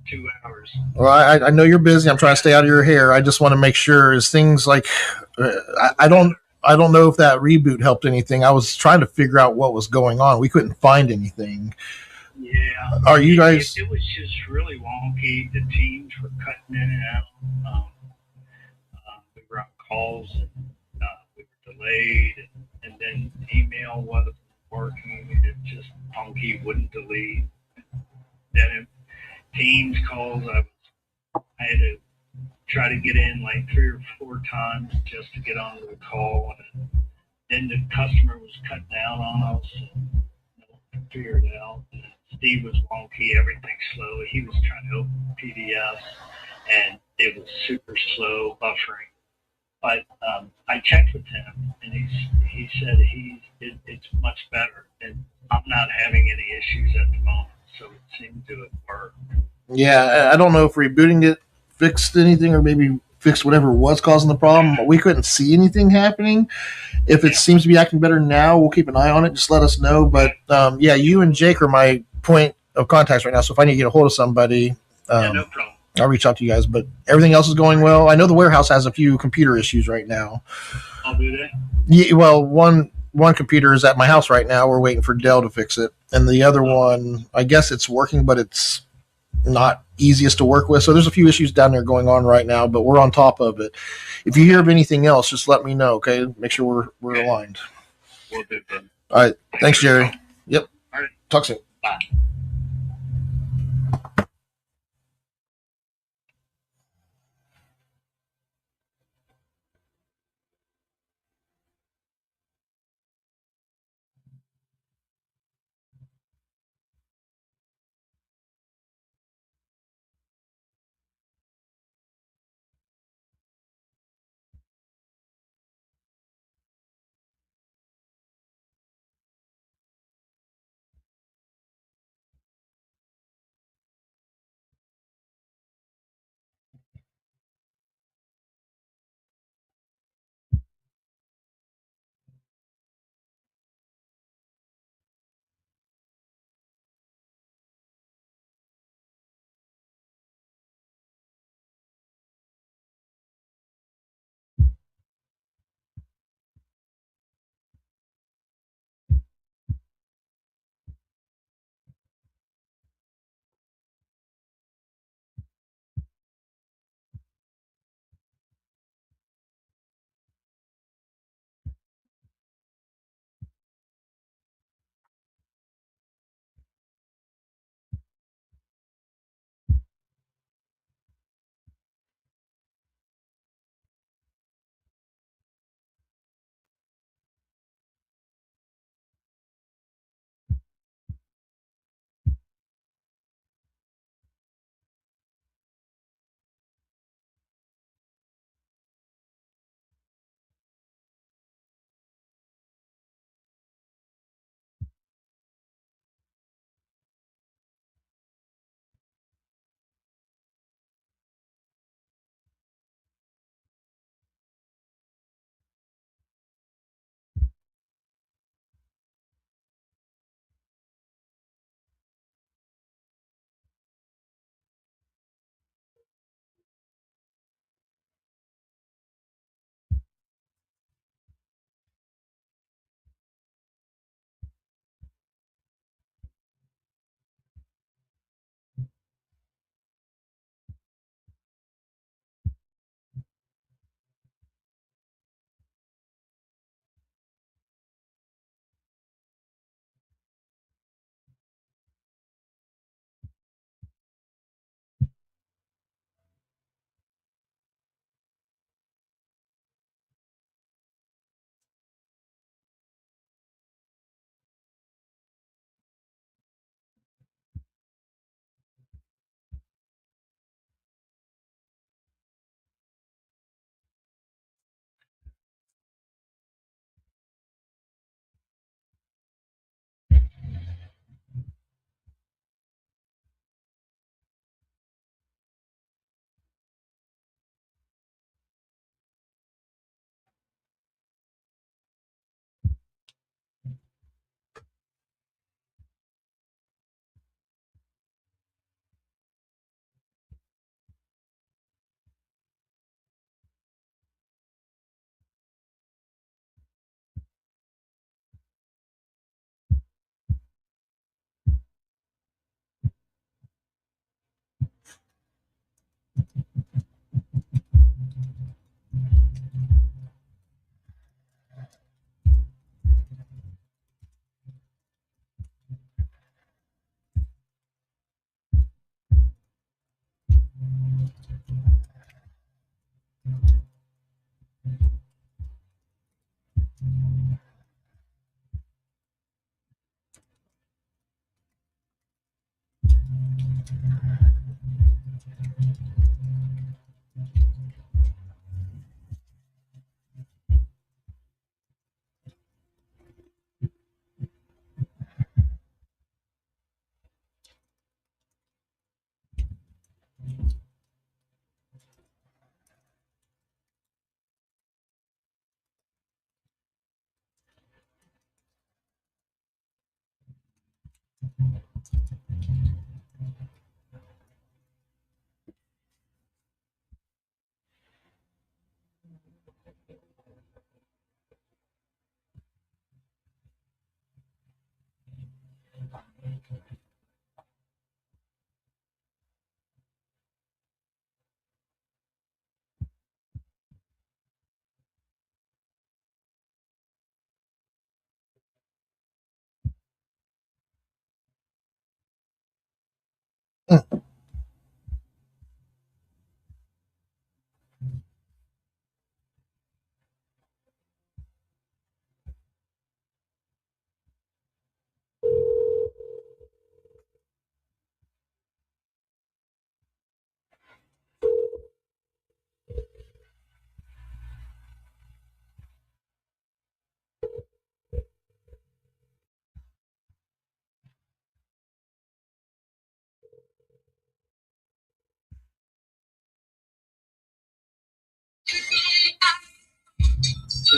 2 hours. Well, I know you're busy. I'm trying to stay out of your hair. I just want to make sure is things like I don't know if that reboot helped anything. I was trying to figure out what was going on. We couldn't find anything. Yeah. Are you guys? It was just really wonky. The teams were cutting in and out. We were on calls and we were delayed, and then email wasn't working. It just funky, wouldn't delete. Then Teams calls, I had to try to get in like 3 or 4 times just to get onto the call, and then the customer was cutting out on us. And, figured it out. And Steve was wonky, everything slow. He was trying to open PDFs, and it was super slow, buffering. But I checked with him, and he said it's much better, and I'm not having any issues at the moment. So it seemed to have worked. Yeah, I don't know if rebooting it fixed anything or maybe fixed whatever was causing the problem. We couldn't see anything happening. If it seems to be acting better now, we'll keep an eye on it. Just let us know. But yeah, you and Jake are my point of contacts right now. So if I need to get a hold of somebody, No problem. I'll reach out to you guys. But everything else is going well. I know the warehouse has a few computer issues right now. I'll do that. Yeah, well, one computer is at my house right now. We're waiting for Dell to fix it, and the other one, I guess it's working, but it's not easiest to work with. So there's a few issues down there going on right now, but we're on top of it. If you hear of anything else, just let me know. Okay, make sure we're aligned. We'll do that. All right, thanks, Jerry. Yep. All right. Talk soon. Bye.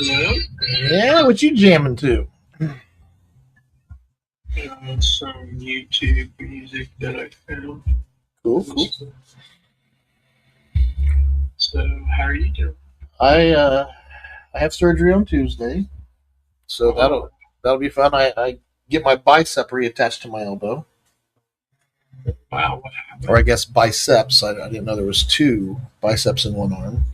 Yeah. Yeah, what you jamming to? Some YouTube music that I found. Cool. So, how are you doing? I have surgery on Tuesday, so that'll be fun. I get my bicep reattached to my elbow. Wow, what happened? Or I guess biceps. I didn't know there was two biceps in one arm.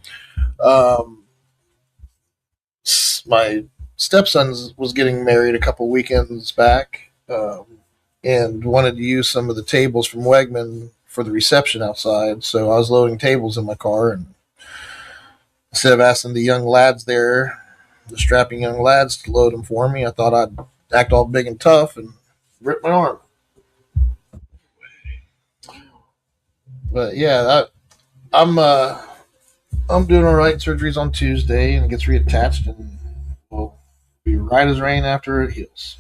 My stepson was getting married a couple weekends back, and wanted to use some of the tables from Wegman for the reception outside. So I was loading tables in my car, and instead of asking the young lads there, the strapping young lads, to load them for me, I thought I'd act all big and tough and rip my arm. But yeah, I'm doing all right. Surgery's on Tuesday and it gets reattached, and will be right as rain after it heals.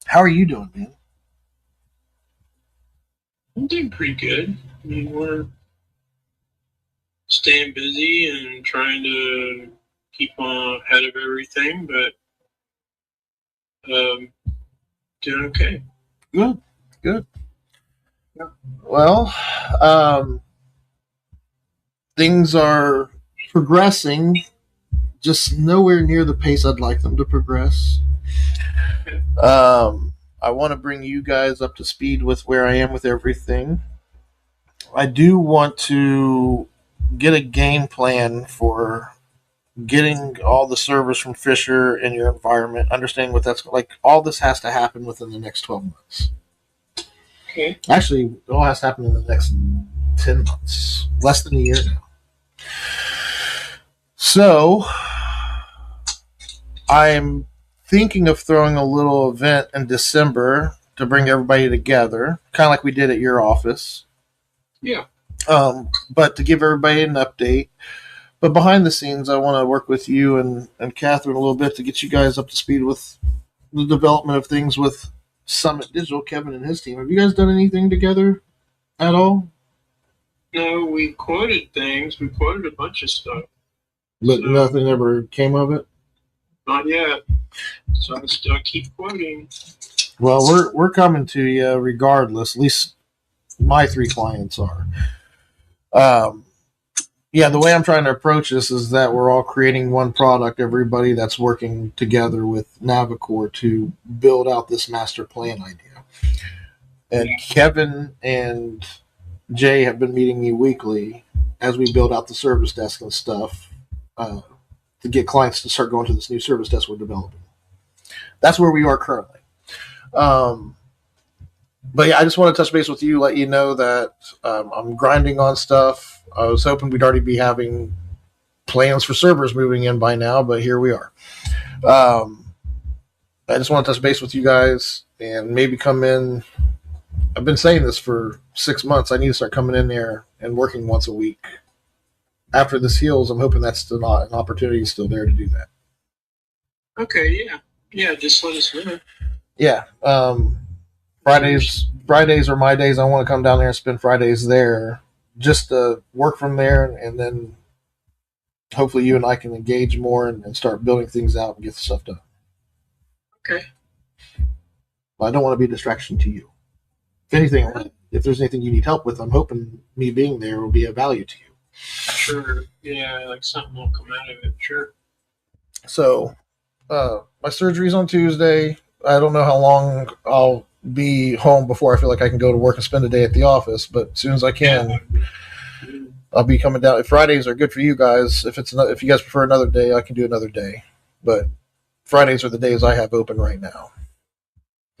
How are you doing, man? I'm doing pretty good. I mean, we're staying busy and trying to keep on ahead of everything, but doing okay. Good. Well, things are progressing, just nowhere near the pace I'd like them to progress. I want to bring you guys up to speed with where I am with everything. I do want to get a game plan for getting all the servers from Fisher in your environment, understanding what that's like. All this has to happen within the next 12 months. Okay. Actually, it all has to happen in the next 10 months, less than a year now. So, I'm thinking of throwing a little event in December to bring everybody together, kind of like we did at your office. Yeah. But to give everybody an update. But behind the scenes, I want to work with you and Catherine a little bit to get you guys up to speed with the development of things with Summit Digital, Kevin and his team. Have you guys done anything together at all? No, we quoted things. We quoted a bunch of stuff. But nothing ever came of it? Not yet. So I still keep quoting. Well, we're coming to you regardless. At least my three clients are. Yeah, the way I'm trying to approach this is that we're all creating one product, everybody that's working together with Navicore to build out this master plan idea. And Kevin and Jay have been meeting me weekly as we build out the service desk and stuff to get clients to start going to this new service desk we're developing. That's where we are currently. But yeah, I just want to touch base with you, let you know that I'm grinding on stuff. I was hoping we'd already be having plans for servers moving in by now, but here we are. I just want to touch base with you guys and maybe come in. I've been saying this for 6 months. I need to start coming in there and working once a week. After this heals, I'm hoping that's still not an opportunity still there to do that. Okay, yeah. Yeah, just let us know. Yeah. Fridays are my days. I want to come down there and spend Fridays there just to work from there, and then hopefully you and I can engage more and start building things out and get the stuff done. Okay. I don't want to be a distraction to you. If anything, if there's anything you need help with, I'm hoping me being there will be of value to you. Sure. Yeah, like something will come out of it. Sure. So, my surgery's on Tuesday. I don't know how long I'll be home before I feel like I can go to work and spend a day at the office, but as soon as I can, I'll be coming down. If Fridays are good for you guys, if you guys prefer another day, I can do another day. But Fridays are the days I have open right now.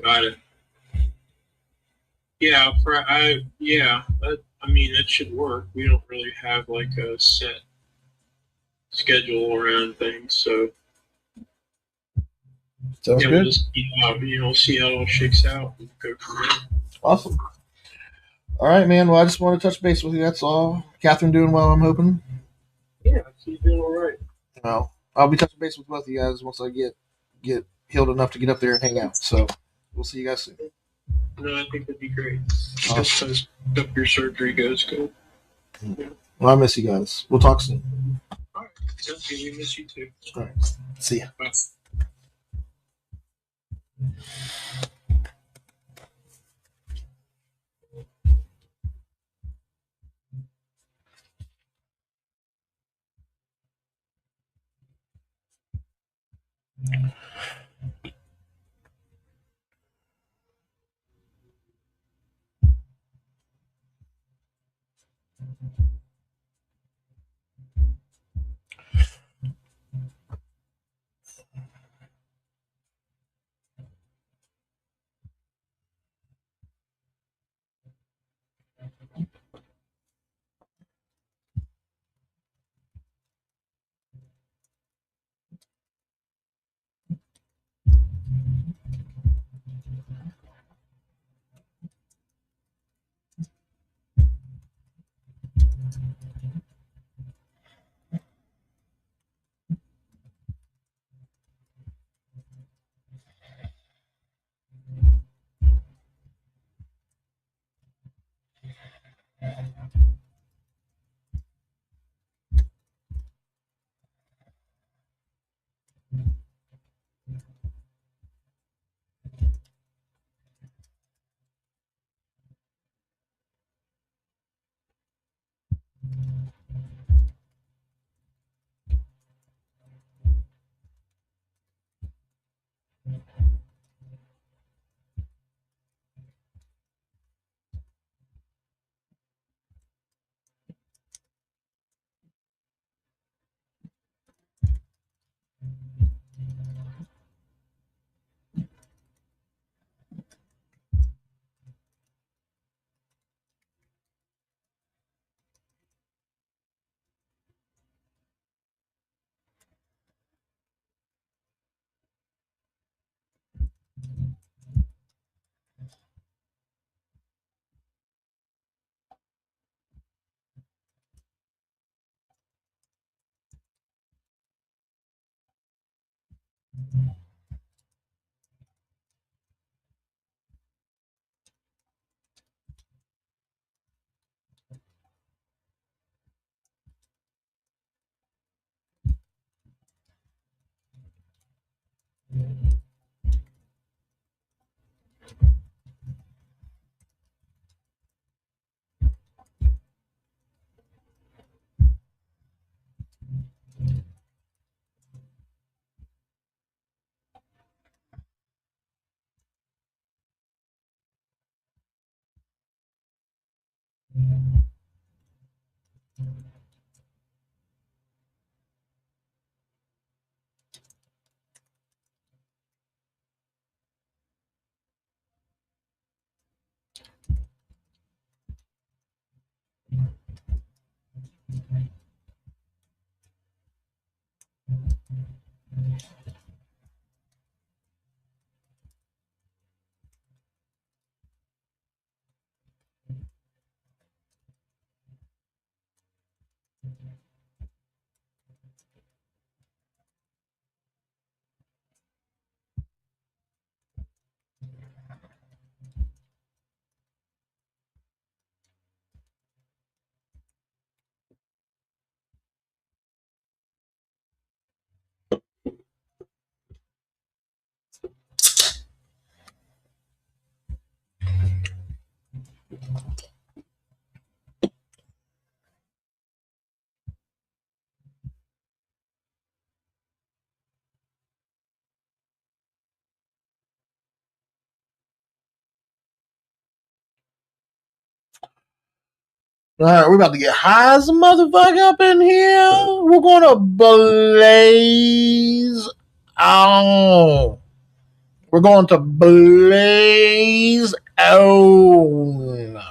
Got it. Yeah, I mean, that should work. We don't really have like a set schedule around things, so Sounds yeah, good. we'll just see how it all shakes out and go from there. Awesome. All right, man. Well, I just want to touch base with you. That's all. Catherine doing well, I'm hoping. Yeah, she's doing all right. Well, I'll be touching base with both of you guys once I get healed enough to get up there and hang out. So we'll see you guys soon. No, I think that'd be great. Awesome. Just hope your surgery goes good. Yeah. Well, I miss you guys. We'll talk soon. All right. Sounds good. We miss you too. All right. See ya. Bye. All right, we're about to get high as a motherfucker up in here. We're gonna blaze. Oh, we're going to blaze on.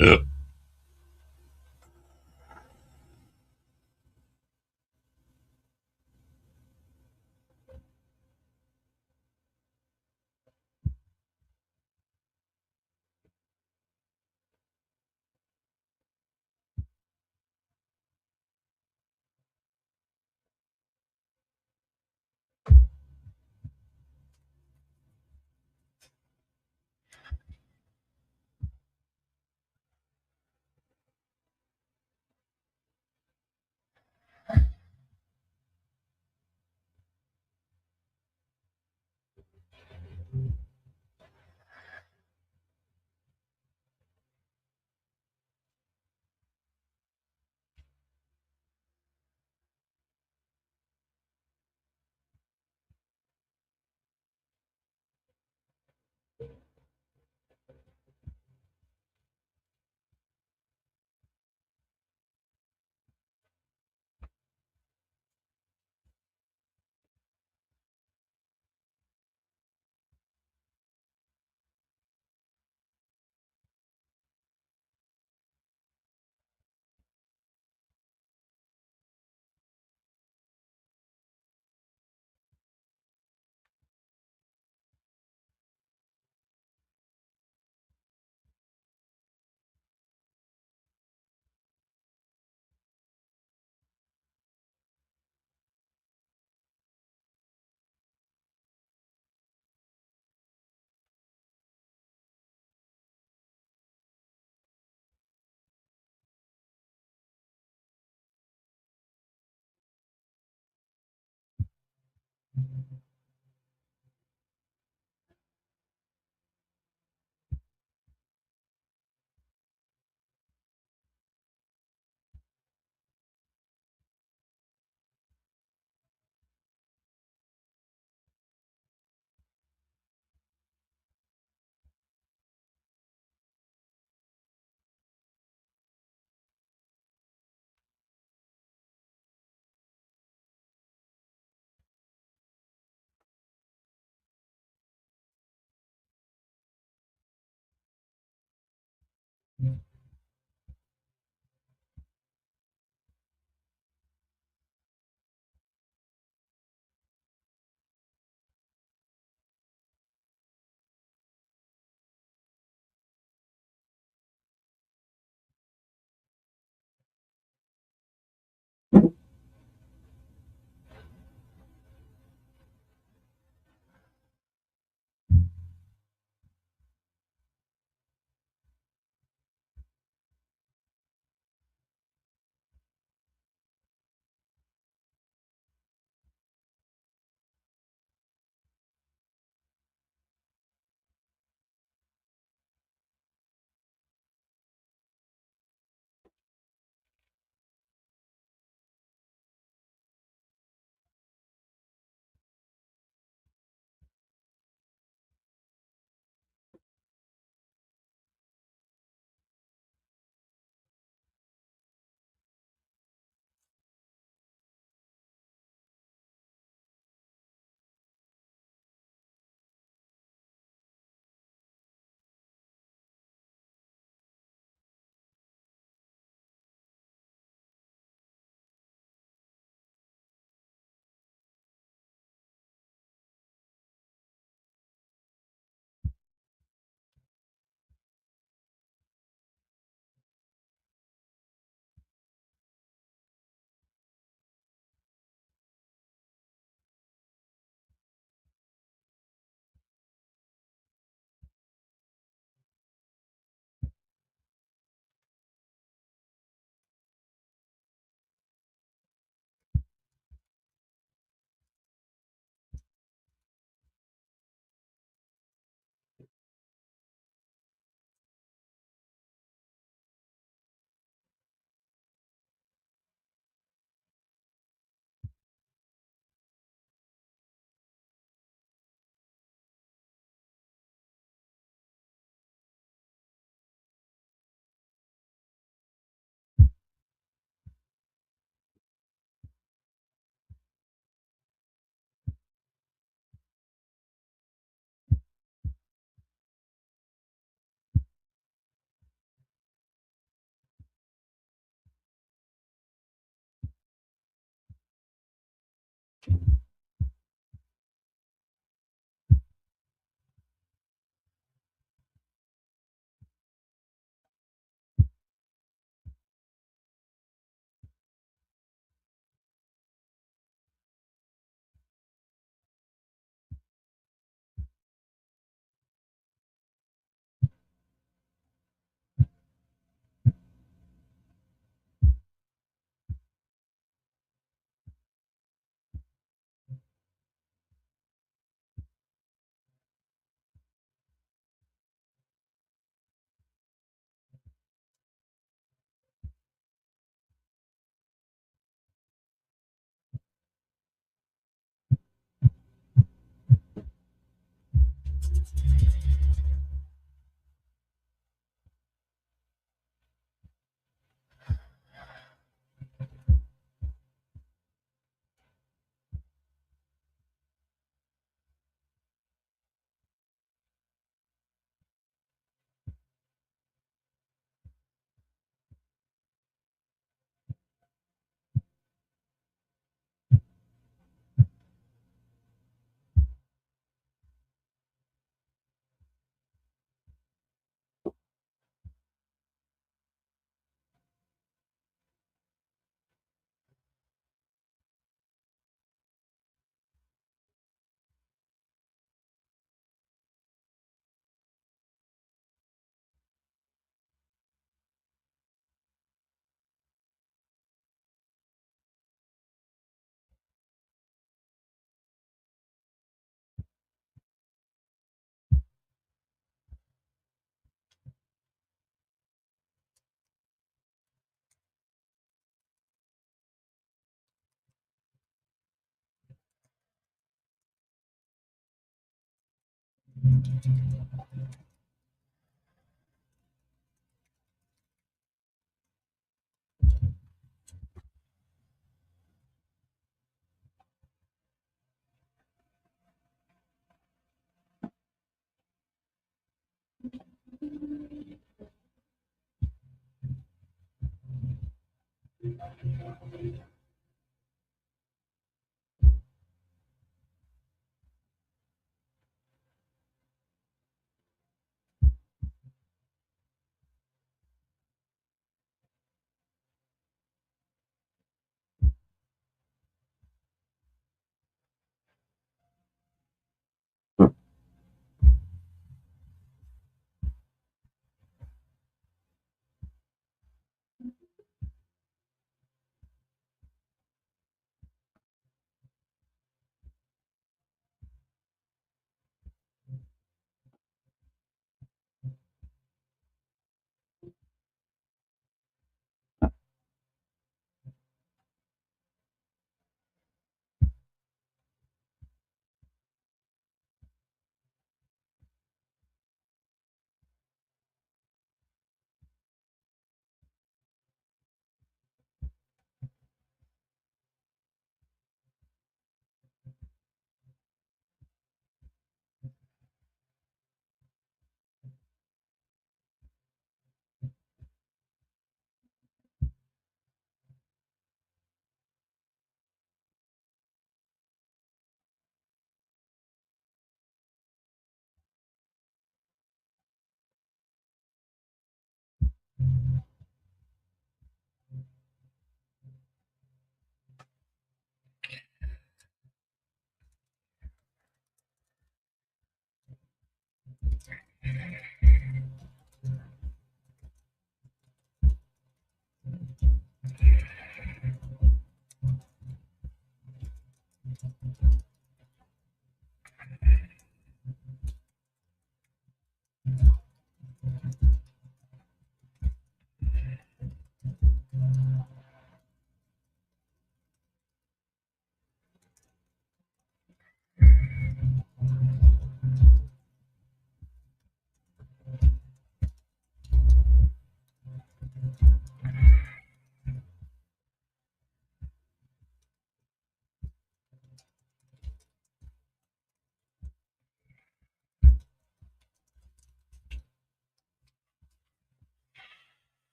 Yep.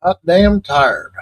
Hot damn tired.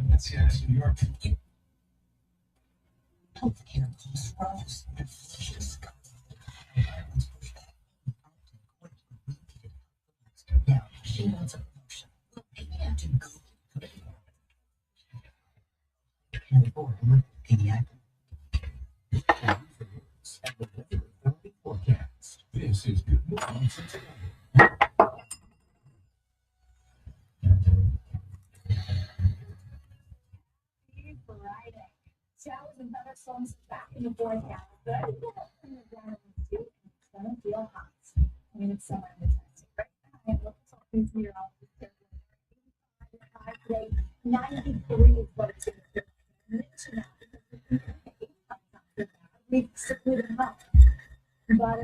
That's yes, New York. Healthcare costs rise and inflation yeah, she wants a promotion. Well, maybe I have to go for it. And for pediatric. Forecast. This is Good Morning Cincinnati. Friday. Showers and thunderstorms back in the forecast. But I think we'll have some of down in the street and it's going to feel hot. I mean, it's somewhere in the Tennessee. Right now, I look at things here on the 85 today, 93 is what it's going to be. We simply don't know. But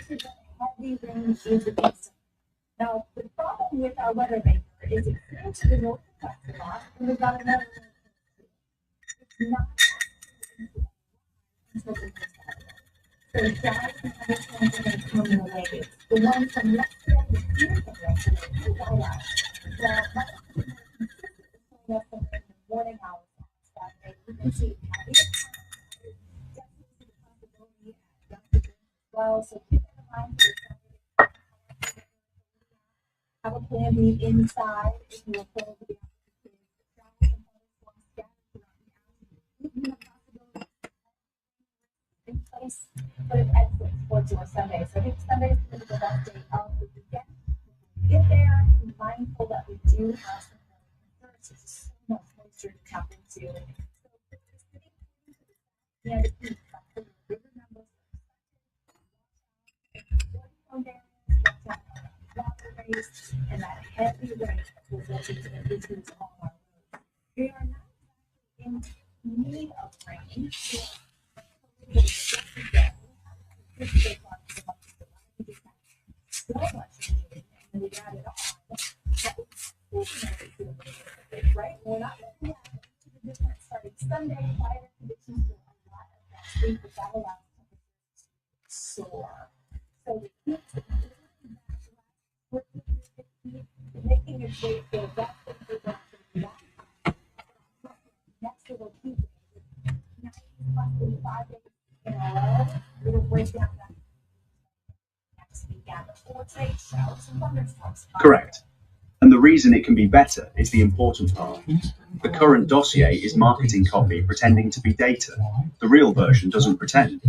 it's heavy rain is against. Now, the problem with our weather maker is it seems to the north of us a lot, and we've got another one. It's not until the so guys and other things are going to come in waves. The one from yesterday, the few from yesterday, is all out. The in the morning hours on Saturday, you can see heavy well, so keep that in mind. Have a plan B inside if you are told to be in place, but it exits towards your Sunday. So I think Sunday is going to be the best day of the weekend. Get there, be mindful that we do have some concerns. There's so much moisture to tap into. And remember, and that heavy rain will go into all our roads. We are not in need of rain. So much and we got it on. Right? We're not going to have the difference starting Sunday, fire conditions for a lot of next week, but that allows temperatures to soar. So the heat making its way to that next little heat wave, 5 days in a row, it'll break down that next week out before today showers and thunderstorms. Correct. And the reason it can be better is the important part. The current dossier is marketing copy pretending to be data. The real version doesn't pretend.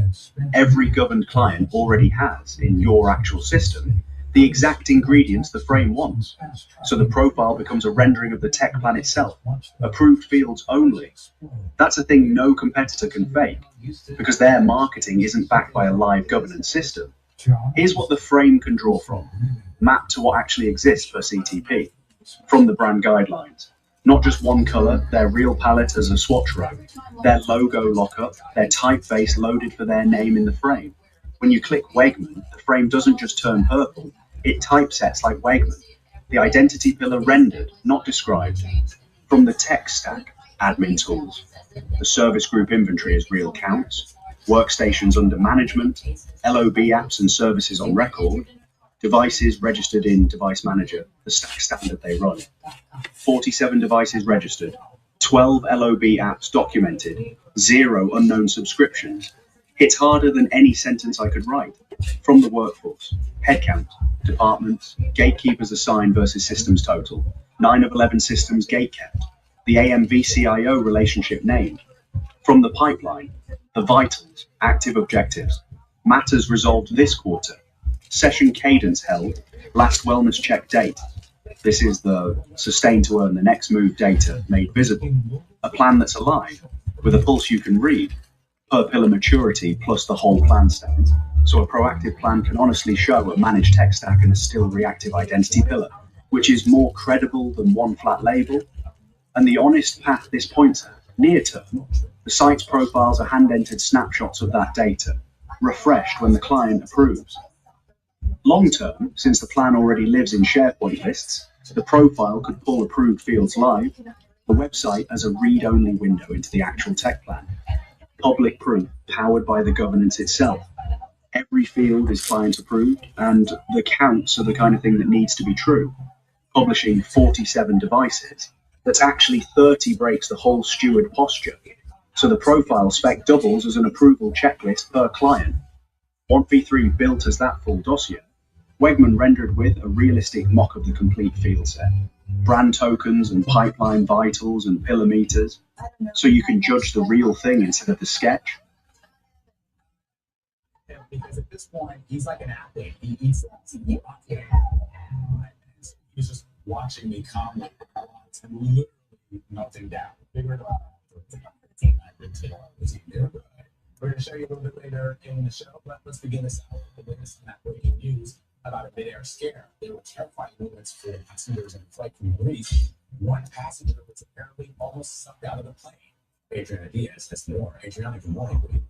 Every governed client already has, in your actual system, the exact ingredients the frame wants. So the profile becomes a rendering of the tech plan itself, approved fields only. That's a thing no competitor can fake, because their marketing isn't backed by a live governance system. Here's what the frame can draw from, mapped to what actually exists per CTP, from the brand guidelines. Not just one color, their real palette as a swatch row, their logo lockup, their typeface loaded for their name in the frame. When you click Wegman, the frame doesn't just turn purple, it typesets like Wegman. The identity pillar rendered, not described. From the tech stack, admin tools. The service group inventory is real counts, workstations under management, LOB apps and services on record, devices registered in Device Manager, the stack standard they run. 47 devices registered, 12 LOB apps documented, 0 unknown subscriptions. It's harder than any sentence I could write. From the workforce, headcount, departments, gatekeepers assigned versus systems total, 9 of 11 systems gate kept, the AMV-CIO relationship named. From the pipeline, the vitals, active objectives, matters resolved this quarter, session cadence held, last wellness check date. This is the sustain to earn the next move data made visible, a plan that's alive, with a pulse you can read, per pillar maturity plus the whole plan stands. so a proactive plan can honestly show a managed tech stack and a still reactive identity pillar, which is more credible than one flat label. And the honest path this points at, near term, the site's profiles are hand-entered snapshots of that data, refreshed when the client approves. Long term, since the plan already lives in SharePoint lists, the profile could pull approved fields live, the website as a read-only window into the actual tech plan. Public proof, powered by the governance itself. Every field is client approved, and the counts are the kind of thing that needs to be true. Publishing 47 devices, that's actually 30 breaks the whole steward posture. So the profile spec doubles as an approval checklist per client. 1v3 built as that full dossier. Wegman rendered with a realistic mock of the complete field set. Brand tokens and pipeline vitals and pillar meters, so you can judge the real thing instead of the sketch. Because at this point, he's like an athlete. He's just watching me calmly and literally melting down. We're going to show you a little bit later in the show, but let's begin this out with the latest on that breaking news about a mid-air scare. There were terrifying moments for passengers in a flight from Greece. One passenger was apparently almost sucked out of the plane. Adriana Diaz has more. Adriana, good morning.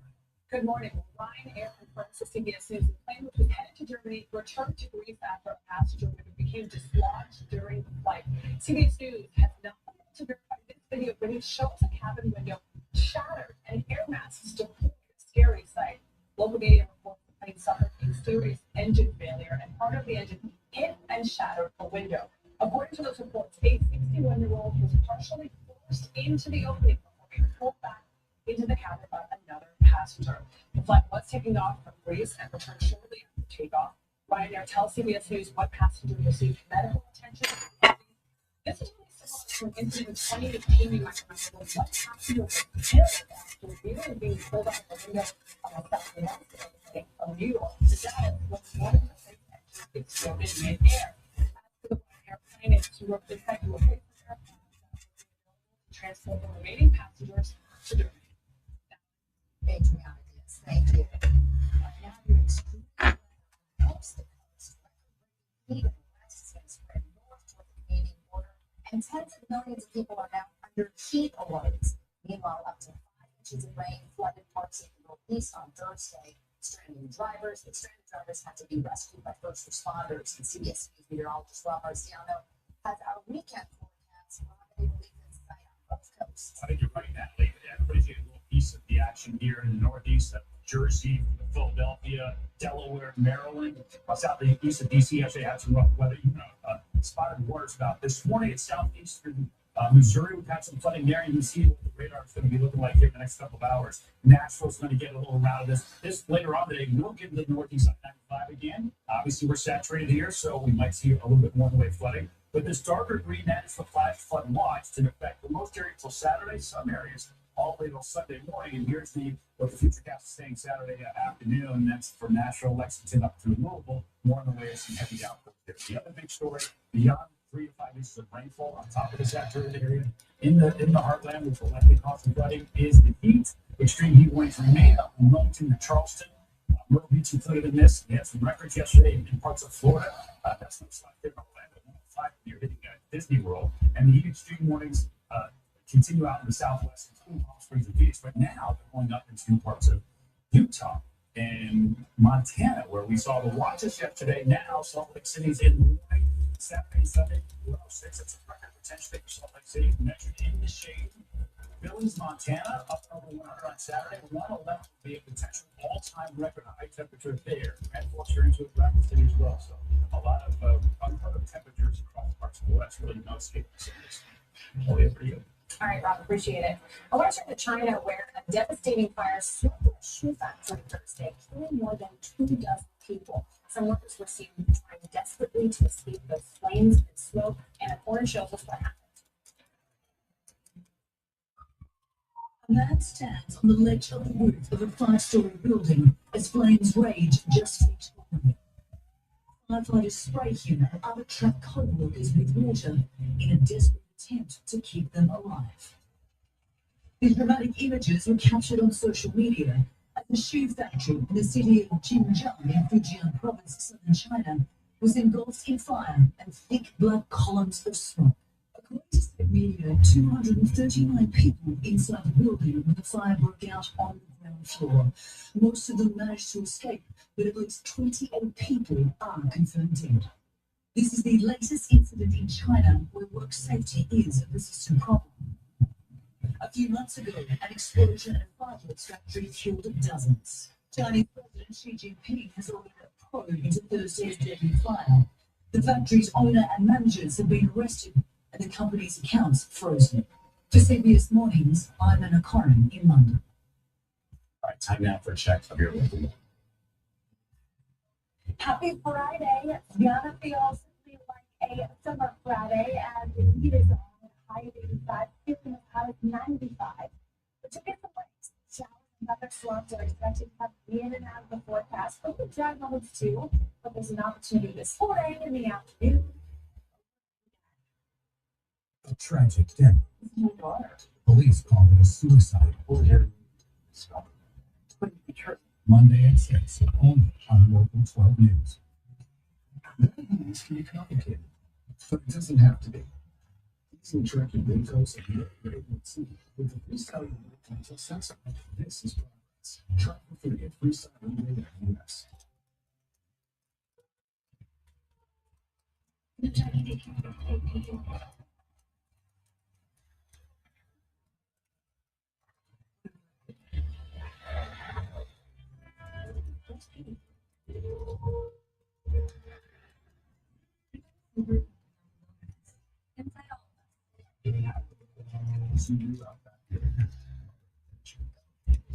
Good morning. Ryanair confirms to CBS News the plane, which was headed to Germany, returned to Greece after a passenger became dislodged during the flight. CBS News has not been able to verify this video, but it shows a cabin window shattered and air masks deployed. Scary sight. Local media reports the plane suffered a serious engine failure, and part of the engine hit and shattered a window. According to those reports, a 61-year-old was partially forced into the opening before being pulled back into the cabin by another passenger. The flight was taking off from Greece and returned shortly after takeoff. Ryanair tells CBS News what passenger received medical attention. This is really similar to an incident in 2018 in Mexico. What passenger was killed after immediately being pulled out the window on a Saturday night from New York to Dallas was one of the same engines exploded mid-air. As for the airplane, it's worked to replace the aircraft to transport the remaining passengers to Germany. Adriana, thank you. Now you're extremely coast to coast. Heat and west is going to spread north toward the Canadian border, and tens of millions of people are now under heat alerts. Meanwhile, up to 5 inches of rain flooded parts of the Northeast on Thursday. Stranded drivers had to be rescued by first responders. And CBS News meteorologist Rob Marciano has our weekend forecast. Rob, I believe it's on both coasts. I think you're right, Natalie. Everybody's getting a little piece of the action here in the Northeast, Jersey, Philadelphia, Delaware, Maryland. South the east of DC actually had some rough weather. Spotted waters about this morning. It's southeastern Missouri. We've had some flooding there. You can see what the radar is going to be looking like here in the next couple of hours. Nashville's going to get a little around of this later on today. We'll get into the northeast side 95 again. Obviously, we're saturated here, so we might see a little bit more in the way of flooding. But this darker green, that is the flash flood watch to affect the most areas until Saturday, some areas all the way till Sunday morning. And here's what the futurecast is saying Saturday afternoon. That's for Nashville, Lexington, up through Louisville. More on the way of some heavy downpours. The other big story, beyond 3 to 5 inches of rainfall on top of the saturated area in the heartland, which will likely cause some flooding, is the heat. Extreme heat warnings remain up from Wilmington to Charleston. Myrtle Beach included in this. We had some records yesterday in parts of Florida. That's no slide there in Orlando. 105 near hitting Disney World. And the heat extreme warnings continue out in the southwest, including Palm Springs and Phoenix. But now they're going up into parts of Utah and Montana, where we saw the watches yesterday. Now Salt Lake City's in the morning. Saturday and Sunday, 106. That's a record potentially for Salt Lake City, measured in the shade. Billings, Montana, up over 100 on Saturday. 111 will be a potential all-time record high temperature there. And closer into Rapid City as well. So a lot of unheard of temperatures across parts of the West. Really no escape from cities. Oh, yeah, pretty good. All right, Rob, appreciate it. I want to turn to China, where a devastating fire swept a shoe factory Thursday, killing more than 24 people. Some workers were seen trying desperately to escape the flames and smoke, and Orange shows us what happened. A man stands on the ledge of the roof of a 5-story building as flames rage just feet over him. Firefighters spray him and other trapped co-workers with water in a desperate attempt to keep them alive. These dramatic images were captured on social media at the shoe factory in the city of Xinjiang in Fujian province, southern China, was engulfed in fire and thick black columns of smoke. According to state media, 239 people inside the building when the fire broke out on the ground floor. Most of them managed to escape, but at least 28 people are confirmed dead. This is the latest incident in China where work safety is a persistent problem. A few months ago, an explosion at a fireworks factory killed dozens. Chinese President Xi Jinping has ordered a probe into Thursday's deadly fire. The factory's owner and managers have been arrested and the company's accounts frozen. For CBS Mornings, I'm Anna Corrin in London. All right, time now for a check of your local. Happy Friday. It's gonna feel simply like a summer Friday as the heat is on at a high of 85, feeling as high as 95. But to get some breaks, showers and thunderstorms are expected to come in and out of the forecast. Only dry moments too, but there's an opportunity this morning in the afternoon. A tragic death. Police call it a suicide. Monday at 6, only on Local 12 News. This can be complicated, but it doesn't have to be. Easy tracking windows and you're able to see with the freestyle potential sensor. This is progress. Try for free at freestyle.us.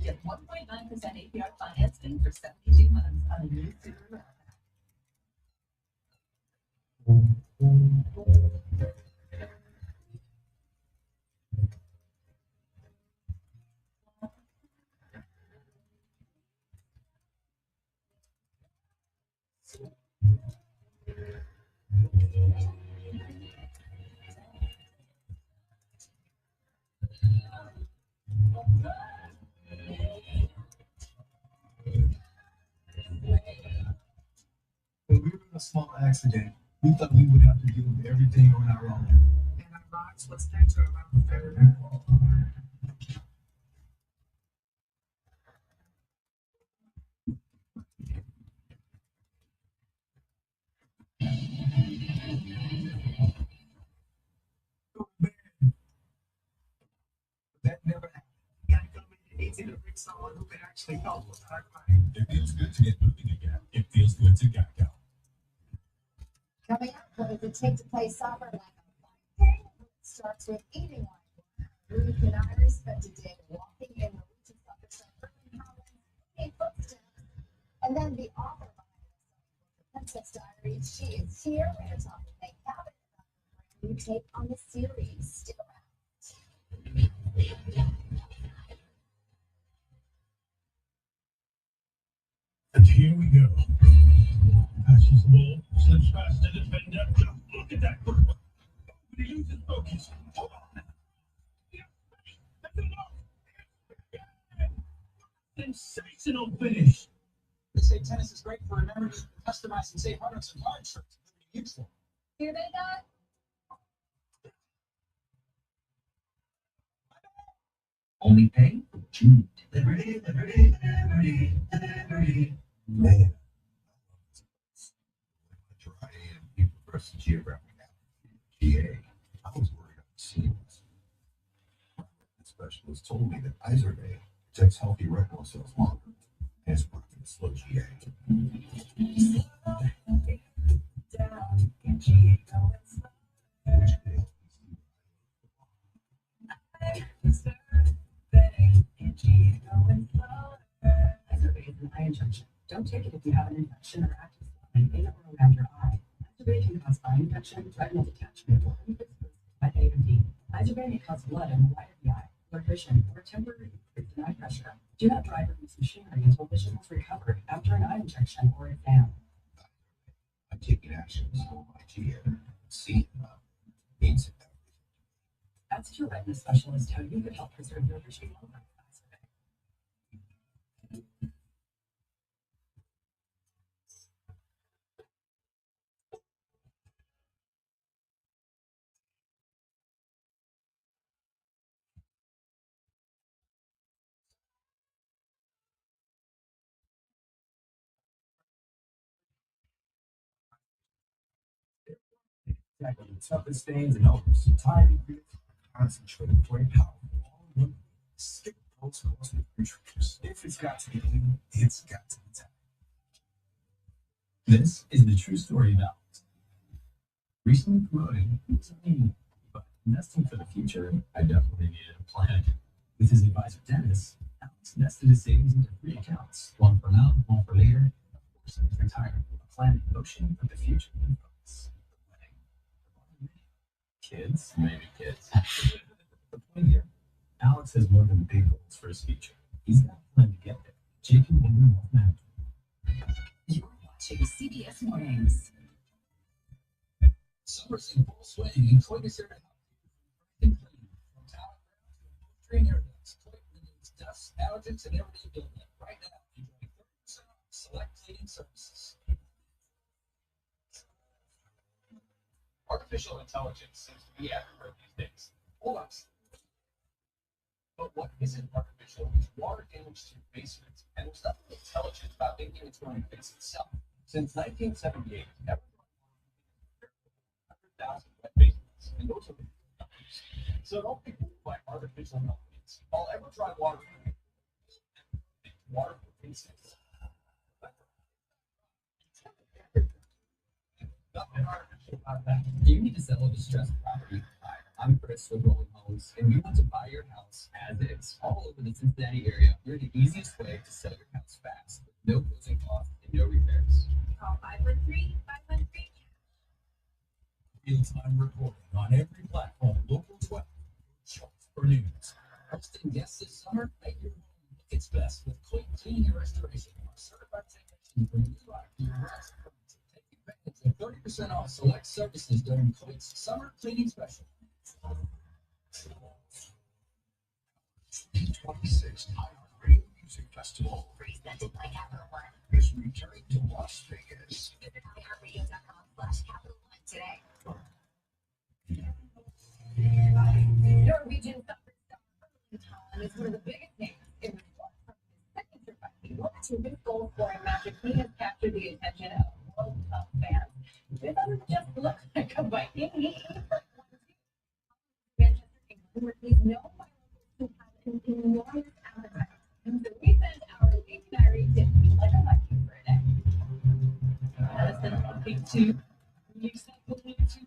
Get 1.9% APR financing for 72 months on a new Subaru. When we were in a small accident, we thought we would have to deal with everything on our own. And our rocks was there to around the third. That never happened. You gotta come in easy to bring someone who can actually help with our client. It feels good to get moving again. It feels good to Geico. Coming up, what does it take to play soccer like a fine day? It starts with eating like one. Ruth and Iris spent a day walking in the roots of soccer center in Holland, eating footsteps. And then the author behind the Princess Diaries, she is here. We're going to talk with Meg Cabot about her brand new take on the series. Stick around. And here we go. Passes the ball, slips past the defender. Look at that football. He loses focus. Hold on. That's enough. Sensational finish. They say tennis is great for remembering to customize and save hundreds of card shirts. Useful. Hear they got? Only pay for what you need. Man. Try and press the geographic GA. I was worried about seams. The specialist told me that Izerday protects healthy retinal cells longer and is proven to slow GA. Izervay is an eye injection. Don't take it if you have an infection or active swelling in or around your eye. Izervay can cause eye infection, retinal detachment, or even by A or D. Izervay may cause blood in the white of the eye, blurred vision, or temporary increase in eye pressure. Do not drive or use machinery until vision has recovered after an eye injection or exam. I'm taking action to slow my GA. See, means Ask your retina specialist how you could help preserve your vision longer with Izervay. Tackling toughest stains and odors. Tide ingredients concentrated for a powerful all-in-one skip post-cosmic nutrients. If it's got to be clean, it's got to be Tide. This is the true story of Alex. Recently promoted, it's me, but investing for the future, I definitely needed a plan. With his advisor Dennis, Alex invested his savings into 3 accounts, one for now, one for later, of course, he's retired. A plan in motion for the future. Kids, maybe kids. The point here, Alex has more than big goals for his future. He's got a plan to get there. Jacob will be Wealth Management. You're watching CBS Mornings. Summer's in full swing, and Coit is here to help you from talent to drain air ducts. Coit removes dust, allergens, and everyday buildup. Right now, enjoy 30% off select cleaning services. Artificial intelligence seems to be everywhere these days. Hold on. But what isn't artificial is water damage to your basement, and there's nothing intelligent about thinking it's going to fix itself. Since 1978, every 100,000 wet basements, and those are the numbers. So don't be fooled by artificial intelligence. All ever dry water for instance. Nothing artificial about that. Do you need to sell a distressed property? Hi, I'm Chris with Rolling Homes, and we want to buy your house as is all over the Cincinnati area. We're the easiest way to sell your house fast with no closing costs and no repairs. Call 513-513. Real-time reporting on every platform, local 12, shows for news. Hosting guests this summer, make your home look its best with Coit Cleaning and Restoration. Our certified technicians bring you life to your house. Take advantage of 30% off select services during Coit's summer cleaning special. 2026 iHeartRadio Music Festival Presented by Capital One. is returning to Las Vegas. Visit iHeartRadio.com/Capital One today. Norwegian soccer star Erling Haaland is one of the biggest names in the sport. From his second trip back to Europe to his goal-scoring magic, he has captured the attention of World Cup fans. This doesn't just look like a Viking. He came from Manchester, England, where he's known by locals who have an enormous appetite. And so we sent our Lady Diary to be like a Viking for a day. Madison looking to recycle into.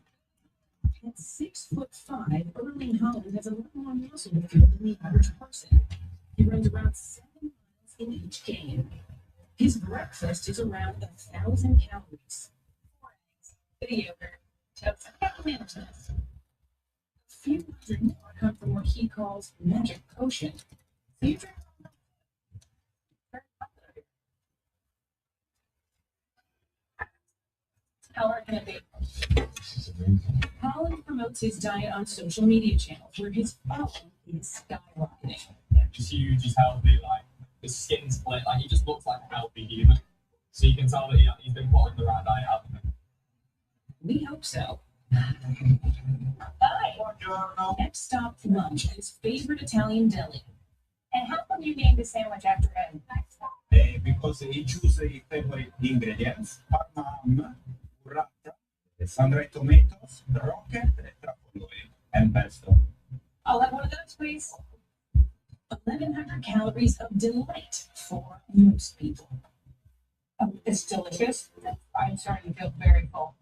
At 6'5", Erling Haaland has a lot more muscle than the average person. He runs around 7 miles in each game. His breakfast is around 1,000 calories. 4 eggs, a yogurt, toast, and management. A few hundred more come from what he calls magic potion. So you drink How are going to be? Haaland promotes his diet on social media channels where his following is skyrocketing. Just huge, he's healthy, like the skin split, like he just looks like a healthy human. So you can tell that he's been following the right diet, hasn't he? We hope so. Hi. Next stop, lunch at his favorite Italian deli. And how come you named the sandwich after him? Because he chose the favorite ingredients: parma, burrata, sun-dried tomatoes, rocket, truffle oil, and pesto. I'll have one of those, please. 1,100 calories of delight for most people. It's delicious. I'm starting to feel very full.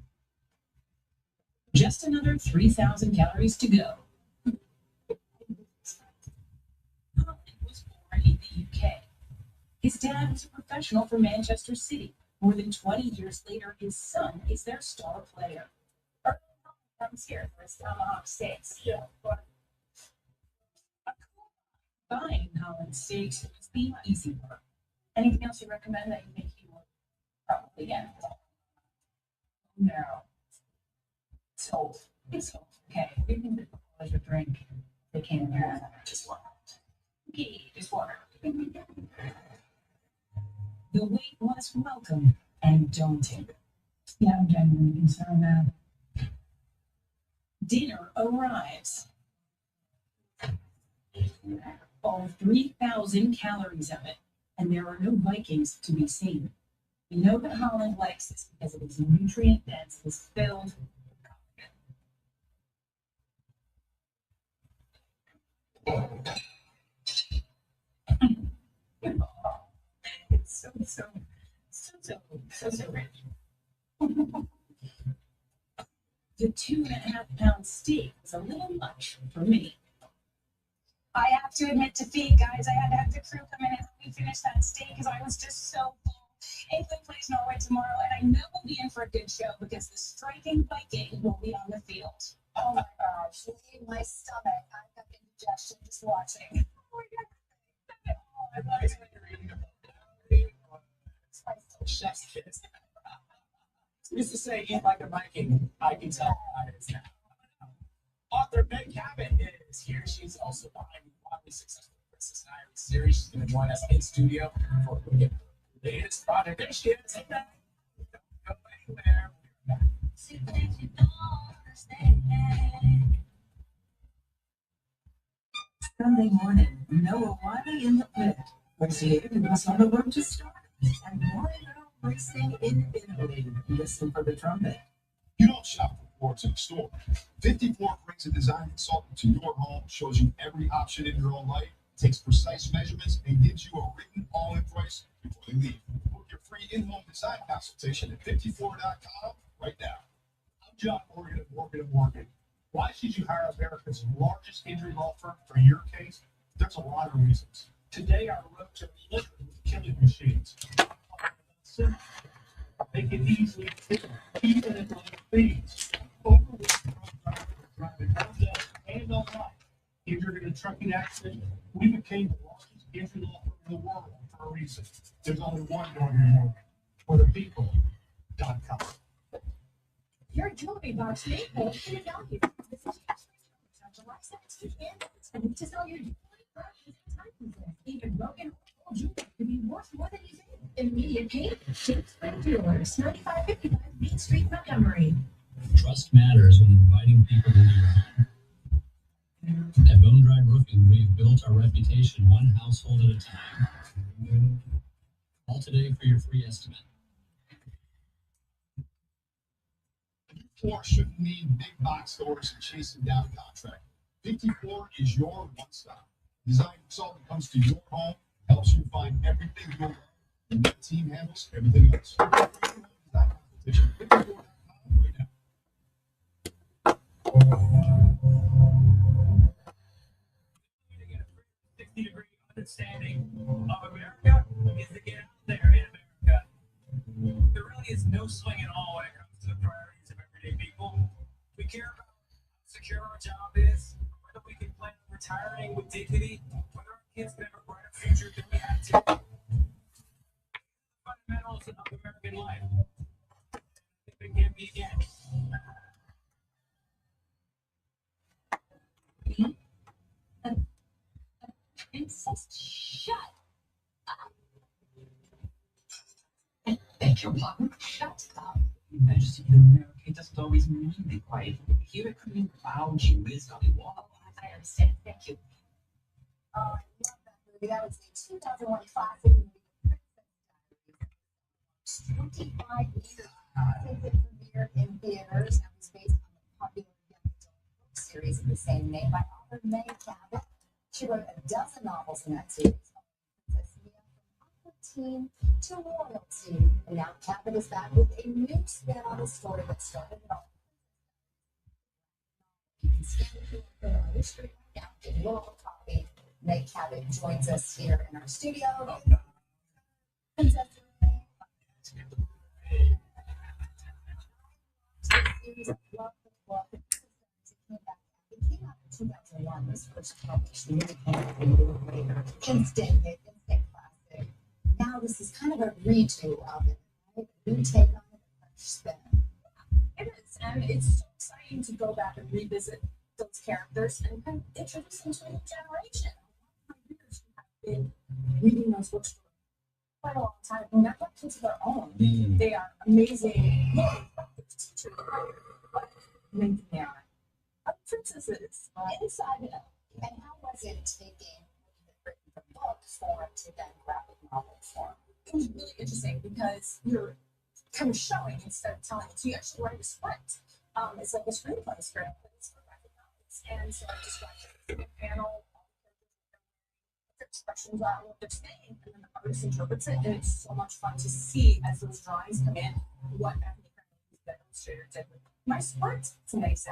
Just another 3,000 calories to go. Haaland was born in the UK. His dad was a professional for Manchester City. More than 20 years later, his son is their star player. Erling Haaland comes here for his tomahawk steaks. Yeah, but buying Haaland steaks was the easy part. anything else you recommend that you think he will probably get? No. Sold. It's okay. We can do a drink. They came in here. Just water. Okay, just water. The wait was welcome and daunting. Yeah, I'm genuinely concerned now. Dinner arrives. All 3,000 calories of it, and there are no Vikings to be seen. We know that Haaland likes this because it is nutrient dense, it's filled with collagen. It's so rich. The 2.5 pound steak was a little much for me. I have to admit defeat, guys. I had to have the crew come in and help me finish that steak because I was just so full. England plays Norway tomorrow, and I know we'll be in for a good show because the striking Viking will be on the field. Oh my gosh, you made my stomach. I've got indigestion just watching. Oh my god. Oh, I love it. Chef's kiss. Used to say, eat like a Viking. I can tell how it is now. Author Meg Cabot is here. She's also behind the wildly successful Princess Diaries series. She's going to join us in studio for the latest project. There she is. Hey, Meg. Don't go anywhere. Sunday morning, Noah Wiley in the pit. Received and was on the road to start. And more about racing in Italy. Listen for the trumpet. You don't shop for Ford's in the store. 54 brings a design consultant to your home, shows you every option in your own life, takes precise measurements, and gives you a written all-in price before they leave. Book your free in-home design consultation at 54.com right now. I'm John Morgan of Morgan. Why should you hire America's largest injury law firm for your case? There's a lot of reasons. Today, our roads are littered with killing machines. They can easily fit even at low speeds. Overweight drivers driving hotels and online. Injured in a trucking accident, we became the largest injury law firm in the world for a reason. There's only one Morgan Morgan, for the people.com. Your jewelry box may hold hidden value. This is on July 17th and to sell your jewelry even broken old jewelry could be worth more than you think. Immediate payment. James Spring Jewelers, 9555 Main Street, Montgomery. Trust matters when inviting people into your home. At Bone Dry Roofing, we've built our reputation one household at a time. Call today for your free estimate. 54 shouldn't mean big box stores and chasing down contract. 54 is your one stop. Design consultant comes to your home, helps you find everything you want, and the team handles everything else. Design competition, 54.com right now. To get a 360-degree understanding of America is to get out there in America. There really is no swing at all when it comes to the priorities of everyday people. We care about how secure our job is, whether we can plan on retiring with dignity, whether our kids can have a brighter future than we had to. Fundamentals of American life. I think they can be again. Shut up. Beg your pardon? Shut up. Your Majesty, in America, it doesn't always mean to be quiet. Here at Korean Cloud, she whizzed on the wall. I understand. Thank you. Oh, I love that movie. That was the 2001 classic movie, Princess Diaries. 25 years since it premiered in theaters and was based on the popular young adult book series of the same name by author Meg Cabot. She wrote a dozen novels in that series, Princess Mia, from awkward teen to royalty. And now Cabot is back with a new spin on the story that started it all. You can scan the QR code on your screen right now, get your little copy. Meg Cabot joins us here in our studio. Princess series of love the book. It came out in 2001. This first published later. Instant hit, instant classic. Now this is kind of a redo of it, right? A new take on it, a fresh spin. It is, and it's so exciting to go back and revisit those characters and kind of introduce them to a new generation. My readers who have been reading those books for quite a long time, and that left into their own. They are amazing. Teachers, what length they are. Princesses, inside and out. And how was it taking written from book form to then graphic novel form? It was really interesting because you're kind of showing instead of telling. So you actually write a script. It's like a screenplay script, but it's for graphic novels. And so I just watched the panel, expressions are, what they're saying, and then the artist interprets it, and it's so much fun to see as those drawings come in what ethnic identities the illustrator did with my sports. It's a nice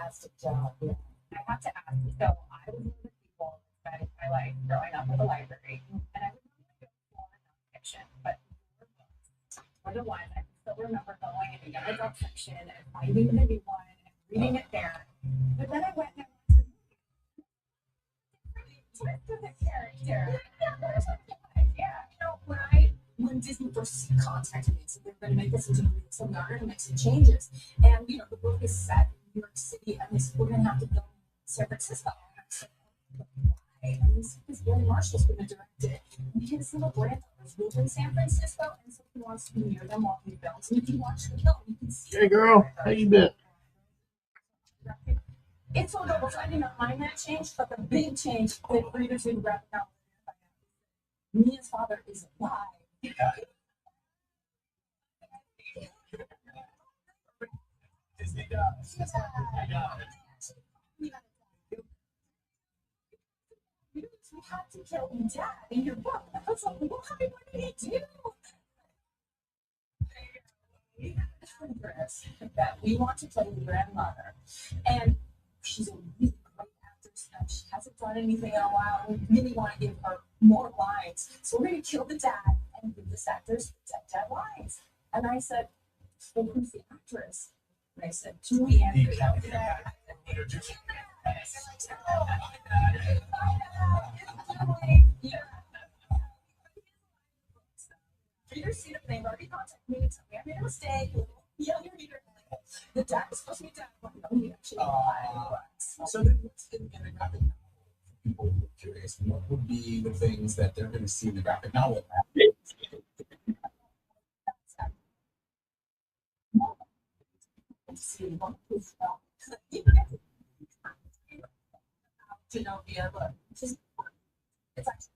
job. Yeah. I have to ask. So I was one of the people that spent my life growing up at the library, and I would normally go for nonfiction, but your books were the ones I still remember going in the young adult section and finding the new one and reading it there. But then I went and twist of the character. When Disney first contacted me and said they're going to make this into a movie, so we are going to make some changes. And the book is set in New York City, and we're going to have to go to San Francisco. And this is Billy Marshall's going to direct it. And his little granddaughters live in San Francisco, and so he wants to be near them while he films. And if you watch the film, you can see. Hey, girl, how you been? It's so double, so I did not mind that change, but the big change that readers didn't graphic novel, Mia's father is alive. Disney does. You had to kill Dad in your book. I was like, why? What did he do? We have a actress that we want to play the grandmother, and she's a really great actress, and she hasn't done anything in a while. We really want to give her more lines, so we're going to kill the dad and give this actress dead lines. And I said, well, who's the actress? And I said, Julie Andrews. Readers see the name, already contacted me and tell me I made a mistake. Yeah, you're reader. The dad was supposed to be dad, but no, he actually So then what's in the graphic novel? People who are curious, what would be the things that they're going to see in the graphic novel? Genovia, but it's actually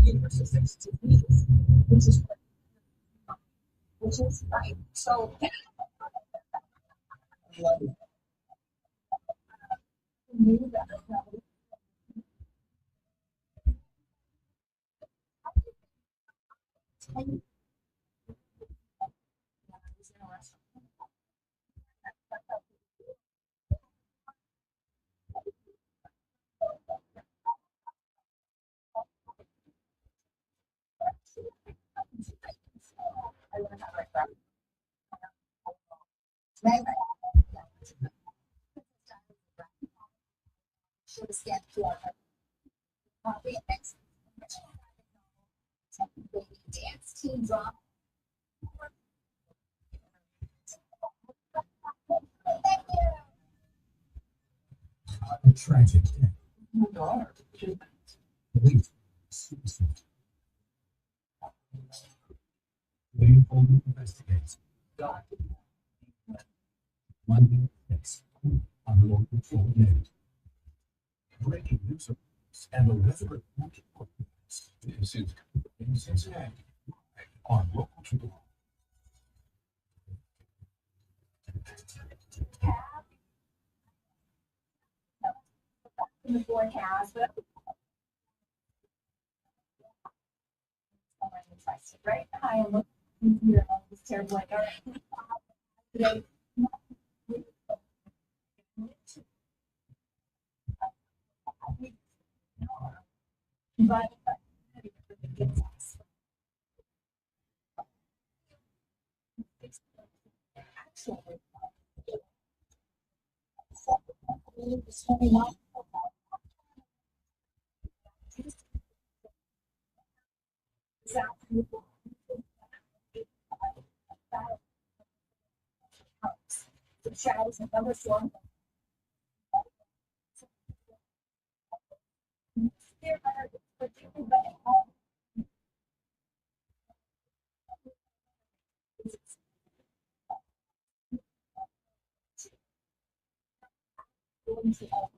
Universal 62 meters, which is right. So knew that should have scanned QR copy and next dance team drama. A tragic death. My daughter. Police. Suicide. Waiting for the investigates. Monday, 6 on the local 4 news. Breaking news and the weather report. This is in Cincinnati on local 2. the forecast, but right? Hi, I'm looking here. It's terrible. Like, all right, today. But the shadows and thunderstorms.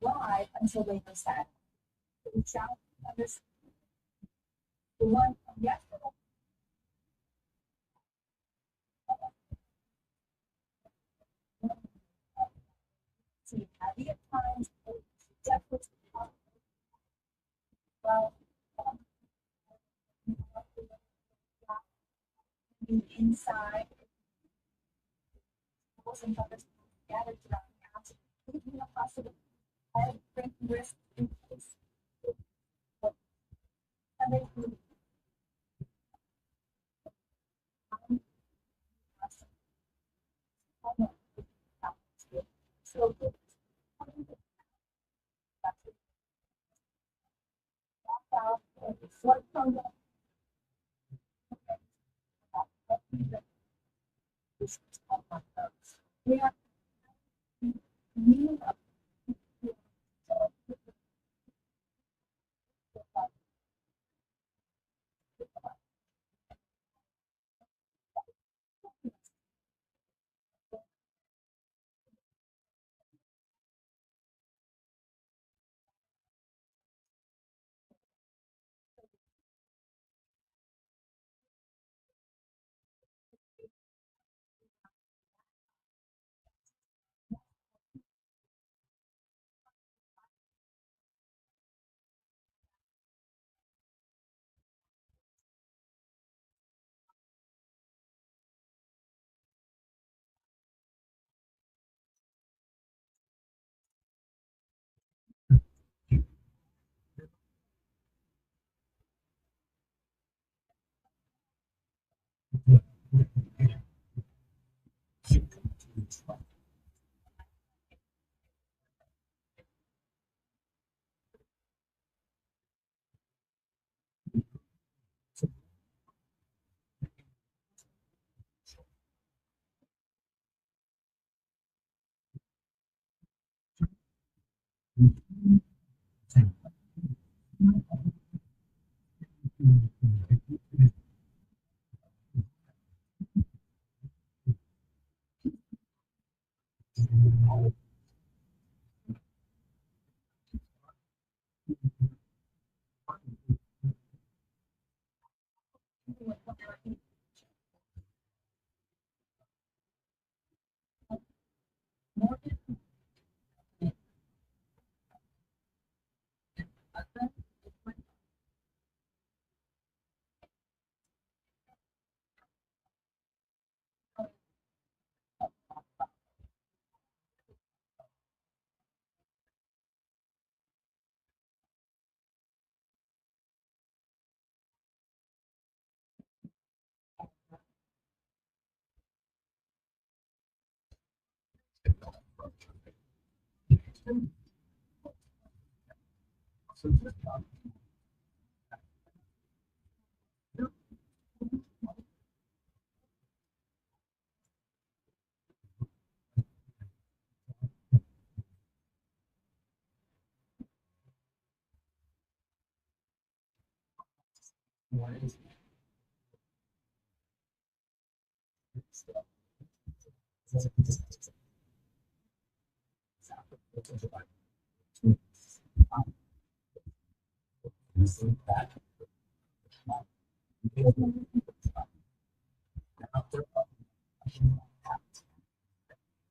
Live until later Saturday. The shadows and thunderstorms. The one from yesterday. Heavy at times, definitely well, inside, and others gathered throughout the house, leaving a possible risk in place. And they so flood from we are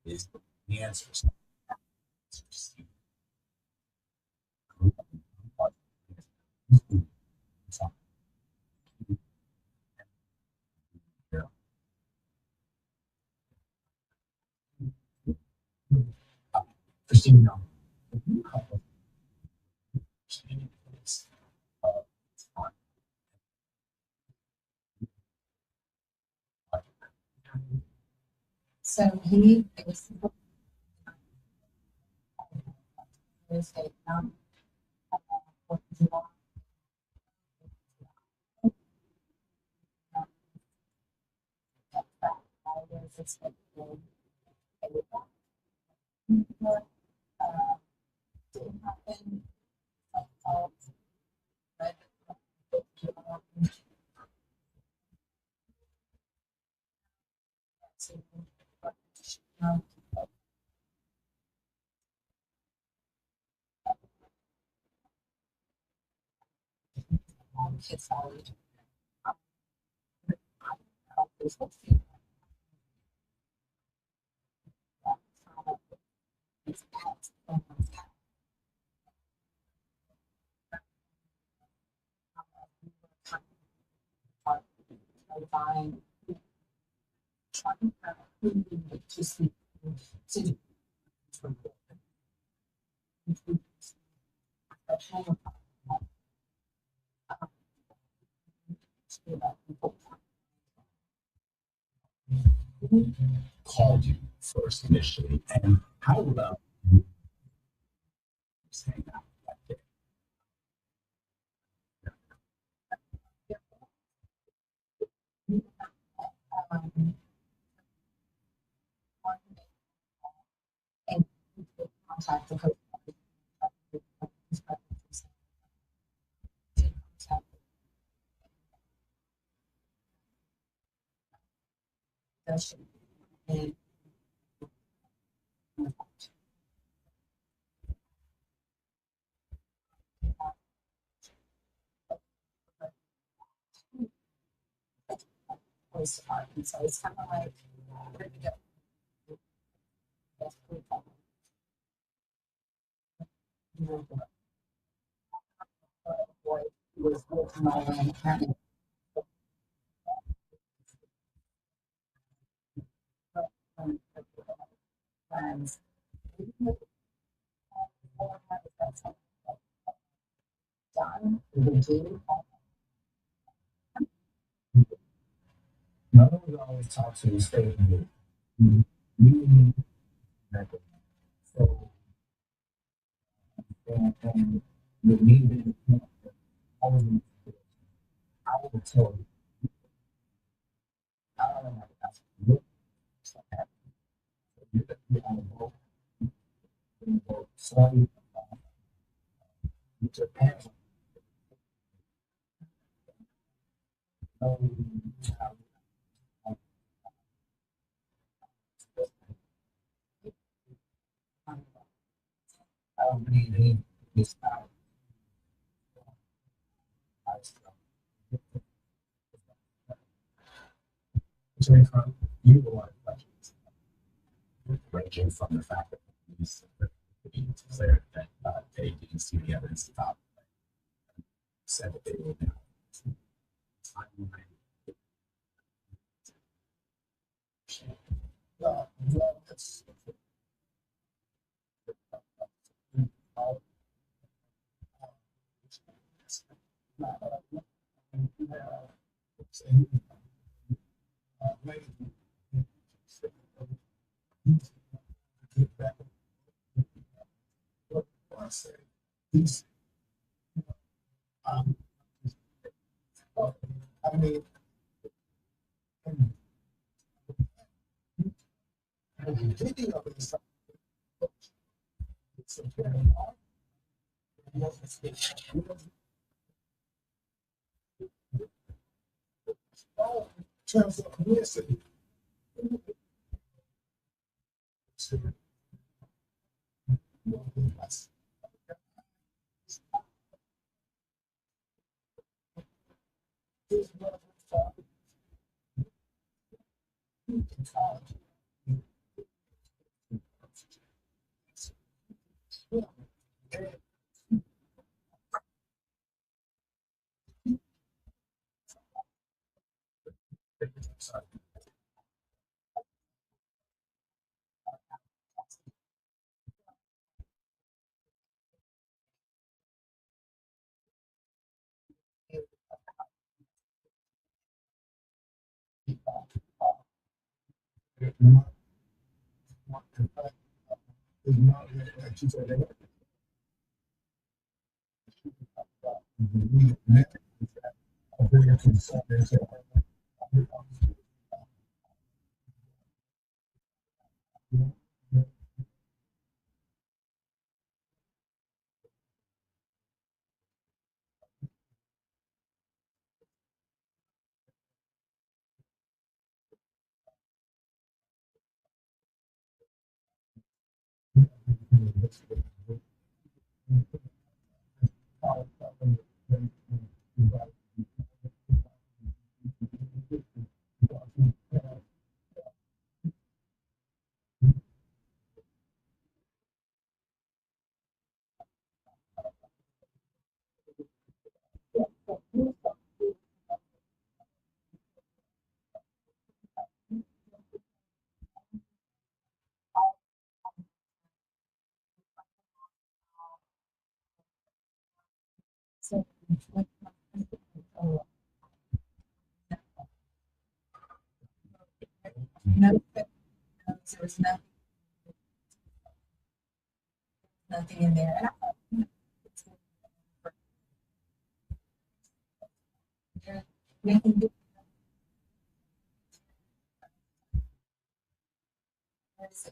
is the answers. so you know, the new couple understanding is So he is a kids already. Divine, trying to sleep to called you first initially, and how about saying that day? and contact the host. And voice art. And so it's kind of like, where do we go? That's pretty cool. Boy, he was working my own having friends. Done. We do. None of us always talk to the state of you. So, and with me being all of them, I will tell you, I don't know, that's what you're on the boat. So, with your parents, I don't believe in this power. From you were questions, ranging from the fact that these declared that they didn't see the evidence about, said that they will now. That's I mean, the beginning of this, it's a very long, in terms of publicity. No, there was nothing in there. And I thought, nothing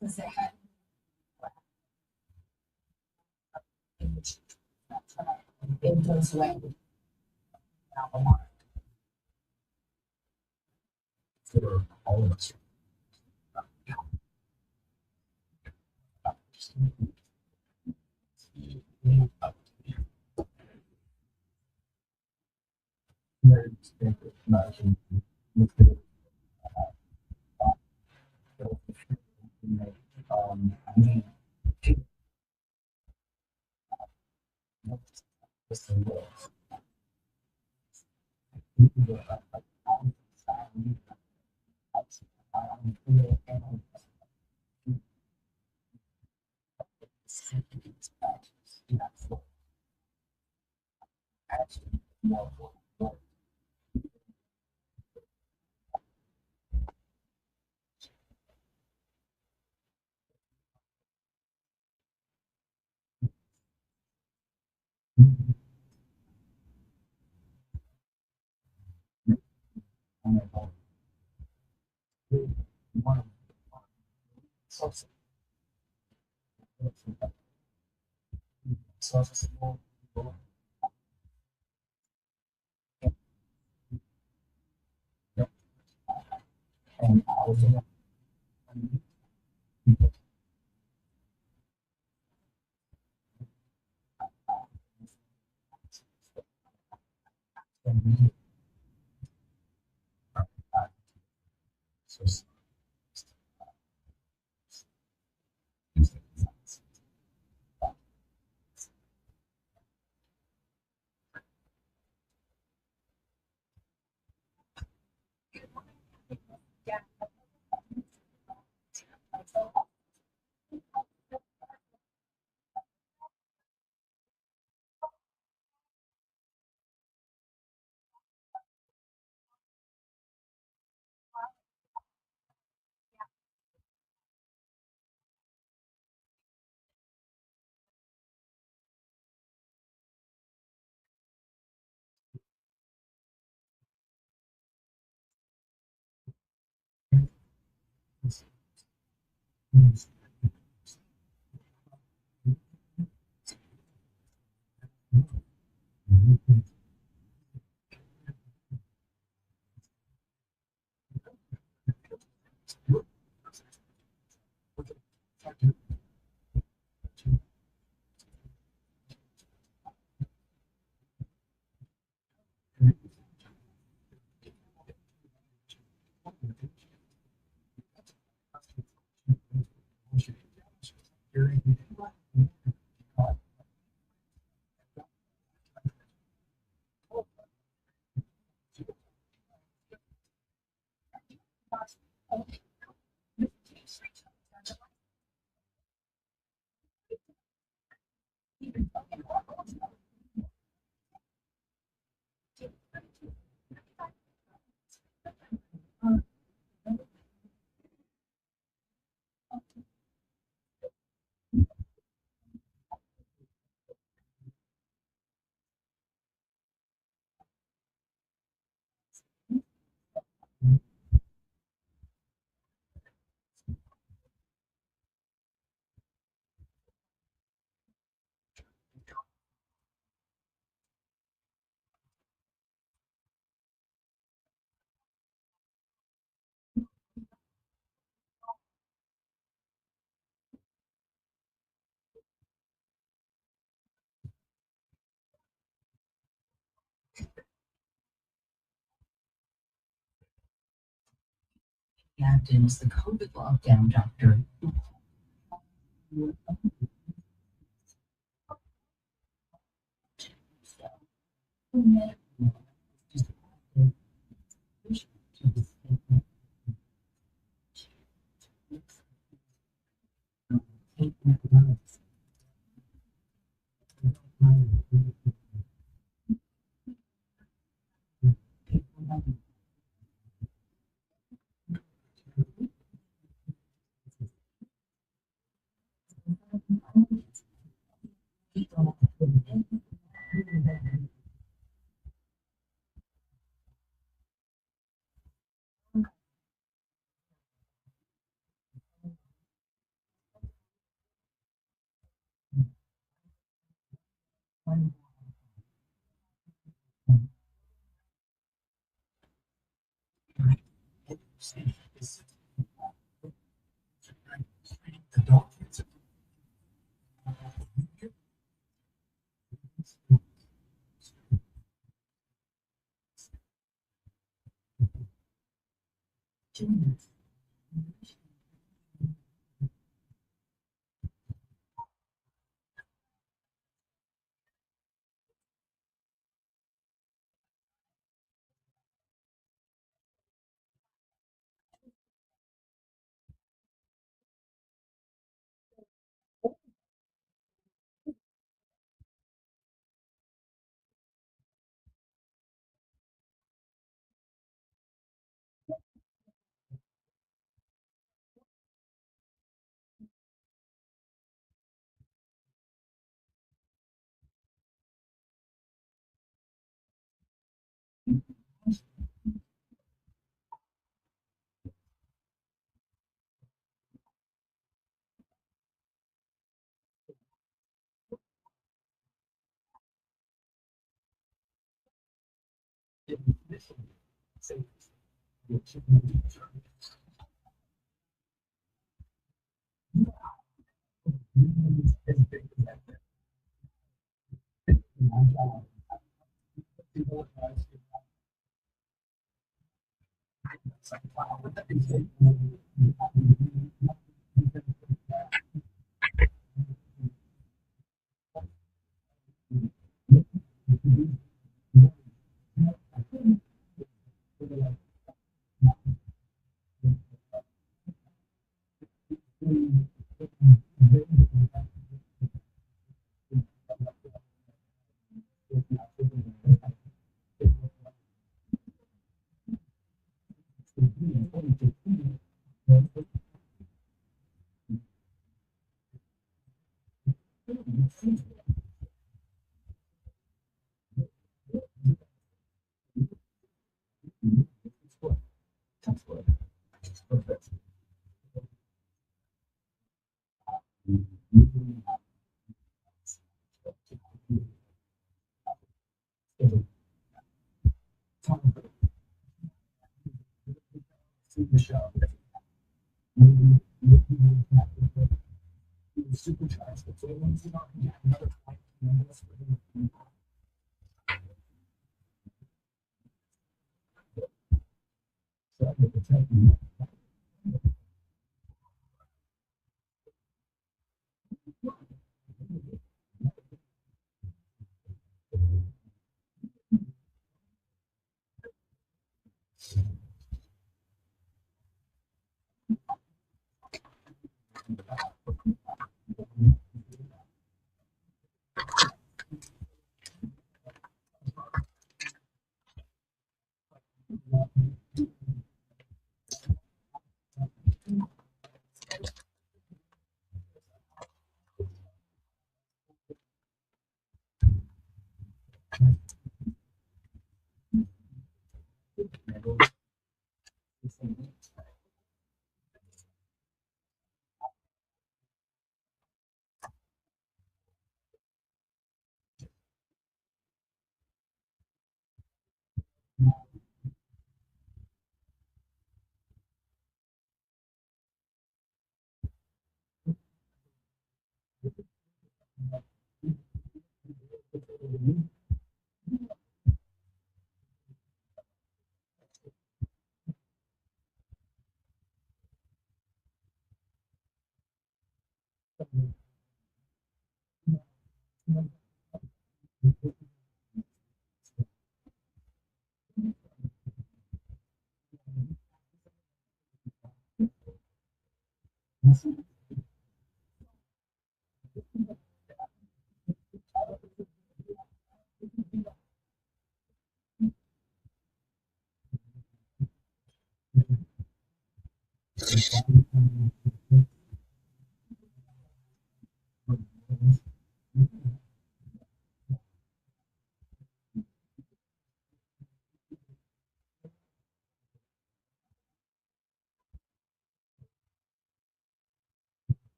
because they had it goes away. For all of us. Captain is the COVID lockdown doctor.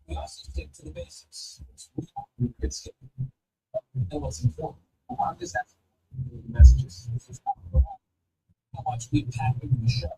We also stick to the basics. It's and what's important. I'm just asking messages. How much we pack in the show.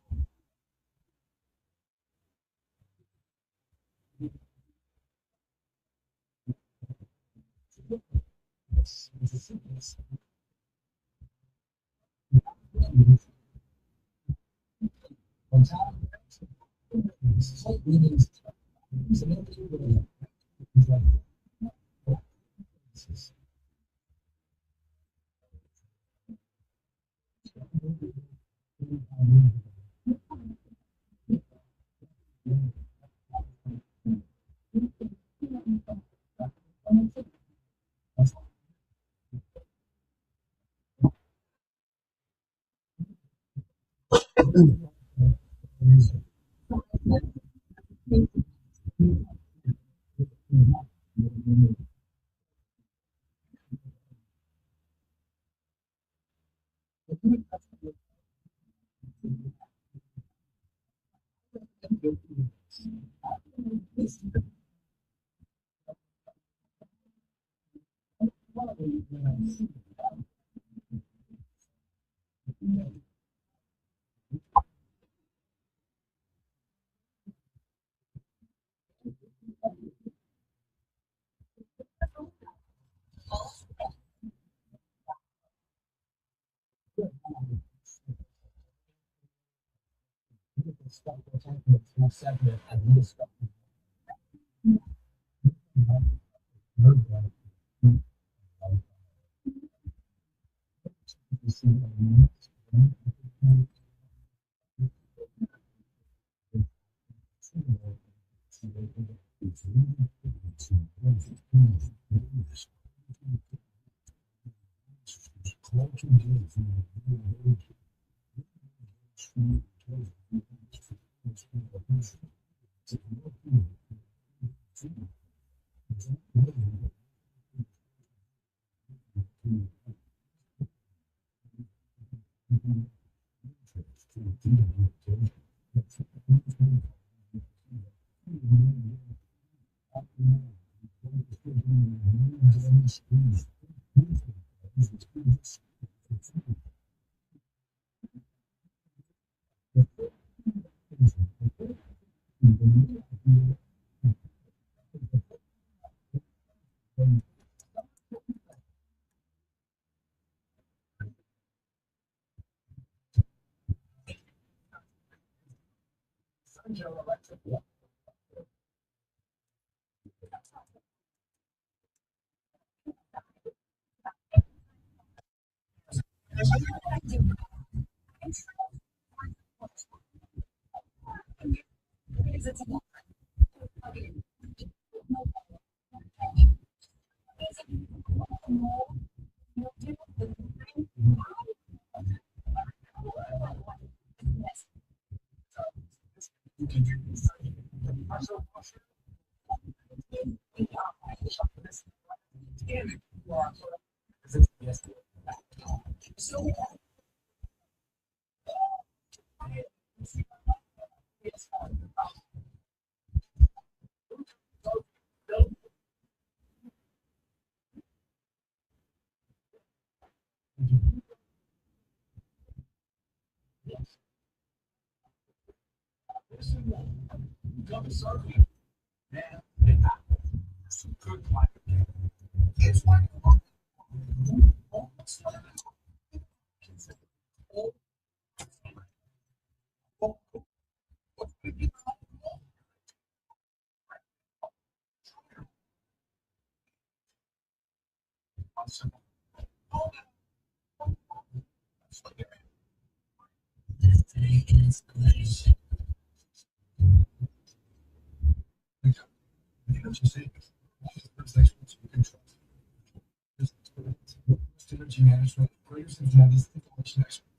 Energy management, greatest information expert.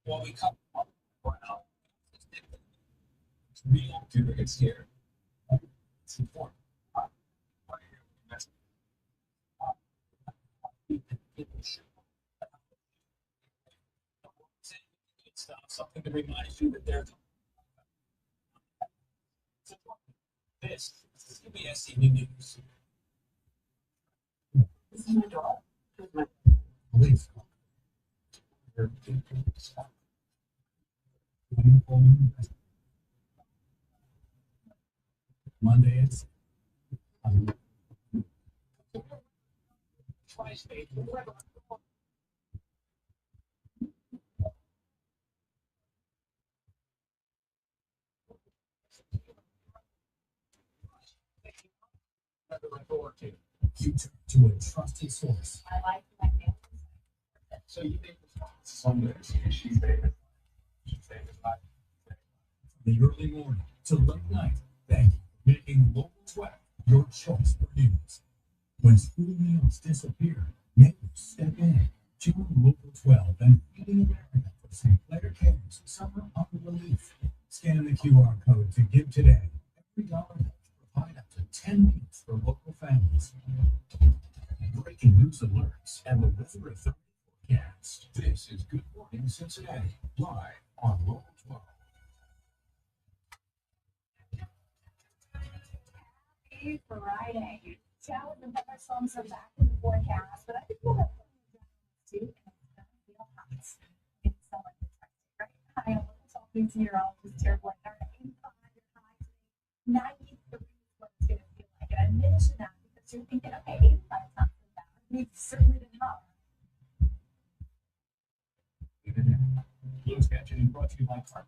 Well, we come we don't do get scared. It's important. Something to remind you that they're this is CBS Evening News. This is my dog. Please. Monday is you turn to a trusted source. I like my family. So you make Sundays, and she's there. The early morning to late night, thank you for making Local 12 your choice for news. When school meals disappear, neighbors step in. Join Local 12 and Feeding America for Sinclair Cares Summer of Relief. Scan the QR code to give today. Every dollar helps provide up to 10 meals for local families. Breaking news alerts and the Weather Authority forecast. This is Good Morning Cincinnati, live on Local 12. Happy Friday. Showers and thunderstorms are back in the forecast, but I think we'll have some too, and it's going to feel hot. It's summer, right? I am a meteorologist here, like 85 high, 93 is what it's going to feel like. And I mention that because you're thinking, okay, 85 is not so bad. We've certainly been hot. Closed captioning brought to you by Clark.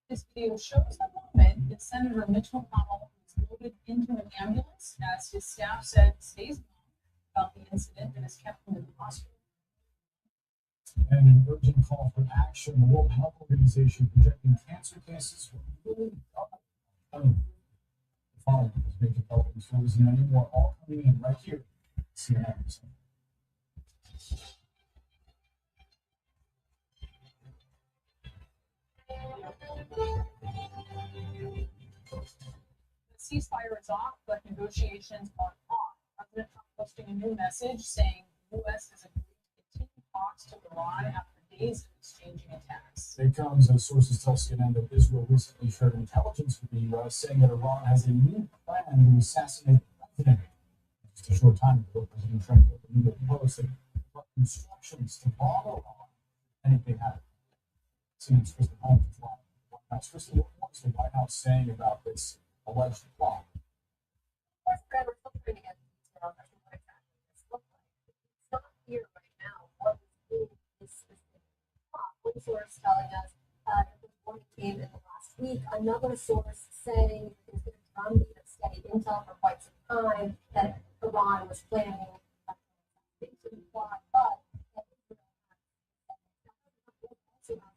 This video shows the moment that Senator Mitch McConnell was loaded into an ambulance as his staff said stays about the incident that has kept him in the hospital. And an urgent call for action. The World Health Organization projecting cancer cases will really double. The following is major health stories and many more all coming in right here. CNN. ceasefire is off, but negotiations are on. President Trump posting a new message saying the U.S. has agreed to continue talks to Iran after days of exchanging attacks. It comes as sources tell CNN that Israel recently shared intelligence with the U.S. saying that Iran has a new plan to assassinate the president. Just a short time ago, President Trump told the New York Post that instructions to bomb Iran if anything happened. CNN's Kristen Holmes is live. White House. Kristen, what was the White House saying about this alleged plot? We're still trying to get details as to what exactly this looked like. It's not clear right now what was in this specific plot. One source telling us that this one came in the last week. Another source saying there's been a drumbeat of steady intel for quite some time that Iran was planning a plot, but that Israel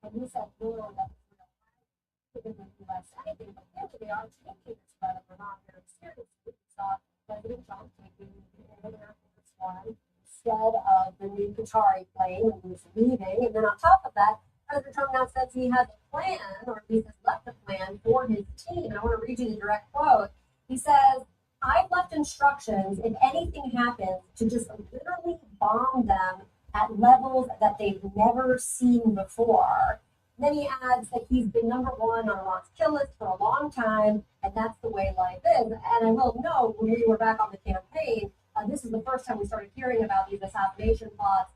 and he said no, that Israel had given the U.S. anything, but clearly they are taking this threat of Iran very seriously. We saw President Trump taking the Air Force One instead of the new Qatari plane when he was leaving. And then on top of that, President Trump now says he has a plan, or at least has left a plan for his team. And I want to read you the direct quote. He says, "I've left instructions, if anything happens, to just literally bomb them at levels that they've never seen before." Then he adds that he's been number one on Iran's kill list for a long time, and that's the way life is. And I will note, when we were back on the campaign, this is the first time we started hearing about these assassination plots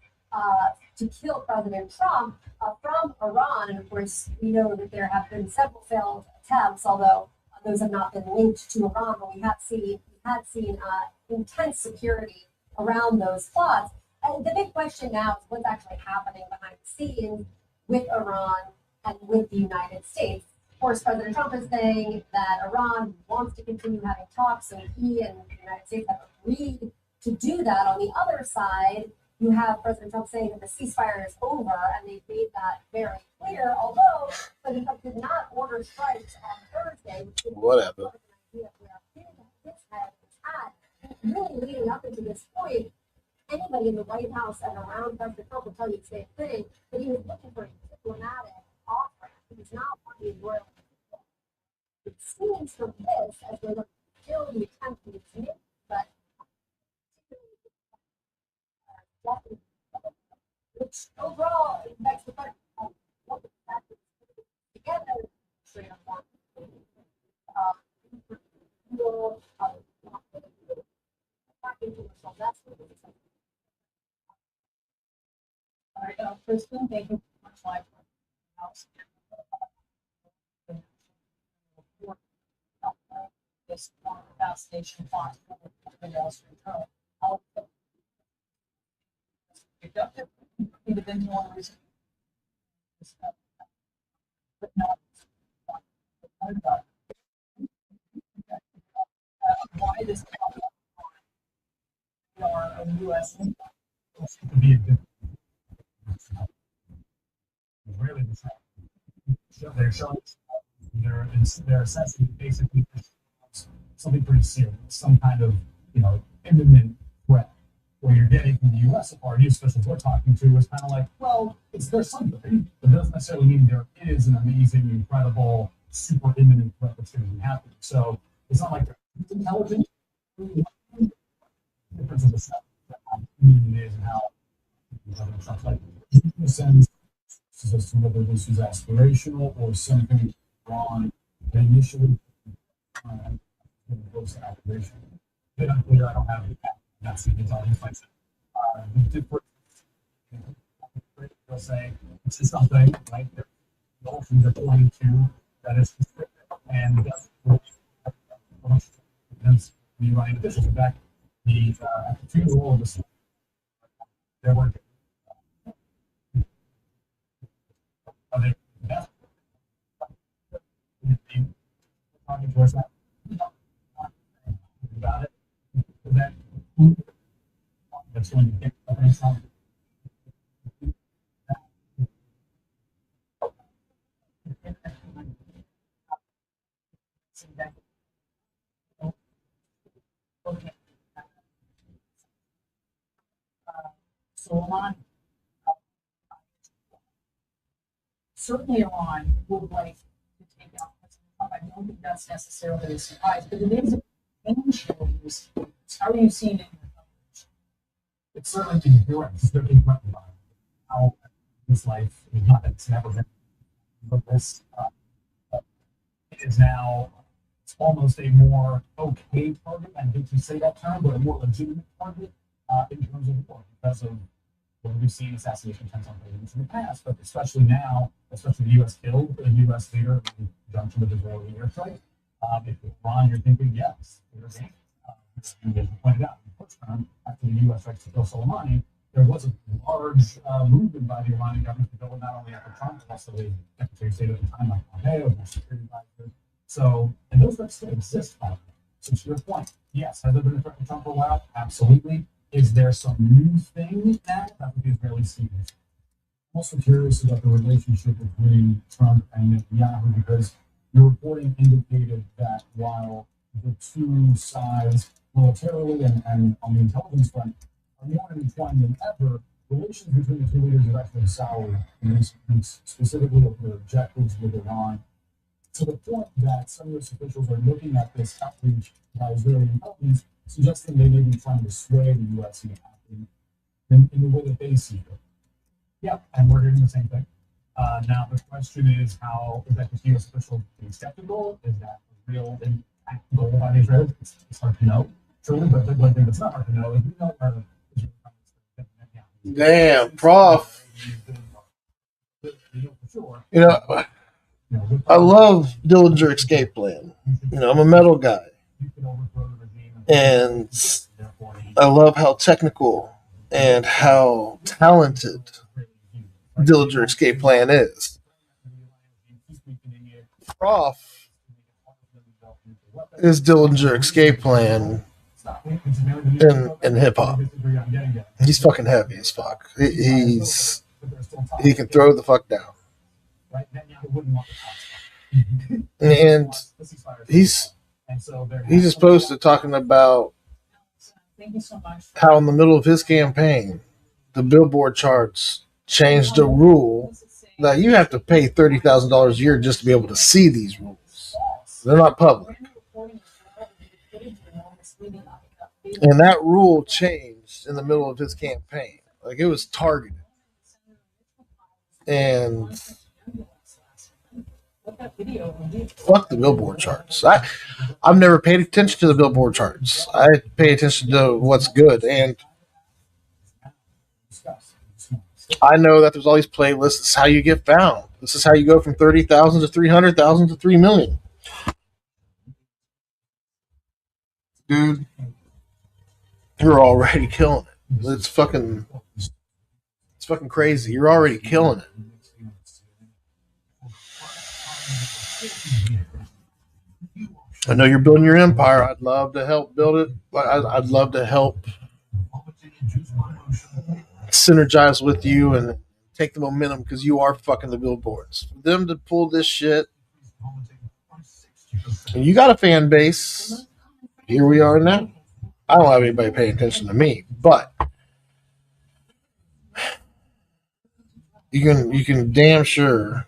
to kill President Trump from Iran. And of course, we know that there have been several failed attempts, although those have not been linked to Iran, but we had seen intense security around those plots. And the big question now is what's actually happening behind the scenes with Iran and with the United States. Of course, President Trump is saying that Iran wants to continue having talks, so he and the United States have agreed to do that. On the other side, you have President Trump saying that the ceasefire is over, and they've made that very clear, although President Trump did not order strikes on Thursday. Whatever. Really leading up into this point, anybody in the White House and around President Trump will tell you the same thing, that he was looking for a diplomatic offer. He was not wanting royal. It seems from this, as we're looking to kill the attempt to make, but which overall begs the question of what the fact is together, straight up one. All right, Kristen, thank you so much live from the house. This assassination plot for the Wall Street Journal. We've been doing research, but not why this are a U.S. To be a different. Really, they're showing they're assessing basically something pretty serious, some kind of imminent threat. Where you're getting from the U.S. party, especially if we're talking to, is kind of like, well, there's something, but it doesn't necessarily mean there is an amazing, incredible, super imminent threat that's going to be happening. So it's not like it's intelligent. Difference in the stuff that is and how stuff like sense as to whether this is aspirational or something wrong initially goes to activation. Bit unclear. I don't have that's the audience like the different they'll say this is something right there. The whole thing they're pointing to that is specific and that's the right officials. In fact, the funeral of the they're working. Are they talking to us about it? That that's when you get something. So Iran, certainly Iran would like to take out President Trump. I know that's necessarily a surprise, but it is a change. How are you seeing it? It's certainly been you're right. They're being threatened by how this life is not it's never been. But this it is now it's almost a more okay target. I hate to say that term, but a more legitimate target in terms of war because of when we've seen assassination attempts on presidents in the past, but especially now, especially the U.S. killed a U.S. leader in conjunction with Israeli airstrike. If you're Iran, you're thinking, yes, there's as you pointed out, in the first term, after the U.S. strikes to kill Soleimani, there was a large movement by the Iranian government to go not only after Trump, but also the Secretary of State at the time, like Pompeo, the security advisor. So, and those threats still exist, by the way. So to your point, yes, has there been a threat to Trump for a while? Absolutely. Is there some new thing now that would be Israeli speaking? I'm also curious about the relationship between Trump and Netanyahu because your reporting indicated that while the two sides, militarily and on the intelligence front, are more intertwined than ever, relations between the two leaders have actually soured, and specifically over their objectives with Iran, to the point that some U.S. officials are looking at this outreach by Israeli intelligence, suggesting they may be trying to sway the U.S. into acting in the way that they see it. Yeah, and we're hearing the same thing. Now, the question is how is that just U.S. officials being skeptical? Is that a real goal by the Israelis? It's hard to know, truly, but the one thing that's not hard to know is we know our Damn, Prof. You know, I love Dillinger Escape Plan. You know, I'm a metal guy. And I love how technical and how talented Dillinger Escape Plan is. Prof is Dillinger Escape Plan in hip hop. He's fucking heavy as fuck. He can throw the fuck down. And he's just posted talking about how in the middle of his campaign, the Billboard charts changed a rule that you have to pay $30,000 a year just to be able to see these rules. They're not public. And that rule changed in the middle of his campaign. Like it was targeted. And fuck the Billboard charts. I've never paid attention to the Billboard charts. I pay attention to what's good. And I know that there's all these playlists. This is how you get found. This is how you go from 30,000 to 300,000 to 3 million. Dude, you're already killing it. It's fucking crazy. You're already killing it. I know you're building your empire. I'd love to help build it. I'd love to help synergize with you and take the momentum because you are fucking the billboards. For them to pull this shit, and you got a fan base. Here we are now. I don't have anybody paying attention to me, but you can damn sure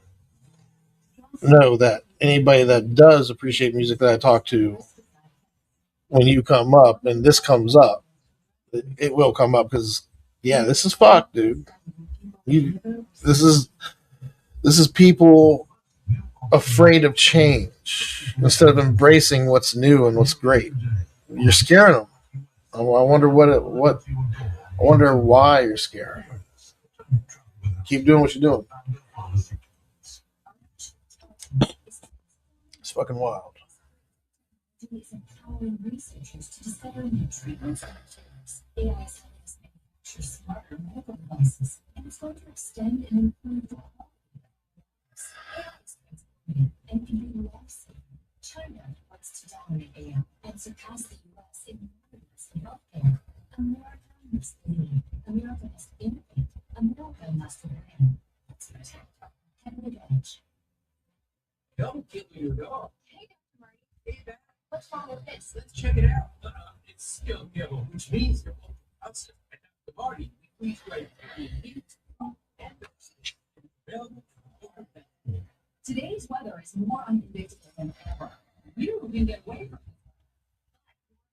know that anybody that does appreciate music that I talk to, when you come up and this comes up, it will come up because yeah, this is fucked, dude. This is people afraid of change instead of embracing what's new and what's great. You're scaring them. I wonder I wonder why you're scared. Keep doing what you're doing. It's fucking wild. Empowering researchers to discover new treatments and materials. AI scientists manufacture smarter medical devices, and it's going to extend and improve the quality of AI and can be life-saving. China wants to dominate AI and surpass the U.S. in moderness in healthcare. America must lead. America must innovate. America must win. Let's protect our competitive edge. Don't kill your dog. Hey, Dr. Marty. Hey, Dad. What's wrong with this? Let's check it out. It's skill given, which means you're outside the party. Please write Today's weather is more unpredictable than ever. You can get away from it.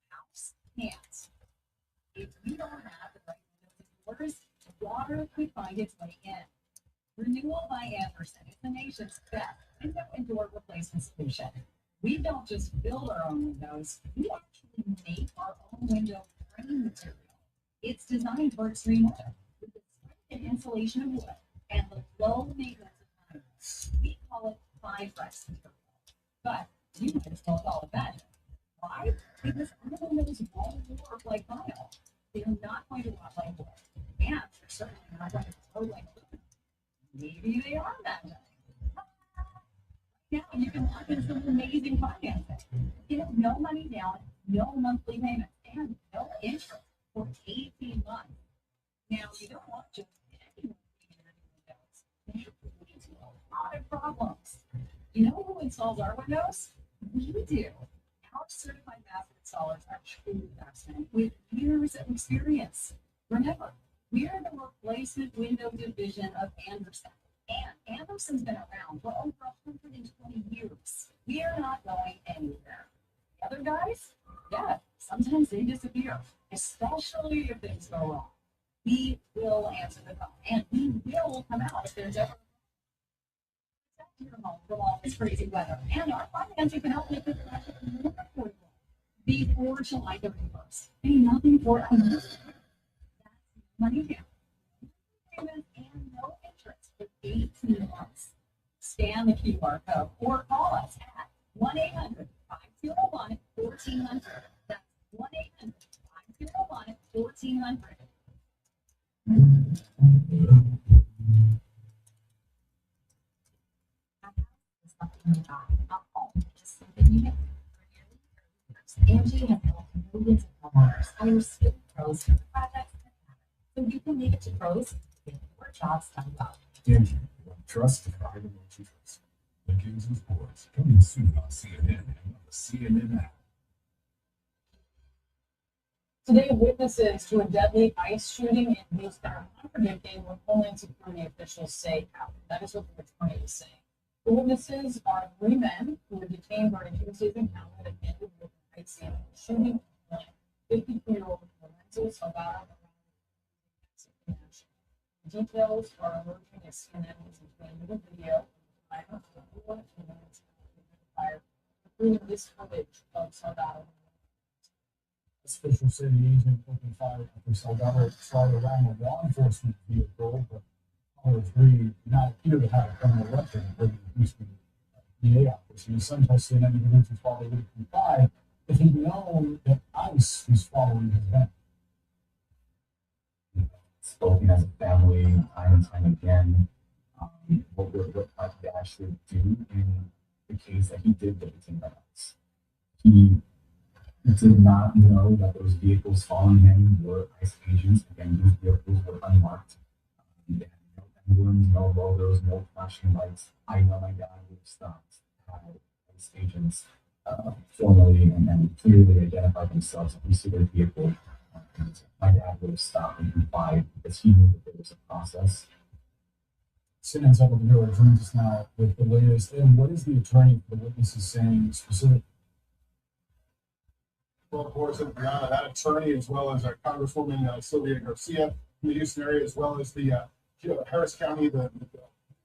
Your house can't. If you don't have the right windows and doors, water could find its way in. Renewal by Anderson is the nation's best window and door replacement solution. We don't just build our own windows, we actually make our own window frame material. It's designed for extreme weather with the strength and insulation of wood and the low maintenance of vinyl. We call it five-rest material. But you might as well call it that. Why? Because our windows won't work like vinyl. They're not going to rot like wood. And they're certainly not going to flow like aluminum. Maybe they are magic. Now you can lock in some amazing financing. You have no money down, no monthly payments, and no interest for 18 months. Now you don't want just anyone windows. There's a lot of problems. You know who installs our windows? We do. Our certified master installers are true craftsmen with years of experience. Remember, we are the replacement window division of Anderson. And Anderson's been around for over 120 years. We are not going anywhere. The other guys, yeah, sometimes they disappear, especially if things go wrong. We will answer the phone, and we will come out if there's ever protect your home from all this crazy weather. And our financing can help make this more affordable before July 31st. Pay nothing for a year. That's money down. Payment and no interest for 18 months. Scan the QR code or call us at 1-800-501-1400. That's 1-800-501-1400. Angie has helped millions of homeowners hire skilled pros for the projects that matter, so you can leave it to pros to get your jobs done well. Angie, trust the pride of what you trust. Lincoln's Boards, coming soon on CNN and on the CNN app. Today, witnesses to a deadly ICE shooting in Houston are contradicting what Homeland Security officials say happened. That is what the attorney is saying. The witnesses are three men who were detained during Tuesday's encounter that ended with an ICE shooting of 52-year-old Lorenzo Salgado. Details are emerging as CNN is including the video of fire, including this footage of Salgado. Officials say the agent opened fire after Salgado tried around a law enforcement vehicle, but others did not appear to have a criminal record, according to the Houston DA office. And some tested that individual's father would have complied if he'd known that ICE was following his event. Spoken as a family time and time again. What Dash would do in the case that he did get detained by ICE. He did not know that those vehicles following him were ICE agents. Again, these vehicles were unmarked. They had no emblems, no logos, no flashing lights. I know my dad would have stopped had ICE agents formally and clearly identified themselves if we see their vehicle. My dad would have stopped and complied because he knew that there was a process. CNN's up on the door joins us now with the latest. And what is the attorney for the witnesses saying specifically? Well, of course, Brianna, that attorney, as well as Congresswoman Sylvia Garcia in the Houston area, as well as the Harris County, the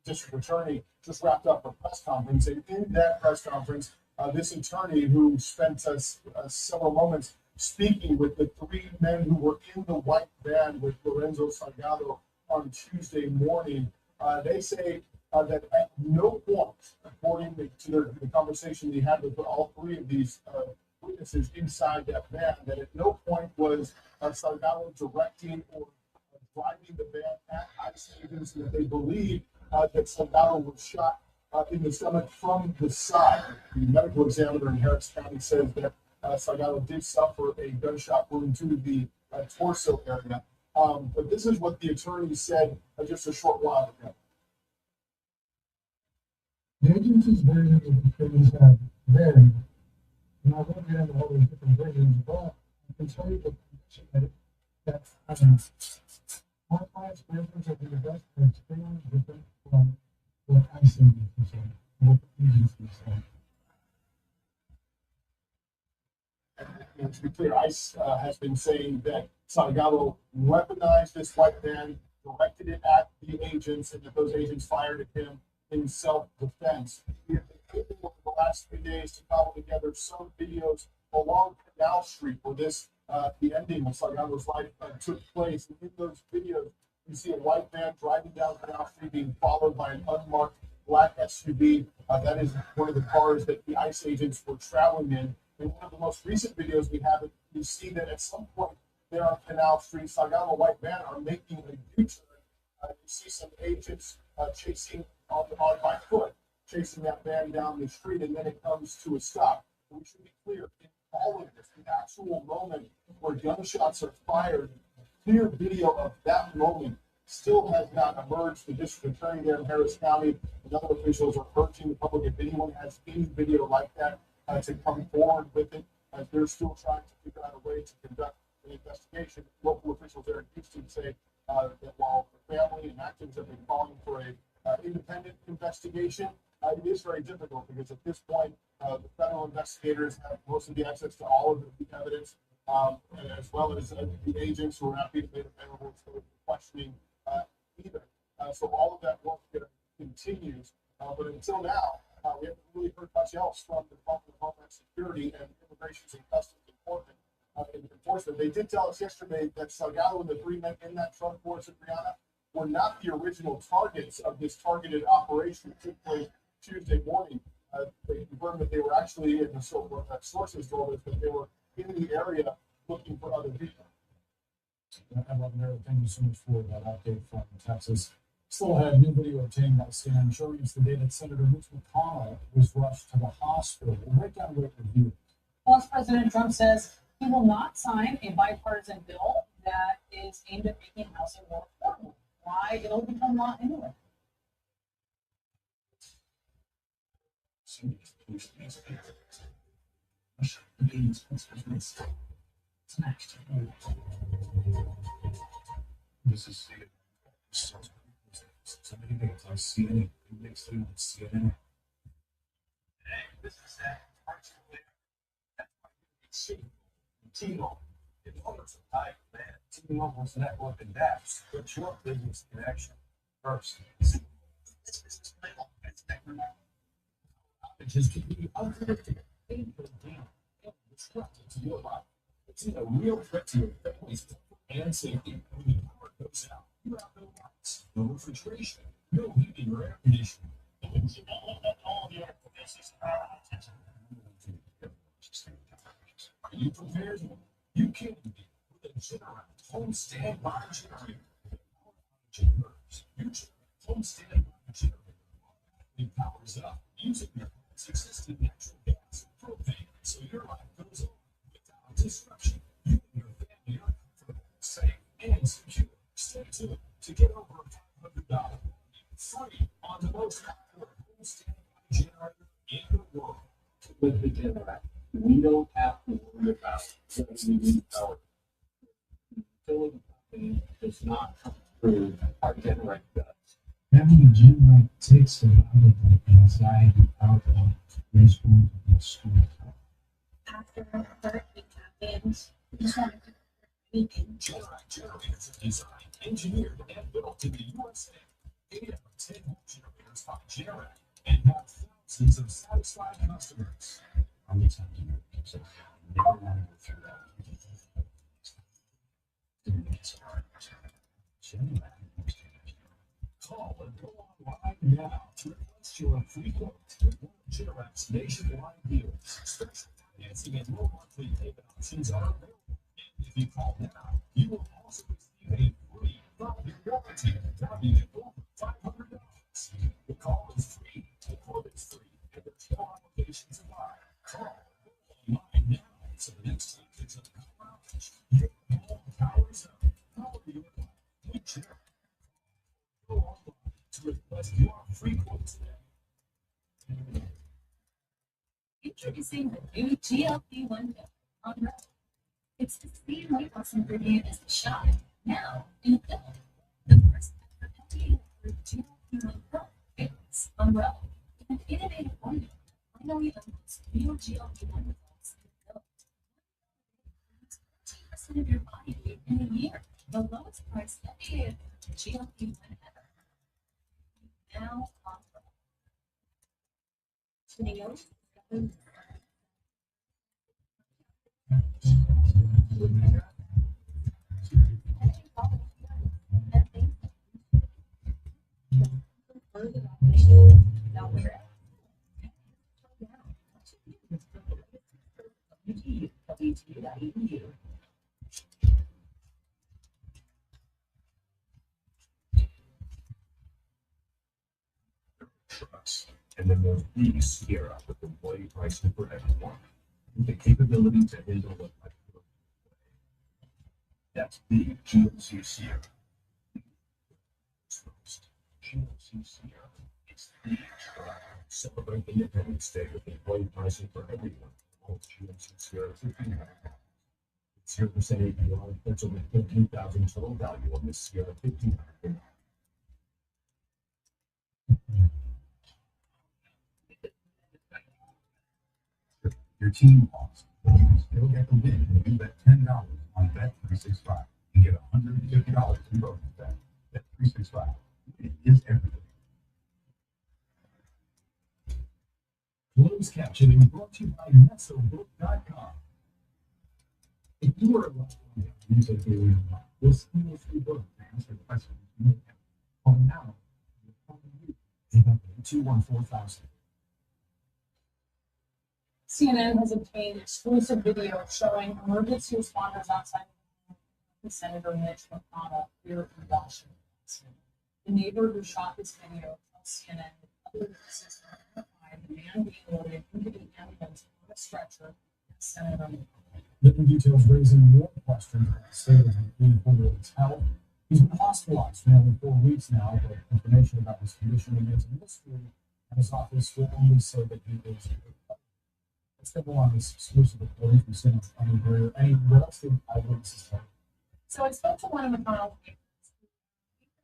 district attorney, just wrapped up a press conference. And in that press conference, this attorney who spent several moments speaking with the three men who were in the white van with Lorenzo Salgado on Tuesday morning, they say that at no point, according to the conversation they had with all three of these witnesses inside that van, that at no point was Salgado directing or driving the van at ICE agents, and that they believe that Salgado was shot in the stomach from the side. The medical examiner in Harris County says that Salgado did suffer a gunshot wound to the torso area. But this is what the attorney said just a short while ago. The agency's version of the things have varied. And I won't get into all those different versions, but I can tell you that my client's versions of the event are extremely different from what I see in the what the agency said. And to be clear, ICE has been saying that Salgado weaponized this white van, directed it at the agents, and that those agents fired at him in self-defense. We have been able over the last 3 days to cobble together some videos along Canal Street where this, the ending of Salgado's life took place. And in those videos, you see a white van driving down Canal Street being followed by an unmarked black SUV. That is one of the cars that the ICE agents were traveling in. In one of the most recent videos we have, you see that at some point there on Canal Street, Salgado white van are making a U-turn. You see some agents chasing on my foot, chasing that van down the street, and then it comes to a stop. We should be clear, in all of this, the actual moment where gunshots are fired, clear video of that moment still has not emerged. The district attorney there in Harris County and other officials are urging the public, if anyone has any video like that, to come forward with it, as they're still trying to figure out a way to conduct an investigation. Local officials there in Houston say that while the family and activists have been calling for a independent investigation, it is very difficult because at this point, the federal investigators have most of the access to all of the evidence, as well as the agents who are not being made available to questioning either. So all of that work continues. But until now, we haven't really heard much else from the Department of Homeland Security and Immigration and Customs Enforcement. They did tell us yesterday that Salgado and the 3 men in that truck for us at Brianna were not the original targets of this targeted operation that took place Tuesday morning. They confirmed that they were actually, and so sources told us that they were in the area looking for other people. I love Meredith. Thank you so much for that update from Texas. Still had new video obtained by Stan showing us the day that Senator Mitch McConnell was rushed to the hospital. We'll break down what review. Once President Trump says he will not sign a bipartisan bill that is aimed at making housing more affordable. Why? It'll become law anyway. This is somebody makes on CNN. Who makes it on CNN? Hey, this is that. That's why you see T-Mobile. In order to buy a man, T-Mobile's network and apps put your business in action first. This business model is technological. Outages can be unpredictable, painful, and disruptive to your life. It's a real threat to your family's comfort and safety. When the power goes out, you have no lights, no refrigeration, no heating or air conditioning. All the applications are outages. Are you prepared? You can be with a Generac home standby generator. Generators. Your Generac home standby generator it powers up using your home's existing natural gas and propane, so your life goes on without disruption. You and your family are comfortable, safe, and secure. Stay tuned to get over $500 free on the most popular home standby generator in the world. With the Generac, we don't have to worry about what we need power. Utility company does not come through our Generac does. Having a Generac takes a lot of the anxiety out of race going to the school. After hurricane happens, you just want to anything. Generac generators are designed, engineered, and built in the USA. 8 out of 10 home generators by Generac and have thousands of satisfied customers. How many times do you never want to go through that? Call and go online now to request your free quote with one of Generac's nationwide deals. Special financing and low monthly payment options are available. And if you call now, you will also receive a free 5-year warranty valued at over $500. The call is free, the quote is free, and there's no obligation to buy. Call online now so the next time there's a power outage, your home powers up. Power your life with Generac. Go online to request your free quote today. Introducing the new GLP-1 pill on Red. It's the same weight loss ingredient as the shot, now in a pill. The first ever FDA-approved GLP-1 pill is Umbrella, with an innovative formula that finally unlocks real GLP-1 results in pills. GLP-1 now on videos. Trucks. And then there's the Sierra with employee pricing for everyone. With the capability to handle it like that's the GMC Sierra. GMC Sierra. It's the truck. Celebrate Independence Day with employee pricing for everyone. All GMC Sierra 1500. 0% APR, that's over 13,000 total value on this Sierra 1500. Your team lost, but you can still get the win when you bet $10 on Bet365 and get $150 in bonus bet. Bet365, it is everything. Closed captioning brought to you by NesoBook.com. If you were a loved one who uses a daily life, this email free book to answer questions you may have. Call now. 800-214-4000. CNN has obtained exclusive video showing emergency responders outside the Senator Mitch McConnell here in Washington. The neighbor who shot this video tells CNN that other witnesses identified the man being loaded into the ambulance on a stretcher at Senator McConnell. The new details raising more questions about the state of his health. He's been hospitalized for nearly 4 weeks now, but information about his condition remains a mystery, and his office will only say that he is recovered. Let's get more on this exclusive reporting from CNN's Amy Greer. Any what else did eyewitnesses tell you? So I spoke to one of McConnell's neighbors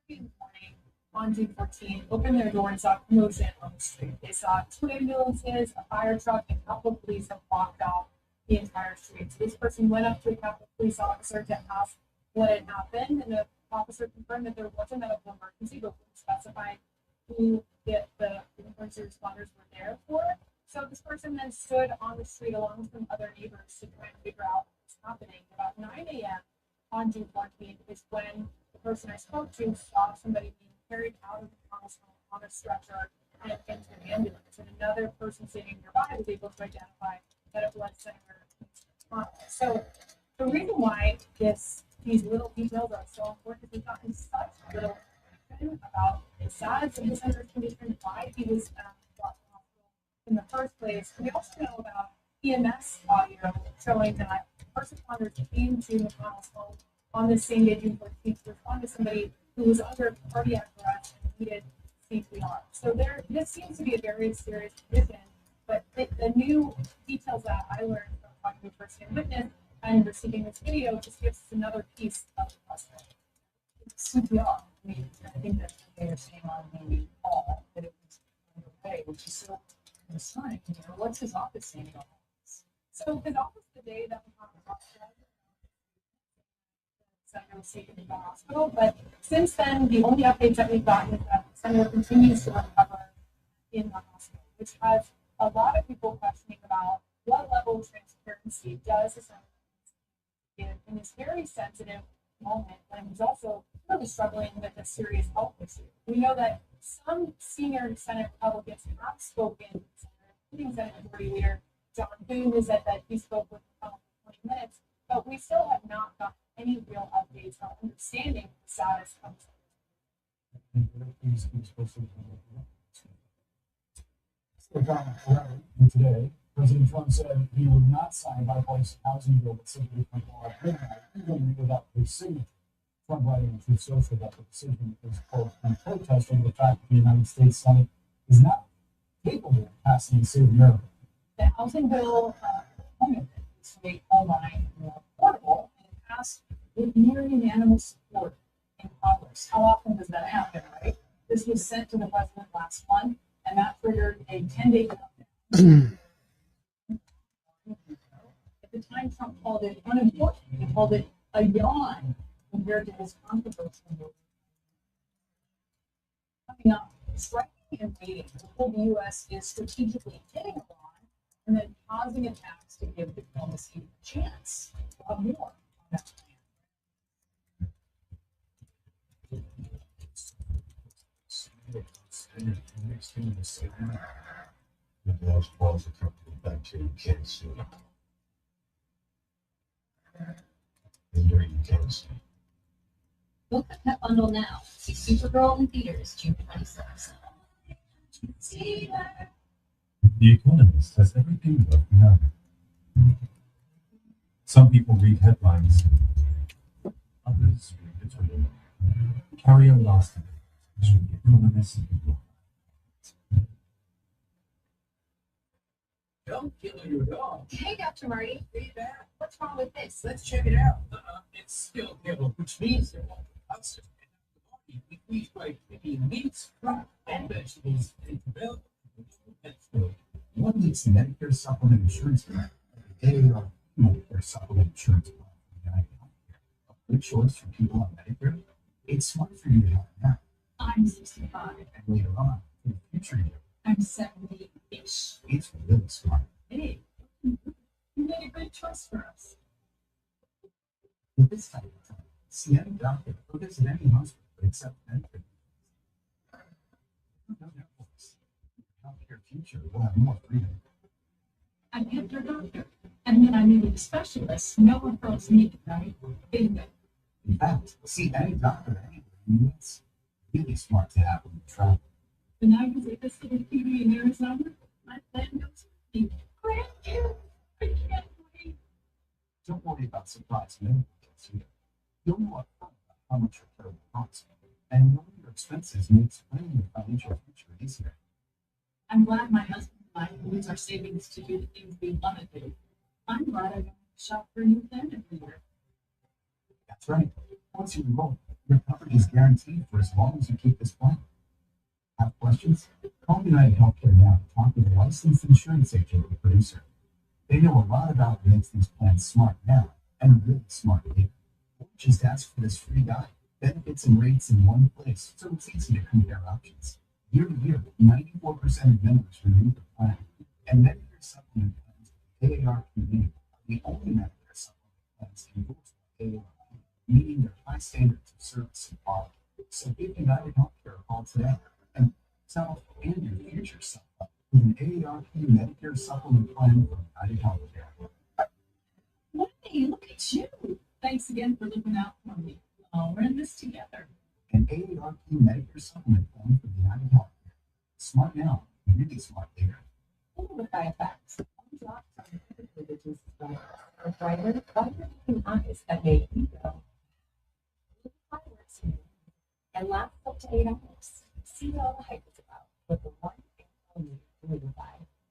who, 8:30 in the morning on June 14, opened their door and saw commotion on the street. They saw 2 ambulances, a fire truck, and Capitol Police have blocked off the entire street. So this person went up to a Capitol Police officer to ask what had happened, and the officer confirmed that there was a medical emergency, but wouldn't specify who the emergency responders were there for. So this person then stood on the street along with some other neighbors to try and figure out what was happening. About 9 a.m. on June 14th is when the person I spoke to saw somebody being carried out of the hospital on a stretcher and into an ambulance. And another person sitting nearby was able to identify that it was Senator McConnell. So the reason why these little details are so important is we've gotten such little information about his status and his senator's condition, why he was brought to the hospital in the first place. We also know about EMS audio showing that first responders came to McConnell's home on the same day, June 14th, to respond to somebody who was under cardiac arrest and needed CPR. So this seems to be a very serious condition, but the new details that I learned from talking to a first-hand witness and receiving this video just gives us another piece of the puzzle. CPR. I mean, I think that's what they were saying on the call, that it was underway, which is so concerning. You know, what's his office saying about this? So his office today that was Senator was taken to the hospital, but since then, the only updates that we've gotten is that the Senator continues to recover in the hospital, which has a lot of people questioning about what level of transparency does the Senator give in this very sensitive moment when he's also really struggling with a serious health issue. We know that some senior Senate Republicans have spoken to the Senator, including Senate Majority Leader John Boone, who said that he spoke with McConnell for 20 minutes, but we still have not gotten any real updates on understanding the status of Today, President Trump said he would not sign a bipartisan housing bill that simply from law at midnight, even without his signature. Trump writing on Truth Social that the decision is, quote, in protest over the fact that the United States Senate is not capable of passing the state of America. the housing bill is to make homeowning more affordable and passed with near unanimous support in Congress. How often does that happen, right? This was sent to the president last month, and that triggered a 10-day countdown. At the time, Trump called it unimportant. He called it a yawn compared to his controversial move. Coming up, striking and waiting. The whole U.S. is strategically hitting Iran and then causing attacks to give diplomacy a chance. We'll have more on that. The large balls are coming back to you can't see. And you can't see. Book a pet bundle now. See Supergirl in theaters June 26th. The Economist has everything but none. Some people read headlines, others read between. Carry a lost from The Economist. Don't kill your dog. Hey, Dr. Marty. Read that. What's wrong with this? Let's check it out. It's still yellow, which means there won't be ulcers in the body. If we try picking meats, fruit, and vegetables, and available pet food. One needs the Medicare Supplement Insurance Plan, AAR Medicare Supplement Insurance Plan from United Healthcare. A good choice for people on Medicare. It's smart for you to have it now. I'm 65. And later on, for the future you, I'm 70-ish. it's really smart. Hey, you made a good choice for us. With this type of time, see any doctor or visit any hospital except Medicare. Healthcare future will have more freedom. I met your doctor, and then I needed a specialist. No referrals needed, right? Bingo. In fact, see any doctor anywhere in the U.S. Really smart to have when you travel. The night was at the city TV in Arizona. My plan goes with me. Grand you. I can't wait. Don't worry about surprise medical bills either. You'll know upfront about how much your care will cost, and knowing your expenses makes planning your financial future easier. I'm glad my husband and I use our savings to do the things we want to do. I'm glad I don't have to shop for a new plan every year. That's right. Once you enroll, your coverage is guaranteed for as long as you keep this plan. Have questions? Call United Healthcare now to talk with a licensed insurance agent or producer. They know a lot about what makes these plans smart now and really smart later. Or just ask for this free guide, benefits and rates in one place, so it's easy to compare options. Year to year, 94% of members renew their plan, and Medicare supplement plans with AARP are the only Medicare supplement plans endorsed by AARP, meeting their high standards of service and quality. So give United Healthcare a call today and self and your future self up with an AARP Medicare supplement plan from United Healthcare. Hey, look at you. Thanks again for looking out for me. We're in this together. An AARP Medicare supplement plan from United Healthcare. Smart now, really smart later. With eye effects. Some drops are typically reduced by a brighter, brighter-looking eyes that make you go. Fireworks here. And last up to 8 hours. See what all the hype is about, but the one thing only to live by.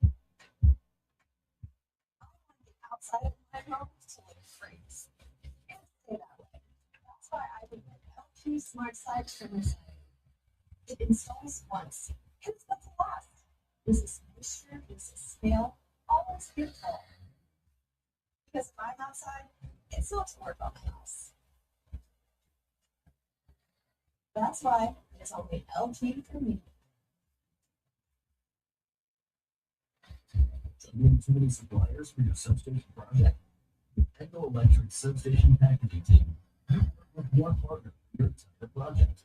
I want the outside of my home to look freaks. And stay that way. That's why I would get L2 Smart Side Trimmer Set. It installs once. It's built to last. Resist moisture, resist scale, always get tall. Because if I'm outside, it's not to work on the house. That's why it's only LT for me. Juggling too many suppliers for your substation project? With Echo Electric Substation Packaging Team, you work with one partner for your entire project.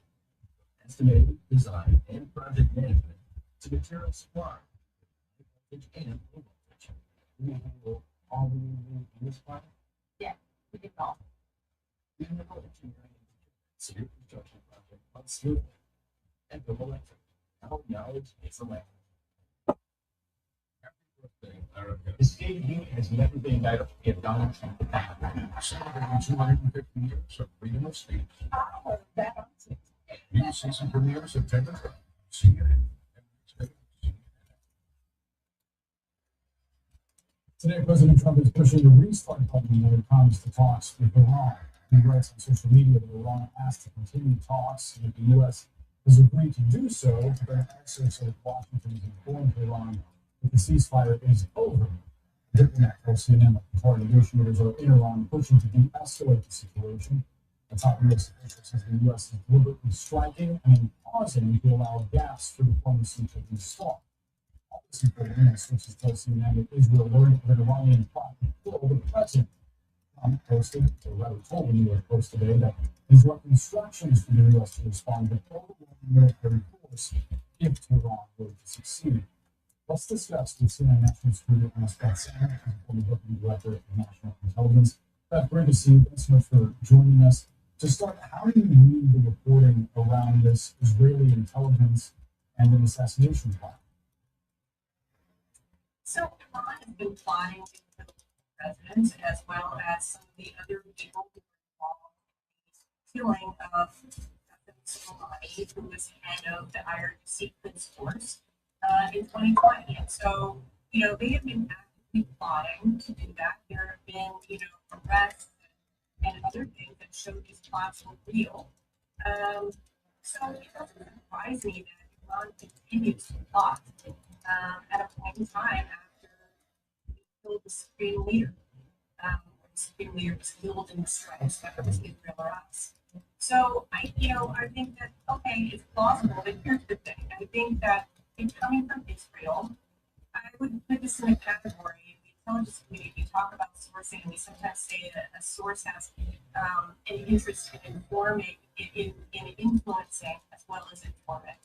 Estimating, design, and project management to material supply, voltage and low voltage. We handle all the new in this project. Yeah, we did all. We handle engineering so your construction project runs smoothly. Echo Electric. Our knowledge is electric. The state union has never been better to give Donald Trump the back. Celebrating 250 years of freedom of speech. Oh, that answers. New season premiere September 12th. CNN. Today, President Trump is pushing the restart button when it comes to talks with Iran. He writes on social media that Iran asked to continue talks, and that the U.S. has agreed to do so, but also said Washington is informed Iran that the ceasefire is over. Diplomat told CNN that foreign negotiators are in Iran pushing to de-escalate the situation. A top U.S. official says the U.S. is deliberately striking and pausing to allow gaps for diplomacy to restart. All this important news, which is posting that Israel learned of an Iranian plot to kill the president. Trump posted, or rather told the New York Post today, that he's got instructions for the U.S. to respond with overwhelming military force if Iran were to succeed. Let's discuss with CNN National Security Analyst Beth Salmon, former Deputy Director of National Intelligence. Beth, great to see you. Thanks so much for joining us. To start, how do you read the reporting around this Israeli intelligence and an assassination plot? So Iran has been plotting to kill the president as well as some of the other people who were involved in the killing of Soleimani, who was head of the IRGC Quds Force in 2020. And so, they have been actively plotting to do that. There have been, arrests and other things that show these plots were real. So it doesn't surprise me that Iran continues to plot at a point in time after we killed the supreme leader. The supreme leader was killed in the strikes, whether it was Israel or us. So I think that okay, it's plausible. But here's the thing: I think that in coming from Israel, I would put this in a category. The intelligence community, we talk about sourcing, and we sometimes say that a source has an interest in informing, in influencing as well as informing.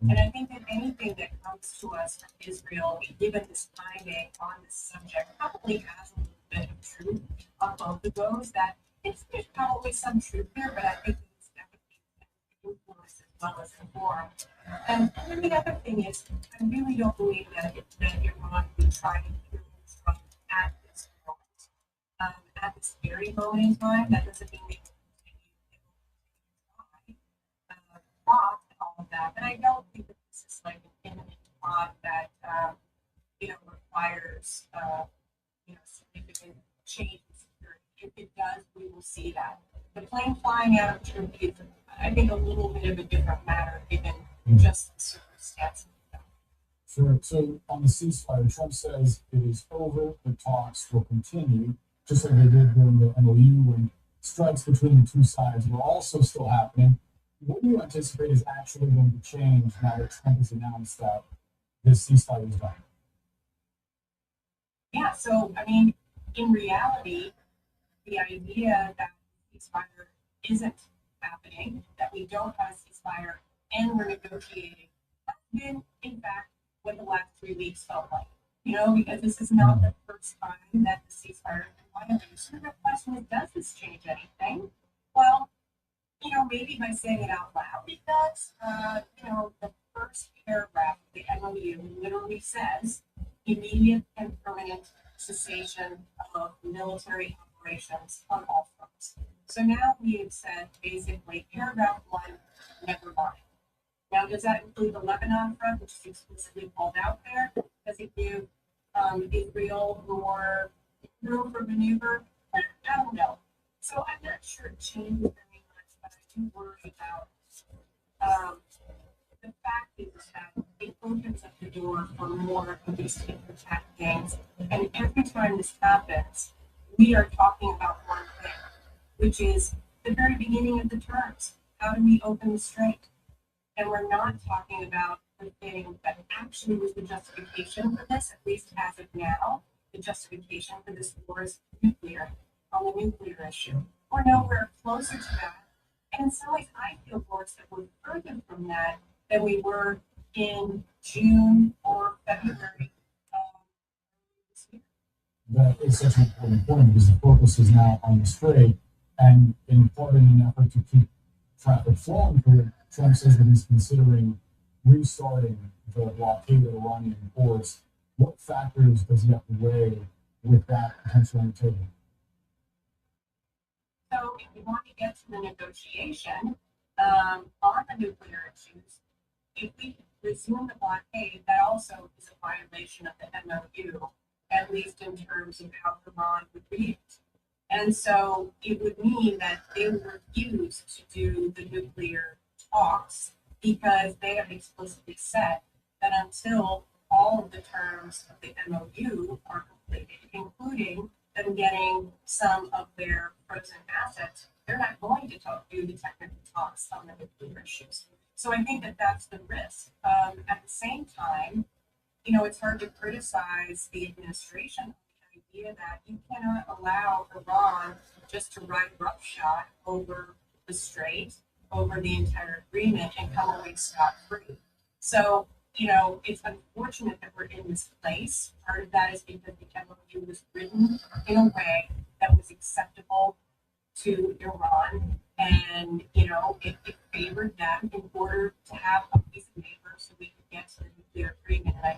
And I think that anything that comes to us from Israel, given this finding on this subject, probably has a little bit of truth on both of those. That there's probably some truth there, but I think it's definitely influenced as well as informed. And then the other thing is, I really don't believe that Iran would try to kill Trump at this moment, at this very moment in time. That doesn't mean they will continue to try plot and all of that. But I don't think that this is like an imminent plot that requires significant change in security. If it does, we will see that. The plane flying out of Turkey is, I think, a little bit of a different matter given just the circumstances. So on the ceasefire, Trump says it is over, the talks will continue, just like they did during the MOU when strikes between the two sides were also still happening. What do you anticipate is actually going to change now that Trump has announced that this ceasefire is done? Yeah, so I mean, in reality, the idea that ceasefire isn't happening, that we don't have a ceasefire and we're negotiating, has been, in fact, what the last 3 weeks felt like. Because this is not the first time that the ceasefire has been violated. So the question is, does this change anything? Well, maybe by saying it out loud, it does. The first paragraph of the MOU literally says immediate and permanent cessation of military operations on all fronts. So now we have said basically paragraph 1, never mind. Now, does that include the Lebanon front, which is explicitly called out there? Does it give Israel more room for maneuver? I don't know. So I'm not sure it changes very much, but I do worry about the fact is that it opens up the door for more of these attack games. And every time this happens, we are talking about one thing, which is the very beginning of the terms. How do we open the strait? And we're not talking about the thing that actually was the justification for this, at least as of now. The justification for this war is nuclear, on the nuclear issue. We're nowhere closer to that. And in some ways, I feel, Boris, that we're further from that than we were in June or February this year. That is such an important point because the focus is now on the strait, and in part in an effort to keep traffic flowing through it, Trump says that he's considering restarting the blockade of Iranian ports. What factors does he have to weigh with that potential undertaking? So if we want to get to the negotiation on the nuclear issues, if we resume the blockade, that also is a violation of the MOU, at least in terms of how Iran would read it. And so it would mean that they would refuse to do the nuclear talks because they have explicitly said that until all of the terms of the MOU are completed, including them getting some of their frozen assets, they're not going to do the technical talks on the nuclear issues. So So I think that that's the risk. At the same time, it's hard to criticize the administration on the idea that you cannot allow Iran just to ride roughshod over the strait, over the entire agreement, and come away scot-free. So, it's unfortunate that we're in this place. Part of that is because the MOU was written in a way that was acceptable to Iran, and it favored them in order to have a piece of paper so we could get to the nuclear agreement. And I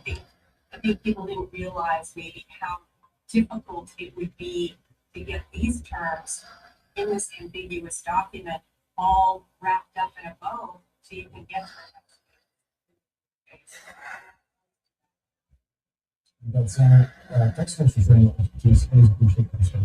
think people didn't realize maybe how difficult it would be to get these terms in this ambiguous document all wrapped up in a bow so you can get to the next phase. But Senator, thanks so much for sharing that expertise. Always appreciate that stuff.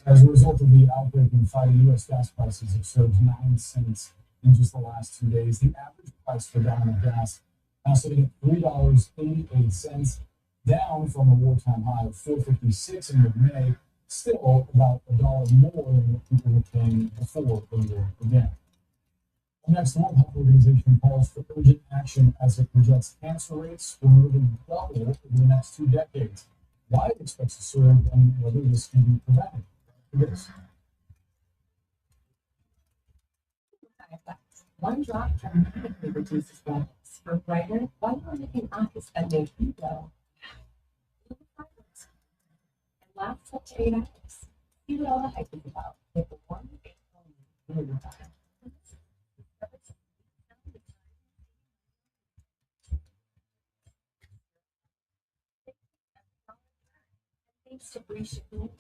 As a result of the outbreak and fight, U.S. gas prices have surged 9 cents in just the last 2 days. The average price for a gallon of gas now sitting at $3.88, down from a wartime high of $4.56 in mid-May, still about $1 more than what people were paying before the war began. The next World Health Organization calls for urgent action as it projects cancer rates will nearly double over the next 2 decades. Why it expects to surge and whether this can be prevented. Yes. One drop dramatically reduces levels. For brighter, one more looking office that makes you go. It lasts up to 8 hours. See what all the hype is about. With the one really thanks to free shipping.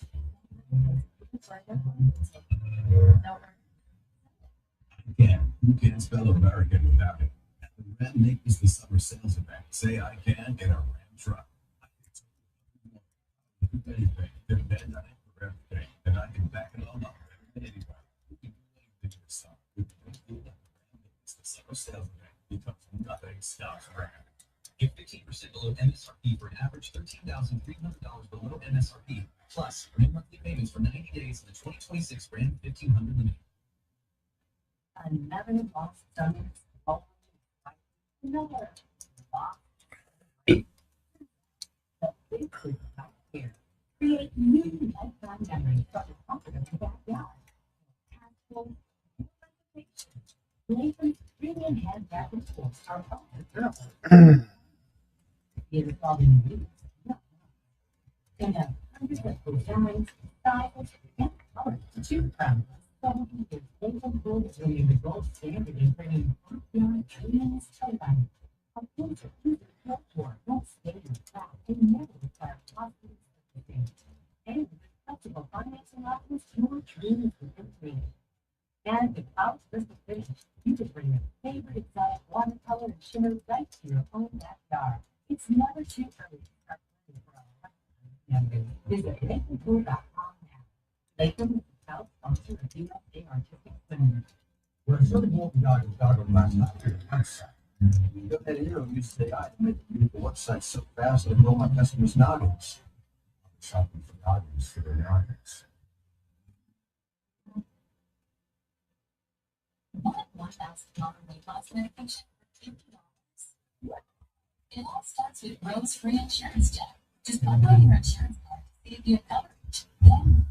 Who can spell American without it? At the Ram Naples the summer sales event, say I can get a Ram truck. Anything, they're bed on it for everything, and I can back it all up. Anyway, you can do anything yourself. With the Ram Naples the summer sales event becomes nothing stops Ram. Get 15% below MSRP for an average $13,300 below MSRP, plus free monthly payments for 90 days of the 2026 Ram 1500 Limited. Another lost stomach. Another lost. The big clip right here. Create new lifetime memories from the comfort of your backyard. Tactful, Latham's premium hand wrapping tools are all You're following you. They have hundreds of designs, styles, and colors to choose from. Some of Latham Gold will be the gold standard in bringing backyard cleanliness to life. A filter user built for won't stay in the cloud and never require costly certificates. And with flexible financing options, your dreams will come true. And with our crystal finish, you can bring your favorite exotic watercolor and shimmer right to your own backyard. It's never too early to start planning for a lifetime memory. Visit LathamPool.com now. Latham is the proud sponsor of USA Artistic Swimming. We're sort of walking dog last night here at the website. The video used to say, I make the website so fast I blow my customers' noggins. I'm shopping for noggins for their noggins. What $1,000 weight loss medication for $50? It all starts with Rose Free Insurance Check. Just plug on your insurance card to see if you have coverage. Then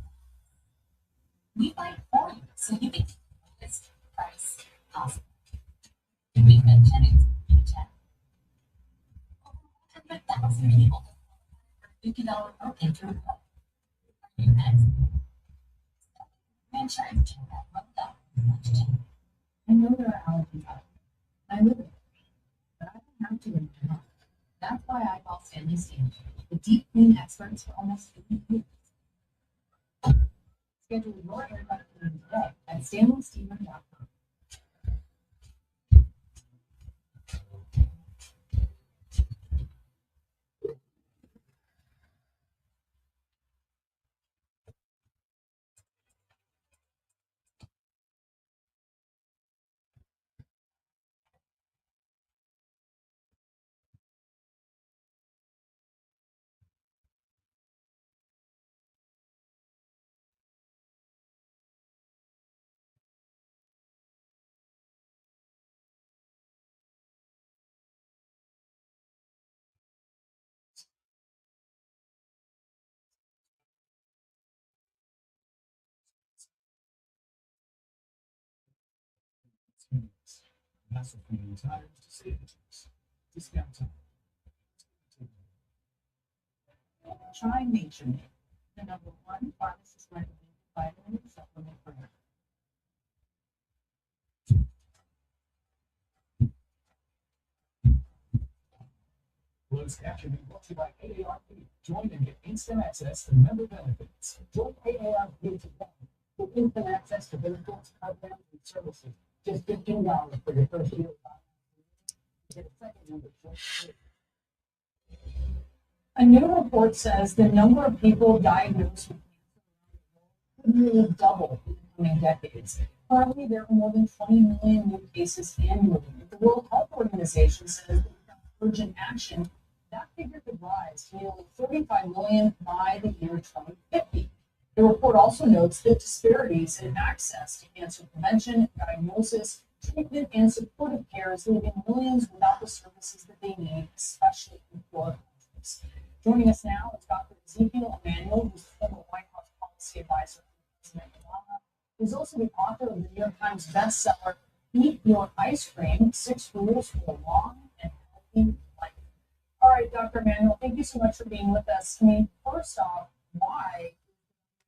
we fight for you so you can get the lowest price possible. We've been Jennings in check. Over 100,000 people for $50 per insurance. Are you next? Insurance check that rolled up. I know there are allergies out there. I live it, but I don't have to anymore. That's why I call Stanley Steam, the deep clean experts for almost 50 years. Schedule your aircraft cleaning today at StanleySteamer.com. convenience. That's what we need tires to save the trees. Discount time. Try Nature Made, the #1 pharmacist recommended vitamin and supplement brand. Closed captioning brought to you by AARP. Join and get instant access to member benefits. Join AARP today. Get instant access to benefits, programs, and services. Just $15 for your first year. Get a second membership. A new report says the number of people diagnosed with cancer could nearly double in the coming decades. Currently, there are more than 20 million new cases annually. The World Health Organization says that without urgent action, that figure could rise to nearly 35 million by the year 2050. The report also notes that disparities in access to cancer prevention, diagnosis, treatment, and supportive care is leaving millions without the services that they need, especially in poor countries. Joining us now is Dr. Ezekiel Emanuel, who's the former White House policy advisor to President Obama. He's also the author of the New York Times bestseller, Eat Your Ice Cream, 6 Rules for a Long and Healthy Life. All right, Dr. Emanuel, thank you so much for being with us. I mean, first off, why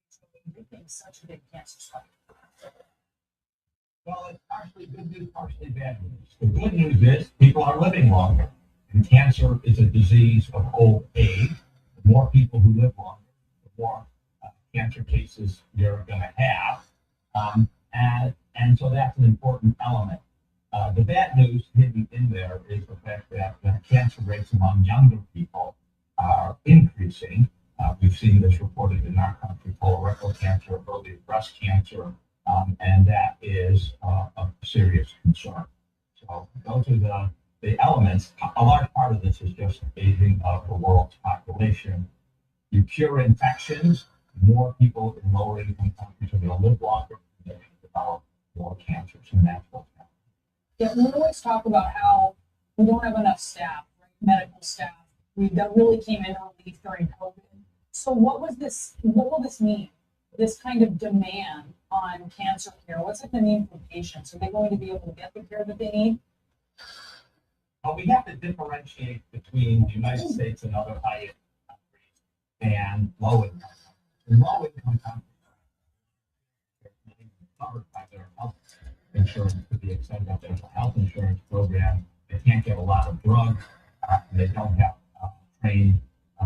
is predicting such a big cancer spike? Well, it's partially good news, partially bad news. The good news is people are living longer. And cancer is a disease of old age. The more people who live longer, the more cancer cases you're going to have. And so that's an important element. The bad news hidden in there is the fact that cancer rates among younger people are increasing. We've seen this reported in our country, colorectal cancer, early breast cancer, and that is a serious concern. So those are the elements. A large part of this is just aging of the world's population. You cure infections, more people in lower income countries are going to live longer, and they develop more cancers and natural cancers. Yeah, we always talk about how we don't have enough staff, right? Medical staff. That really came into relief during COVID. So what will this mean? This kind of demand on cancer care, what's it going to mean for patients? Are they going to be able to get the care that they need? Well, we have to differentiate between the United States and other high-income countries and low-income countries. In low-income countries, they're covered by their health insurance to the extent that there's a health insurance program. They can't get a lot of drugs. They don't have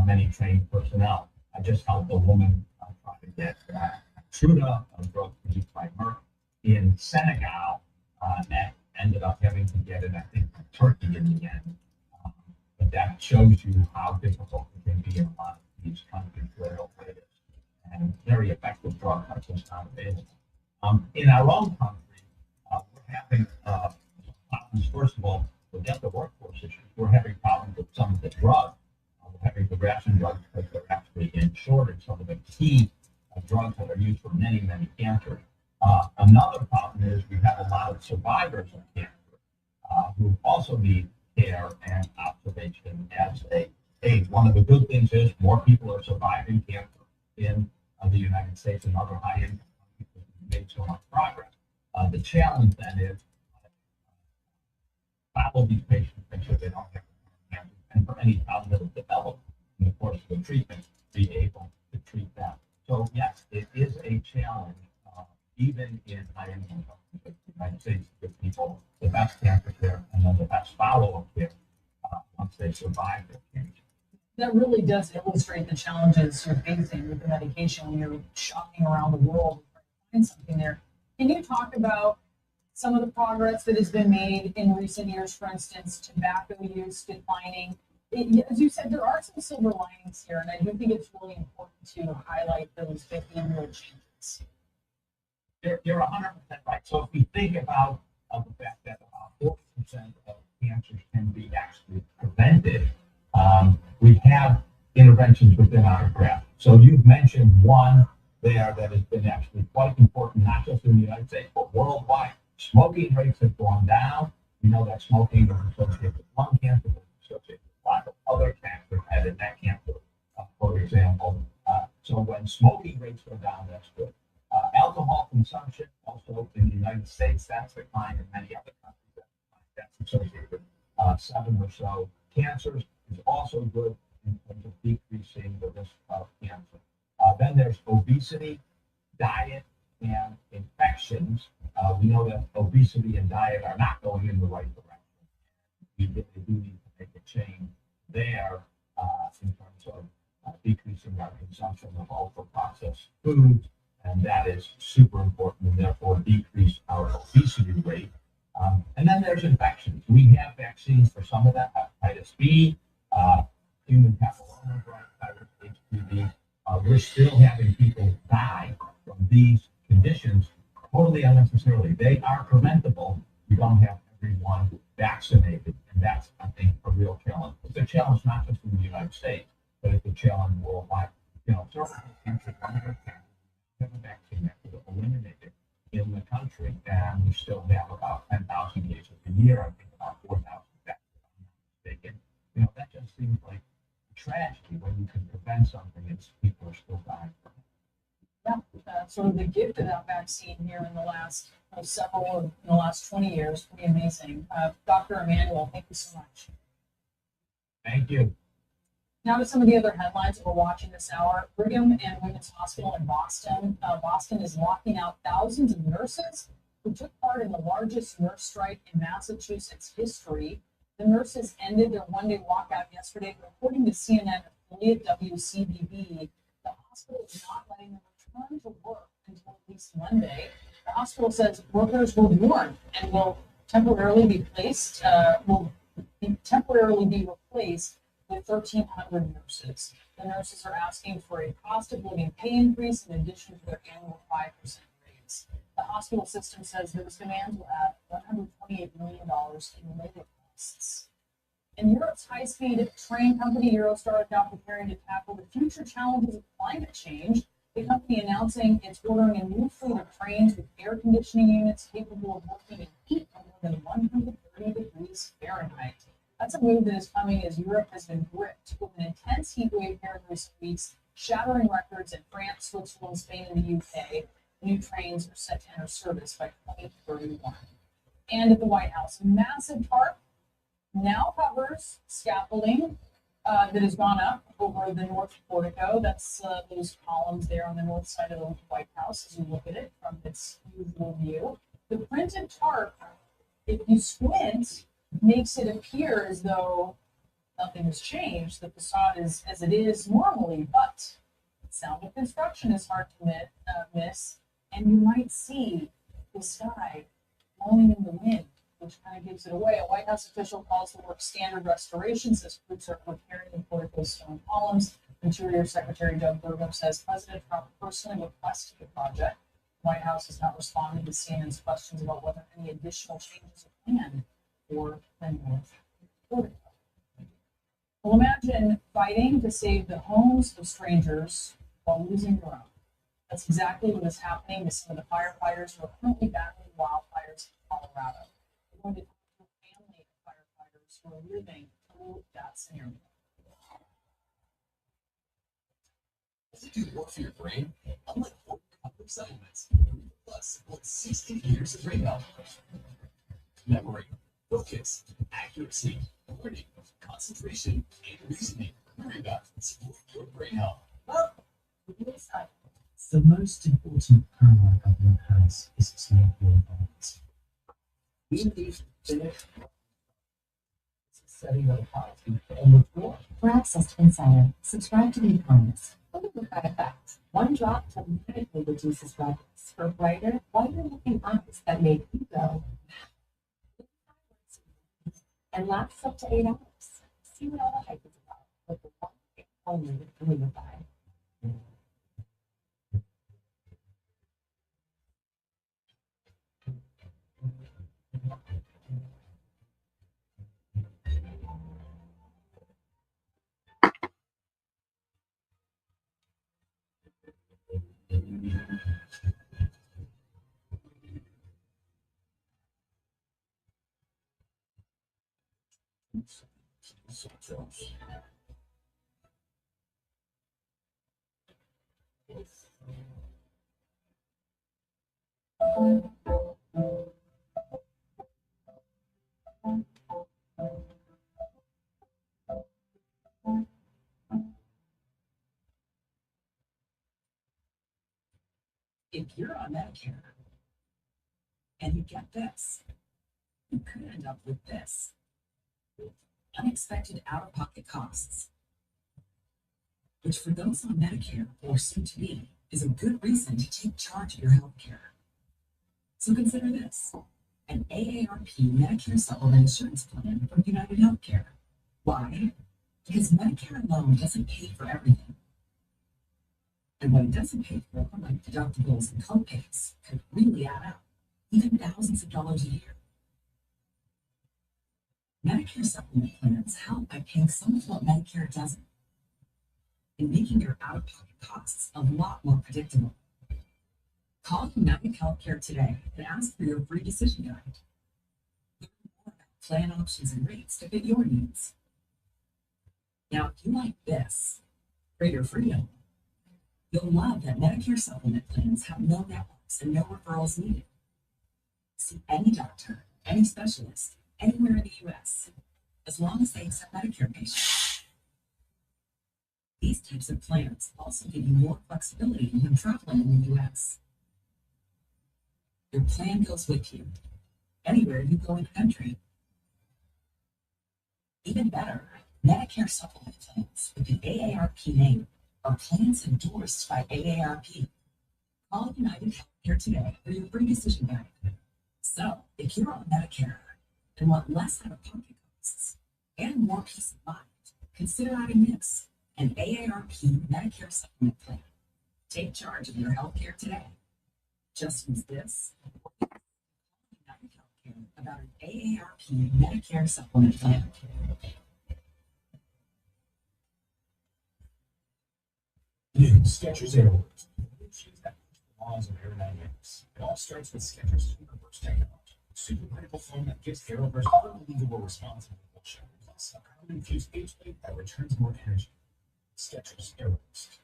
many trained personnel. I just helped a woman try to get Truda, a drug produced by Merck, in Senegal, and ended up having to get it, I think, from Turkey in the end. But that shows you how difficult it can be in a lot of these countries where it is. And very effective drugs are just not available. In our own country, we're having problems. First of all, forget the workforce issues. We're having problems with some of the drugs. We're having to ration drugs because they're actually in shortage. Some of the key drugs that are used for many, many cancers. Another problem is we have a lot of survivors of cancer who also need care and observation as they age. One of the good things is more people are surviving cancer in the United States and other high-income countries because we've made so much progress. The challenge then is follow these patients, make sure they don't have cancer, and for any problem that will develop in the course of the treatment, be able to treat them. So yes, it is a challenge, even in high-income countries like the United States, to give people the best cancer care and then the best follow-up care once they survive their cancer. That really does illustrate the challenges you're facing with the medication when you're shopping around the world to find something there. Can you talk about some of the progress that has been made in recent years? For instance, tobacco use declining. As you said, there are some silver linings here, and I do think it's really important to highlight those behavioral changes. You're 100% right. So if we think about the fact that about 40% of cancers can be actually prevented, we have interventions within our grasp. So you've mentioned one there that has been actually quite important, not just in the United States, but worldwide. Smoking rates have gone down. We know that smoking is associated with lung cancer, is associated with a lot of other cancers, head and neck cancer, for example. So when smoking rates go down, that's good. Alcohol consumption also in the United States, that's declined in many other countries. That's associated with 7 or so. Cancers is also good in terms of decreasing the risk of cancer. Then there's obesity, diet, and infections. We know that obesity and diet are not going in the right direction. We really do need to make a change there in terms of decreasing our consumption of ultra-processed foods, and that is super important, and therefore decrease our obesity rate. And then there's infections. We have vaccines for some of that, hepatitis B, human papillomavirus, HPV. We're still having people die from these conditions totally unnecessarily. They are preventable. We don't have everyone vaccinated, and that's, I think, a real challenge. It's a challenge not just in the United States, but it's a challenge worldwide. Cervical cancer, we have a vaccine that could eliminate it in the country, and we still have about 10,000 cases a year. I think about 4,000 deaths, if I'm not mistaken. That just seems like a tragedy when you can prevent something and people are still dying from it. Yeah, sort of the gift of that vaccine here in the last in the last 20 years, pretty amazing. Dr. Emanuel, thank you so much. Thank you. Now to some of the other headlines that we're watching this hour. Brigham and Women's Hospital in Boston. Boston is locking out thousands of nurses who took part in the largest nurse strike in Massachusetts history. The nurses ended their one-day walkout yesterday, but according to CNN affiliate WCBB, the hospital is not letting them return to work until at least Monday. The hospital says workers will be warned and will temporarily be replaced with 1,300 nurses. The nurses are asking for a cost of living pay increase in addition to their annual 5% raise. The hospital system says those demands will add $128 million in labor costs. And Europe's high-speed train company Eurostar is now preparing to tackle the future challenges of climate change. The company announcing it's ordering a new fleet of trains with air conditioning units capable of working in heat of more than 130 degrees Fahrenheit. That's a move that is coming as Europe has been gripped with an intense heat wave here in recent weeks, shattering records in France, Switzerland, Spain, and the UK. New trains are set to enter service by 2031. And at the White House, a massive tarp now covers scaffolding that has gone up over the north portico. That's those columns there on the north side of the White House as you look at it from its usual view. The printed tarp, if you squint, makes it appear as though nothing has changed. The facade is as it is normally, but the sound of construction is hard to miss, and you might see the sky blowing in the wind, which kind of gives it away. A White House official calls the work standard restoration, says crews are repairing the portico stone columns. Interior Secretary Doug Burgum says President Trump personally requested the project. The White House has not responded to CNN's questions about whether any additional changes are planned for the North portico. Well, imagine fighting to save the homes of strangers while losing your own. That's exactly what is happening to some of the firefighters who are currently battling wildfires in Colorado. We're going to talk to a family of firefighters who are living through that scenario. Does it do more for your brain? Unlike other supplements, plus supports 60 years of brain health. Memory, focus, accuracy, learning, concentration, and reasoning. Worry about support your brain health. The most important power a government has is its local authorities. We need to finish setting up a policy and reform. For access to Insider, subscribe to The Economist. Look at effect. One drop dramatically reduces redness for brighter, whiter-looking eyes that make you go and lasts up to 8 hours. See what all the hype is about with the one thing only with Lumify. If you're on Medicare and you get this, you could end up with this: unexpected out-of-pocket costs, which for those on Medicare or soon to be is a good reason to take charge of your health care. So consider this: an AARP Medicare Supplement Insurance Plan from United Healthcare. Why? Because Medicare alone doesn't pay for everything. And what it doesn't pay for, like deductibles and copays, could really add up, even thousands of dollars a year. Medicare supplement plans help by paying some of what Medicare doesn't, and making your out-of-pocket costs a lot more predictable. Call United Healthcare today and ask for your free decision guide. Learn more about plan options and rates to fit your needs. Now, if you like this, greater freedom, you'll love that Medicare supplement plans have no networks and no referrals needed. See any doctor, any specialist, anywhere in the U.S., as long as they accept Medicare patients. These types of plans also give you more flexibility when traveling in the U.S. Your plan goes with you anywhere you go in the country. Even better, Medicare supplement plans with the AARP name are plans endorsed by AARP. Call United Healthcare today for your free decision guide. So, if you're on Medicare and want less out-of-pocket costs and more peace of mind, consider adding this: an AARP Medicare supplement plan. Take charge of your healthcare today. Just use this. United Healthcare about an AARP Medicare supplement plan. New Skechers Airworks. Shoes that push the laws of aerodynamics. It all starts with Skechers Superburst technology. Super critical foam that gives Aeroburst unbelievable response and propulsion. Plus, a carbon-infused base plate that returns more energy. Skechers Aeroburst.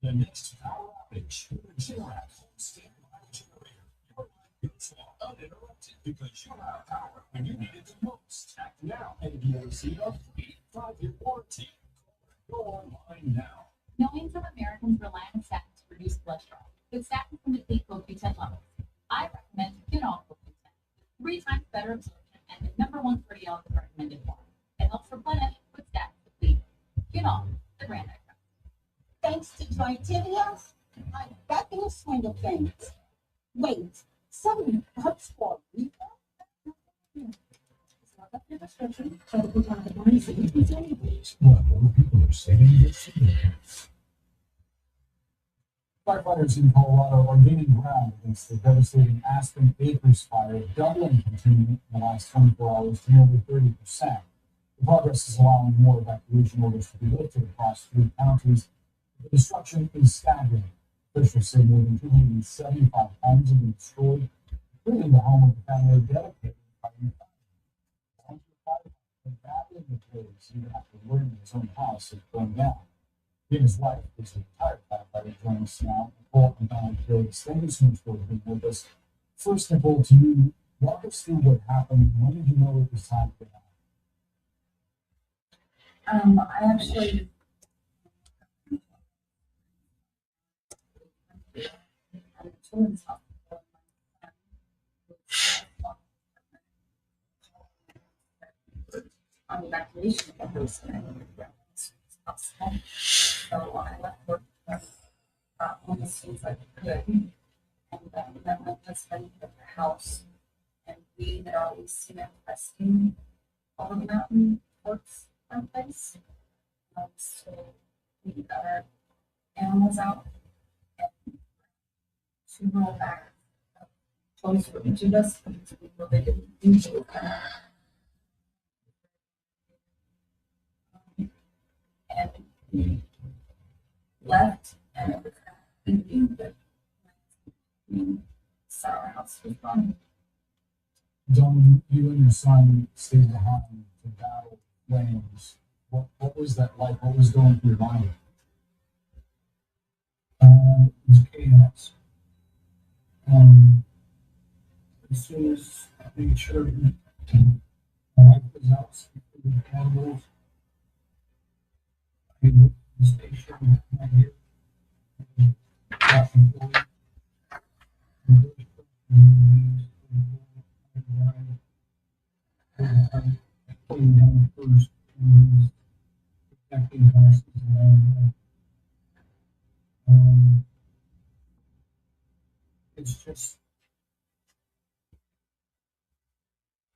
The next power outage. Generac home standby generator. Your life goes on uninterrupted because you're out of power when you need it the most. Act now and be received a free 5-year warranty. Go online now. Millions of Americans rely on statins to reduce cholesterol, but statins can deplete CoQ10 levels. I recommend Phenol CoQ10, 3 times better absorption and the #1 proteolysis recommended form. It helps replenish what statins deplete. Phenol, the brand I trust. Thanks to Tritivia, I'm back in the swing of things. Wait, $7 for a refill? Up your prescription, try to put on the money so you can save it. What more people are saying this? Firefighters in Colorado are gaining ground against the devastating Aspen Acres fire, doubling containment in the last 24 hours to nearly 30%. The progress is allowing more evacuation orders to be lifted across 3 counties. The destruction is staggering. Officials say more than 275 homes have been destroyed, including the home of the family dedicated by the badly in the case, even after learning his own house had burned down. He and his wife, who's a retired firefighter, join us now. Nicole and Donald Briggs, thank you so much for being with us. First, Nicole, to you, walk us through what happened. When did you know it was time to happen? I actually had a children's hospital. On evacuation of those possible. So I left work on the scenes I could, and then my husband at the house, and we had always seen it resting all the mountain works in place. So we got our animals out and to roll back close to each of us because we know they didn't usually come out. And we left, and it was in view that our house was gone. Don, you and your son stayed behind to battle flames. What was that like? What was going through your mind? It was chaos. As soon as I made sure my wife was out with the animals, I went to the station right here. Got them going. Came down first, protecting houses around. It's just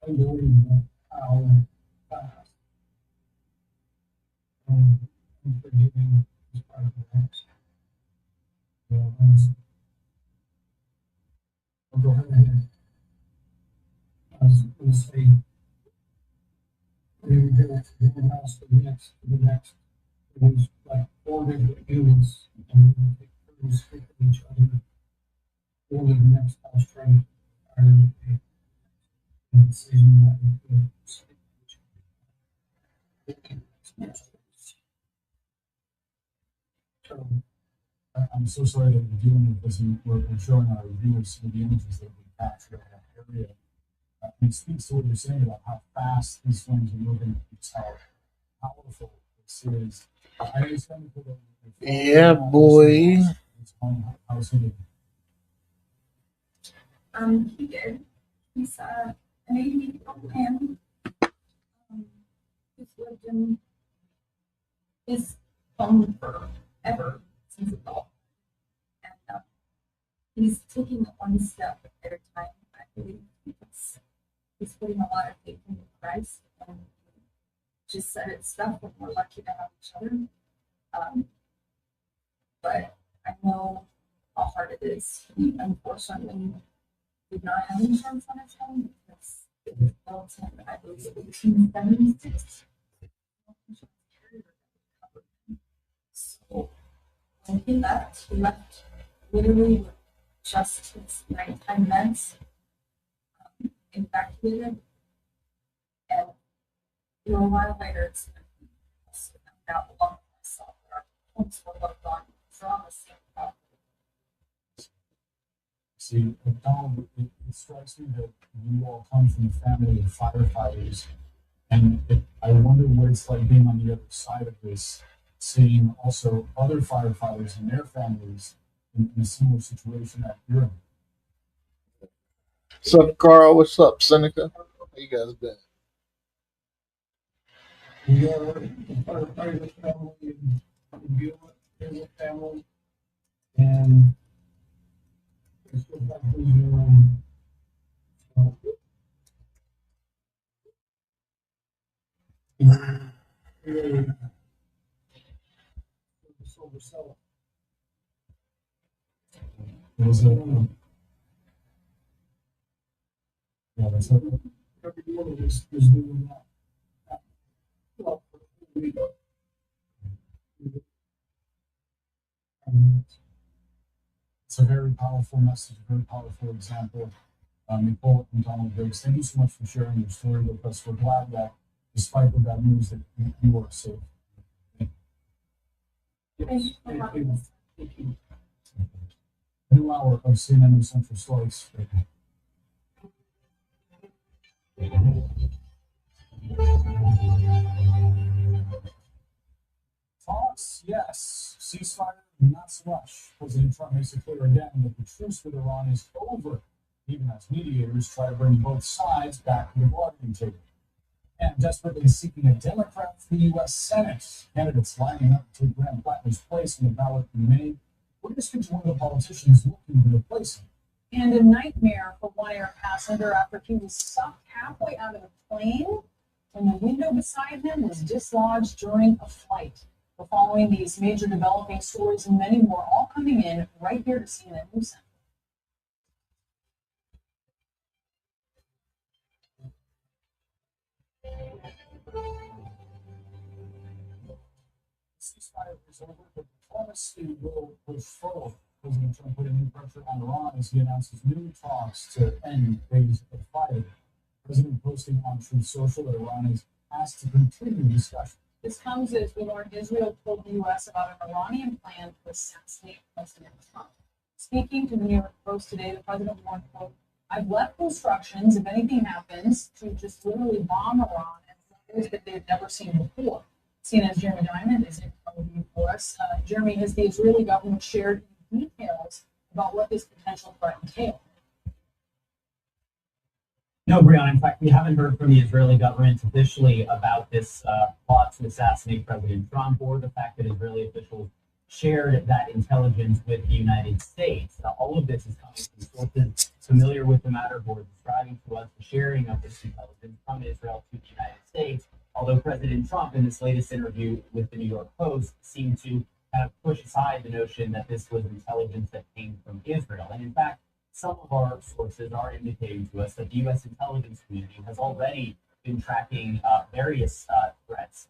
unbelievable how fast unforgiving is part of the next. So, I'll go ahead. I was going to say, we would go from one house to the next. It was like 4 different units, and we would take turns with each other. Go to the next house, trying to fire the decision that we could. So, I'm so sorry that we're dealing with this, and we're showing our viewers some of the images that we captured in that area. It speaks to what you're saying about how fast these flames are moving, how powerful this is. I understand that yeah, boy. How's he doing? He did. He's an 80-year-old man. He's lived in his home forever since adult. And he's taking it one step at a time, I believe, because he's putting a lot of faith in Christ and just said it's stuff when we're lucky to have each other. But I know how hard it is. He unfortunately did not have insurance on his home because it was built in, I believe, 1876. So when he left literally with just his nighttime meds, evacuated, and a while later, it's out along myself. Our homes were both gone. So on the same property. See, Donald, it strikes me that you all come from a family of firefighters, and I wonder what it's like being on the other side of this, seeing also other firefighters and their families in a similar situation that you're in. What's up, Carl? What's up, Seneca? How you guys been? We are a firefighter family and deal with family, and it's just like really silver cell. It was yeah, that's it. Every one of us is doing that. Well, it's a very powerful message, a very powerful example. Nicole and Donald Briggs, thank you so much for sharing your story with us. We're glad that despite the bad news that you are safe. New hour of CNN Central Slice. Talks, yes. Ceasefire, not so much. President Trump makes it clear again that the truce with Iran is over, even as mediators try to bring both sides back to the bargaining table. And desperately seeking a Democrat for the U.S. Senate. Candidates lining up to Graham Plattner's place on the ballot in May. We're going to speak to one of the politicians looking to replace him. And a nightmare for one air passenger after he was sucked halfway out of the plane when the window beside him was dislodged during a flight. We're following these major developing stories and many more, all coming in right here to CNN News Center. Ceasefire is over, but diplomacy will push forward. President Trump put new pressure on Iran as he announces new talks to end days of fighting. President posting on Truth Social that Iran is asked to continue discussion. This comes as we learn Israel told the U.S. about an Iranian plan to assassinate President Trump. Speaking to the New York Post today, the president warned, quote, "I've left instructions if anything happens to just literally bomb Iran and things that they've never seen before." CNN's Jeremy Diamond is in overview for us. Jeremy, has the Israeli government shared details about what this potential threat entails? No, Brianna. In fact, we haven't heard from the Israeli government officially about this plot to assassinate President Trump or the fact that Israeli officials shared that intelligence with the United States. All of this is coming from sources familiar with the matter who are describing to us the sharing of this intelligence from Israel to the United States. Although President Trump, in this latest interview with the New York Post, seemed to kind of push aside the notion that this was intelligence that came from Israel. And in fact, some of our sources are indicating to us that the U.S. intelligence community has already been tracking various threats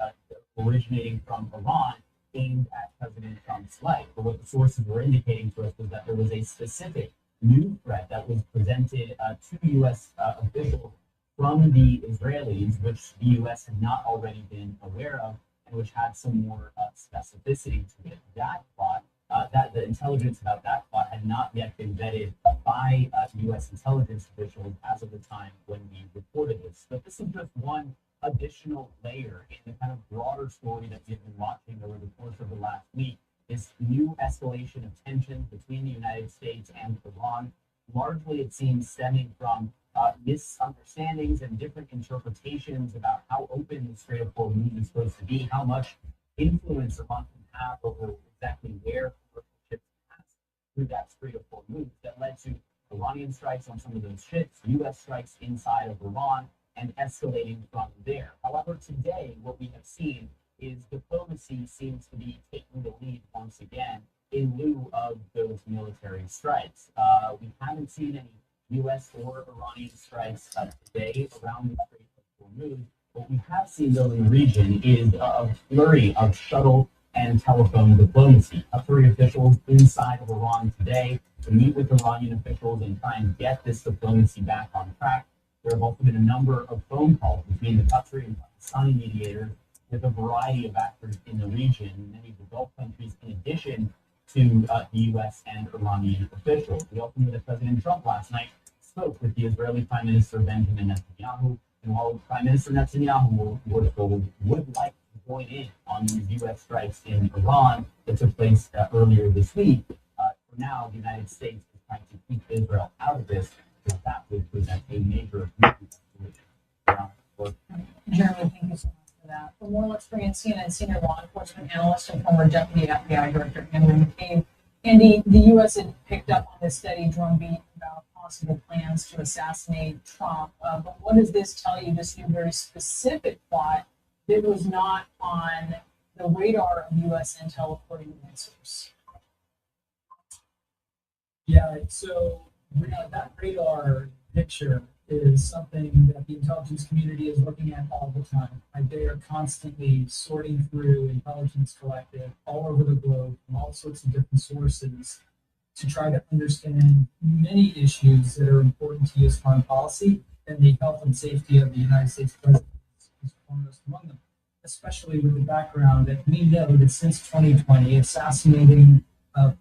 originating from Iran aimed at President Trump's life. But what the sources were indicating to us was that there was a specific new threat that was presented to U.S. officials from the Israelis, which the U.S. had not already been aware of, and which had some more specificity to it. That plot, that the intelligence about that plot had not yet been vetted by U.S. intelligence officials as of the time when we reported this. But this is just one additional layer in the kind of broader story that we've been watching over the course of the last week. This new escalation of tensions between the United States and Iran, largely it seems stemming from misunderstandings and different interpretations about how open the Strait of Hormuz is supposed to be, how much influence Iran can have over exactly where commercial ships pass through that Strait of Hormuz, that led to Iranian strikes on some of those ships, U.S. strikes inside of Iran, and escalating from there. However, today, what we have seen is diplomacy seems to be taking the lead once again in lieu of those military strikes. We haven't seen any U.S. or Iranian strikes today around the Strait of Hormuz. What we have seen, though, in the region is a flurry of shuttle and telephone diplomacy. Qatari officials inside of Iran today to meet with Iranian officials and try and get this diplomacy back on track. There have also been a number of phone calls between the Qatari and Pakistani mediators with a variety of actors in the region, many of the Gulf countries, in addition to the U.S. and Iranian officials. We also knew that President Trump last night spoke with the Israeli Prime Minister Benjamin Netanyahu, and while Prime Minister Netanyahu would like to join in on these U.S. strikes in Iran that took place earlier this week, for now, the United States is trying to keep Israel out of this, because that would present a major Jeremy, thank you so much for that. For more, let's bring in CNN senior law enforcement analyst and former deputy FBI director Andrew McCabe. Andy, the U.S. had picked up on this steady drumbeat about possible plans to assassinate Trump. But what does this tell you, this new very specific plot that was not on the radar of U.S. intel according to one source? Yeah, so that radar picture is something that the intelligence community is looking at all the time. Like, they are constantly sorting through intelligence collected all over the globe from all sorts of different sources to try to understand many issues that are important to U.S. foreign policy, and the health and safety of the United States president is foremost among them, especially with the background that we know that since 2020, assassinating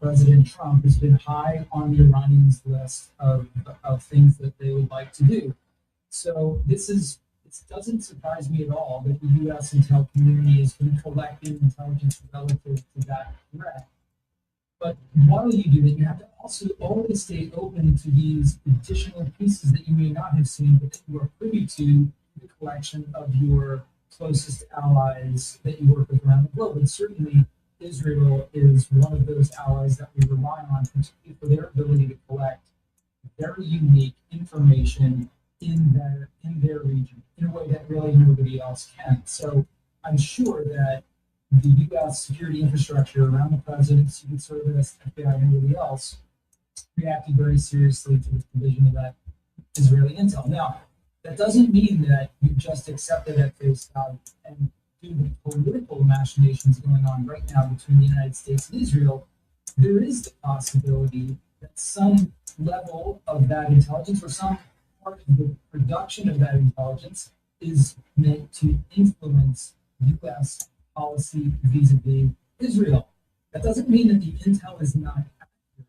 President Trump has been high on the Iranians' list of things that they would like to do. So it doesn't surprise me at all that the U.S. intel community is going to collect intelligence relative to that threat. But while you do that, you have to also always stay open to these additional pieces that you may not have seen, but that you are privy to the collection of your closest allies that you work with around the globe. And certainly, Israel is one of those allies that we rely on, particularly for their ability to collect very unique information in their region in a way that really nobody else can. So I'm sure that the U.S. security infrastructure around the president, Secret Service, FBI, and everybody else reacted very seriously to the provision of that Israeli intel. Now, that doesn't mean that you just accept it at face value. And due to the political machinations going on right now between the United States and Israel, there is the possibility that some level of that intelligence or some part of the production of that intelligence is meant to influence U.S. policy vis-a-vis Israel. That doesn't mean that the intel is not accurate.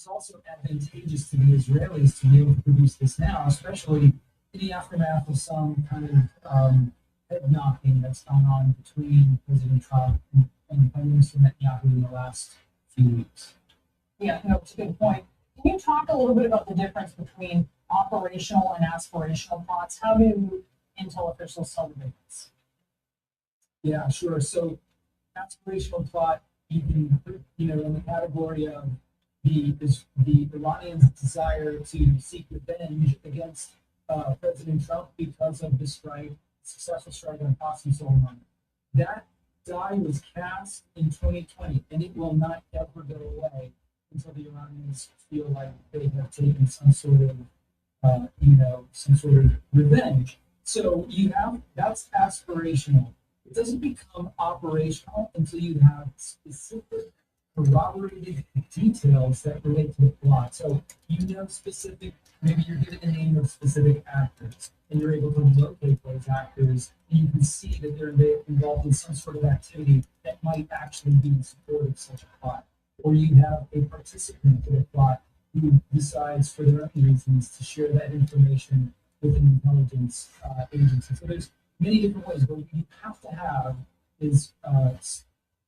it's also advantageous to the Israelis to be able to produce this now, especially in the aftermath of some kind of head knocking that's gone on between President Trump and Prime Minister Netanyahu in the last few weeks. Yeah, no, it's a good point. Can you talk a little bit about the difference between operational and aspirational plots? How do Intel officials tell the difference? Yeah, sure. So aspirational plot, you can put, in the category of the Iranians' desire to seek revenge against President Trump because of the successful strike on Qasem Soleimani. That die was cast in 2020, and it will not ever go away until the Iranians feel like they have taken some sort of revenge. So that's aspirational. It doesn't become operational until you have specific corroborated details that relate to the plot. So maybe you're given the name of specific actors, and you're able to locate those actors, and you can see that they're involved in some sort of activity that might actually be in support of such a plot. Or you have a participant in the plot who decides for their own reasons to share that information with an intelligence agency. So there's many different ways, but what you have to have is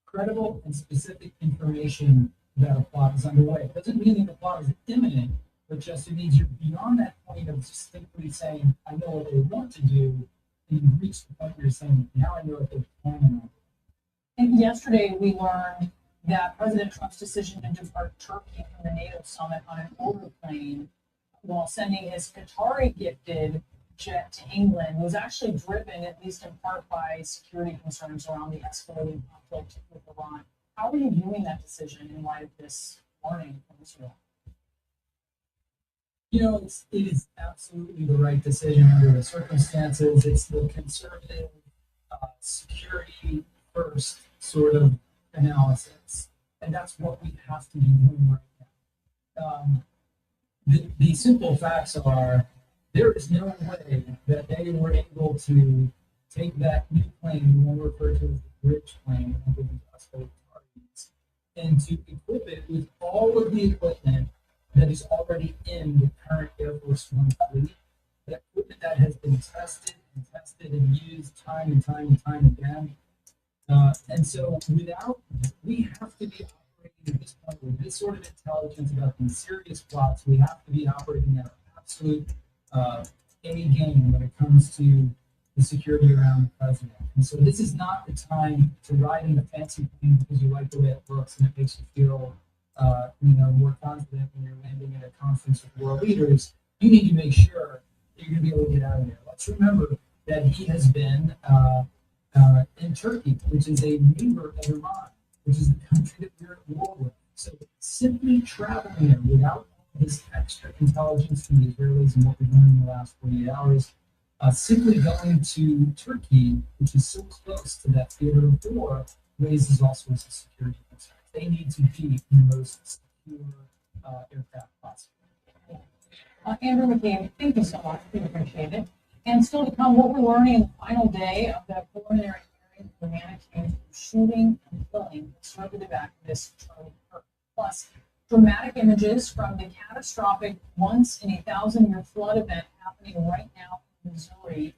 credible and specific information that a plot is underway. It doesn't mean that the plot is imminent, but just it means you're beyond that point of just simply saying, I know what they want to do, and you've reached the point where you're saying, now I know what they're planning on. And yesterday we learned that President Trump's decision to depart Turkey from the NATO summit on an older plane while sending his Qatari gifted jet to England was actually driven, at least in part, by security concerns around the escalating conflict with Iran. How are you viewing that decision in light of this warning from Israel? It is absolutely the right decision under the circumstances. It's the conservative, security first sort of analysis, and that's what we have to be doing right now. The simple facts are there is no way that they were able to take that new plane, one referred to as the bridge plane, and to equip it with all of the equipment that is already in the current Air Force One fleet, that equipment that has been tested and used time and time again. And so we have to be operating at this point with this sort of intelligence about these serious plots. We have to be operating at our absolute A game when it comes to the security around the president. And so this is not the time to ride in a fancy plane because you like the way it looks and it makes you feel more confident when you're landing at a conference with world leaders. You need to make sure that you're going to be able to get out of there. Let's remember that he has been in Turkey, which is a neighbor of Iran, which is the country that we're at war with. So simply traveling there without this extra intelligence from the Israelis and what we've learned in the last 48 hours, simply going to Turkey, which is so close to that theater of war, raises all sorts of security concerns. They need to be in the most secure aircraft possible. Andrew McCabe, thank you so much. We appreciate it. And still to come, what we're learning in the final day of that preliminary hearing for the man accused of shooting and killing conservative activist Charlie Kirk. Plus, dramatic images from the catastrophic once-in-a-thousand-year flood event happening right now in Missouri.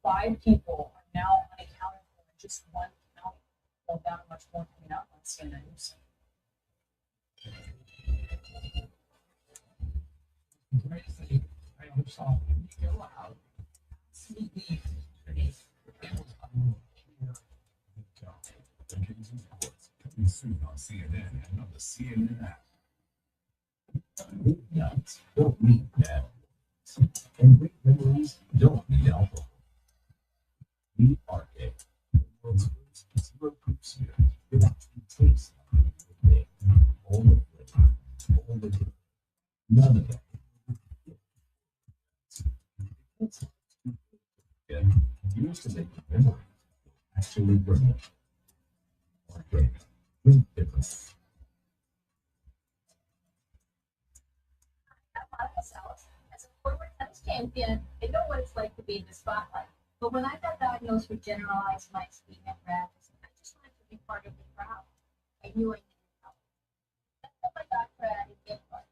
5 people are now unaccounted for in just one county. Well, that much more coming up on CNN News. The greatest thing I ever saw when you go out, see these days, it was unreal. The Kings and Sports coming soon on CNN and on the CNN app. Nuts don't need that. And great memories don't need alcohol. We are a world's first zero-proof spirit without the taste of it. All the flavor, all the good. None of it. And used to make memories actually bring okay. Think differently. As a former tennis champion, I know what it's like to be in the spotlight. But when I got diagnosed with generalized myasthenia gravis, I just wanted to be part of the crowd. I knew I needed help. That's what my doctor added gift card.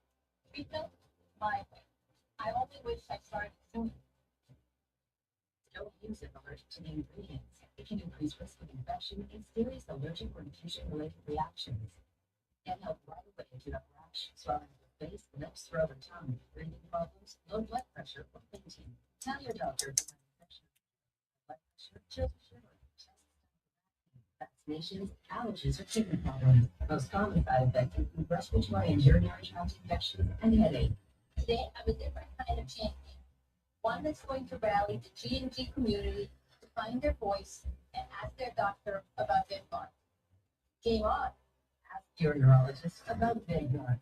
Treatment? My way. I only wish I started sooner. Don't use it allergic to the ingredients. It can increase risk of infection and serious allergic or infusion-related reactions. And help right away if you have rash, swelling of the face, lips, throat, or tongue, breathing problems, low blood pressure, or fainting. Tell your doctor if you have infection, blood pressure, chills or shivering, chest, vaccinations, allergies, or kidney problems. Most common side effects include respiratory and urinary tract infections and headache. Today, I'm a different kind of champion. One that's going to rally the G&G community to find their voice and ask their doctor about their farm. Game on. Ask your neurologist about Vanguard.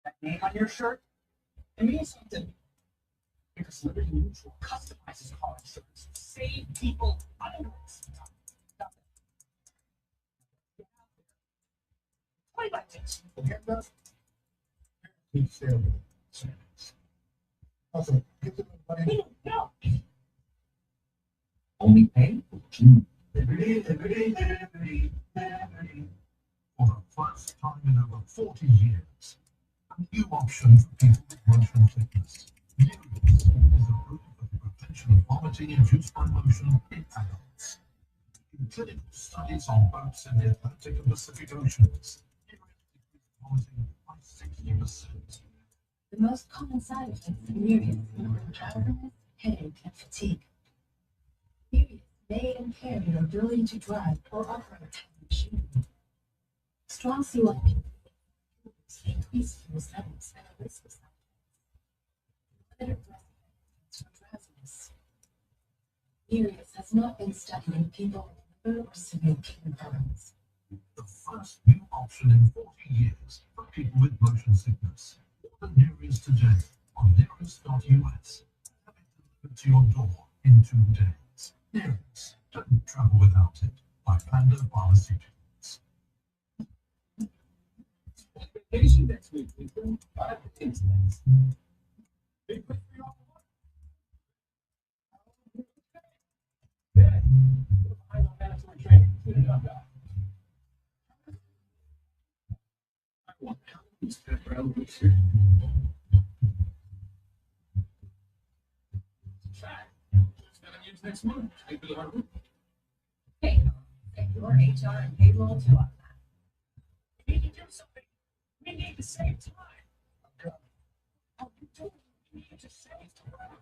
That name on your shirt, it means something. Because Liberty Mutual customizes car insurance to save people hundreds of times. Play like this. Here goes. Keep still. Also, get to the money. No. Only pay? Liberty, liberty, liberty, liberty. For the first time in over 40 years, a new option for people with motion sickness. MyDays is approved for the prevention of vomiting-induced by motion in adults. In clinical studies on boats in the Atlantic and Pacific Oceans, it decreased vomiting by 60%. The most common side effects of Myriad include drowsiness, headache, and fatigue. Myriad may impair your ability to drive or operate heavy machinery. Strong CYP increase those levels and a risk of side effects. Limited breath effects from drowsiness. Myriad has not been studied in people with liver or severe kidney problems. The first new option in 40 years for people with motion sickness. Order Nearest today on nearest.us. Have it delivered to your door in 2 days. Nearest, don't travel without it. By Panda Pharmaceuticals. Vacation next week. We bring 5 days next. Big quick for you all. Yeah. Behind on mandatory training. I want these background books here. It's gonna use next month. Pay for the hard work. Hey, get your HR and payroll to us. We need to do something. We need to save time. Oh, you do. We need to save time.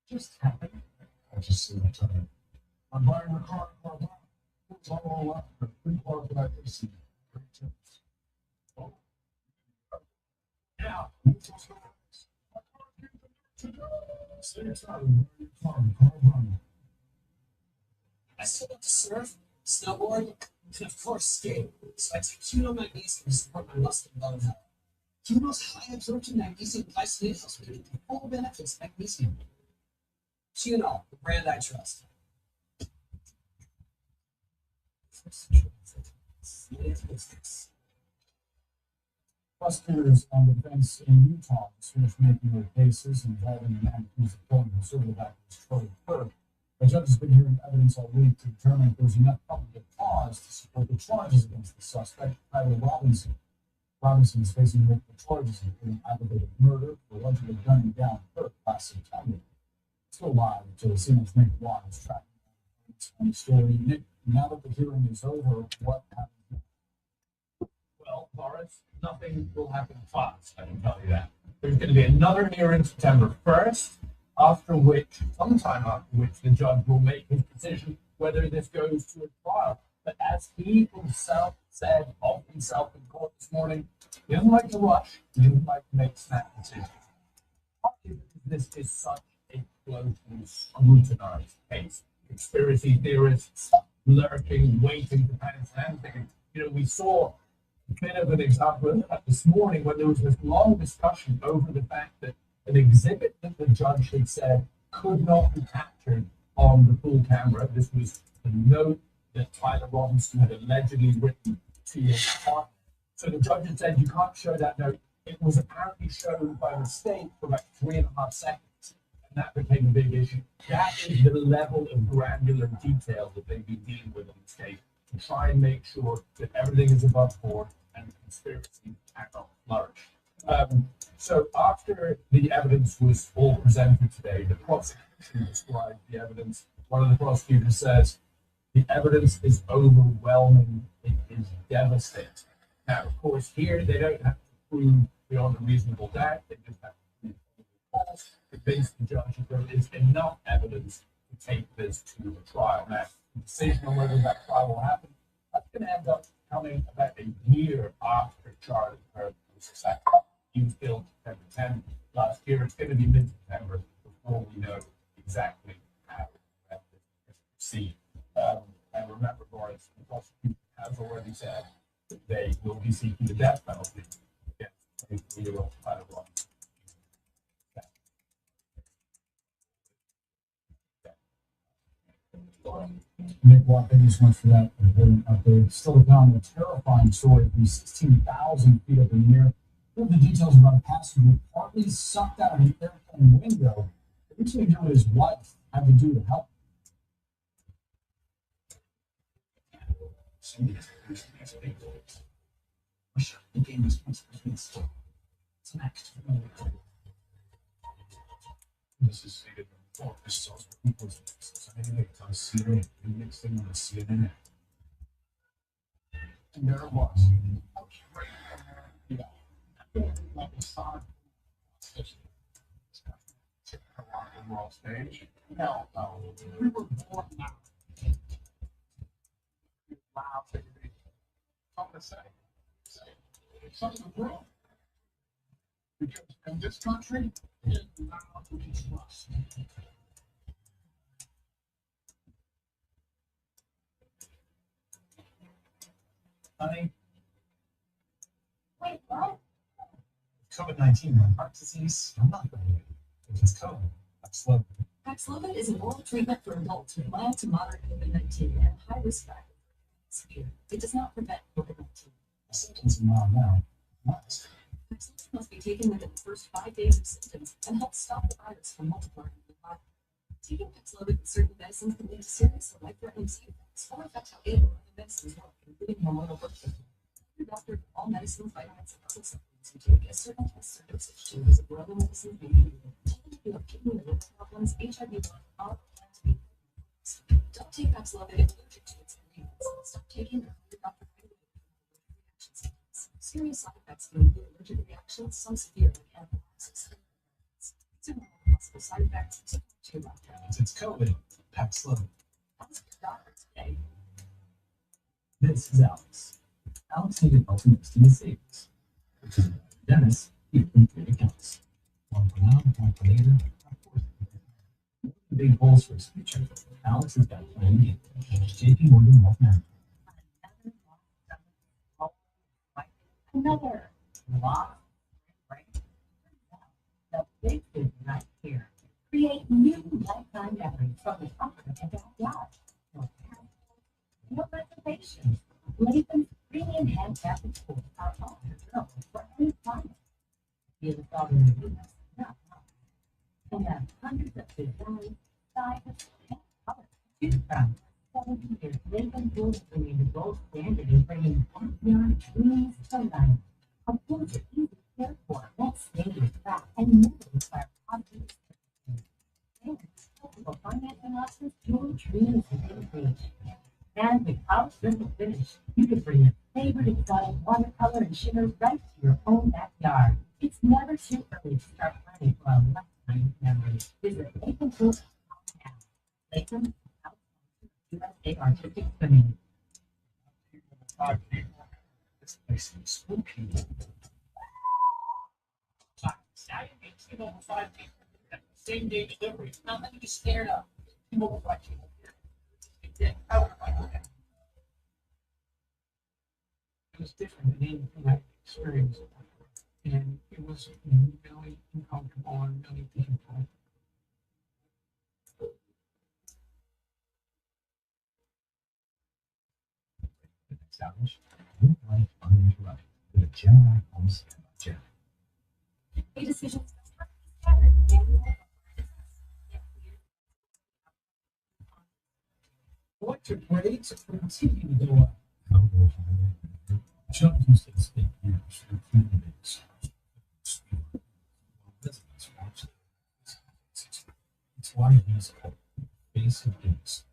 Just happened. I just see that time. I'm buying a car for a while. It's all up. The free car that I can see. Great tips. Oh. Yeah. Save time. Car run. I still love to surf, snowboard, and of course skate. So I take keto magnesium to support my muscle and bone health. Keto's high absorption magnesium glycinate helps me get the full benefits of magnesium. Keto, the brand I trust. Prosecutors on the fence in Utah finished making their cases involving a man accused of killing a conservative activist Charlie Kirk. The judge has been hearing evidence all week to determine if there's enough probable cause to support the charges against the suspect, Tyler Robinson. Robinson is facing multiple charges, including aggravated murder for allegedly gunning down Kirk last September. Still live until CNN's Nick Watt is tracking this funny story. Nick, now that the hearing is over, what happened? Well, Boris, nothing will happen fast, I can tell you that. There's going to be another hearing September 1st, sometime after which, the judge will make his decision whether this goes to a trial. But as he himself said of himself in court this morning, he doesn't like to rush, he doesn't like to make snap decisions. Partly because this is such a closely scrutinized case. Conspiracy theorists lurking, waiting to pounce on anything. You know, we saw a bit of an example of that this morning when there was this long discussion over the fact that an exhibit that the judge had said could not be captured on the full camera. This was the note that Tyler Robinson had allegedly written to his partner. So the judge had said, you can't show that note. It was apparently shown by mistake for about 3.5 seconds. that became a big issue. That is the level of granular detail that they've been dealing with in this case to try and make sure that everything is above board and the conspiracy cannot flourish. So after the evidence was all presented today, the prosecution described the evidence. One of the prosecutors says, the evidence is overwhelming. It is devastating. Now, of course, here they don't have to prove beyond a reasonable doubt. They just have to prove false, convince the judge that there is enough evidence to take this to a trial. Now, the decision on whether that trial will happen, that's going to end up coming about a year after Charlie Kirk was suspected. He was killed September 10th last year. It's going to be mid-September before we know exactly how this proceed. And remember, Boris, the prosecution has already said that they will be seeking the death penalty against 23-year-old Tyler Ryan. Nick Watt, thank you so much for that important update. Still to come, a terrifying story from 16,000 feet up in the air. We have the details about a passenger partly sucked out of an airplane window. What did he and his wife have to do to help? The game is next. This is stated before. This is also people's business. I mean, it's on CNN. The next thing on CNN. And there it was. Like a song. World stage. No, we were born now. Wow, something to say. Something wrong. Because in this country, it is not to be trusted. Honey, Wait, what? COVID-19, heart disease, I'm not going to get it. If it's COVID, that's slow. Paxlovid is an oral treatment for adults with mild to moderate COVID-19 and high risk factors. Severe. It does not prevent COVID-19. Symptoms are mild now. Nice. Paxlovid must be taken within the first 5 days of symptoms and helps stop the virus from multiplying in the body. Taking Paxlovid with certain medicines can lead to serious or life-threatening side effects or affect how able other medicines work, including hormonal birth control. Your doctor, all medicines, vitamins, and other supplements you take, as certain tests or dosage changes of other medicines may be needed. If you have kidney or liver problems, HIV, or plan to be. Don't take Paxlovid if allergic to its ingredients. Stop taking or your doctor reaction symptoms. Serious side effects can include allergic reactions, some severe like anaphylaxis. These are not possible side effects. So talk to your doctor. It's COVID. Paxlovid. Ask your doctor today. This is Alex. Alex needed help investing in savings, which is Dennis, he opened 3 accounts. One for now, one for later, of course. The big goals for his future. Alex has got a plan B. JP Morgan Wealth Management. Another lot, right? The big thing right here. Create new lifetime memories from the comfort of your backyard. No reservations. Latham's premium handcrafted tools are all available for any climate. You install them in units, not and have hundreds of designs, sizes, and colors to choose from. 70 years, Latham tools remain the gold standard in bringing backyard dreams to life. A tools are easy to care for, won't stay in track, and never require obvious and flexible financing options, your dreams within reach. And with our simple finish, you can bring your favorite exotic watercolor and shimmer right to your own backyard. It's never too early to start planning for a lifetime of memories. Visit Latham Tools now. Latham, USA Artistic Community. This place is spooky. Now you can see over 5 people at the same day delivery. Now let me just stand up. People like you. It was different than anything I experienced. And it was really uncomfortable and really painful. Established live life uninterrupted with a Gemini homestead by Gemini. A decision standard manual. to rate to continue to go up. Chuck used to speak years for communities. It's why he's a basic things.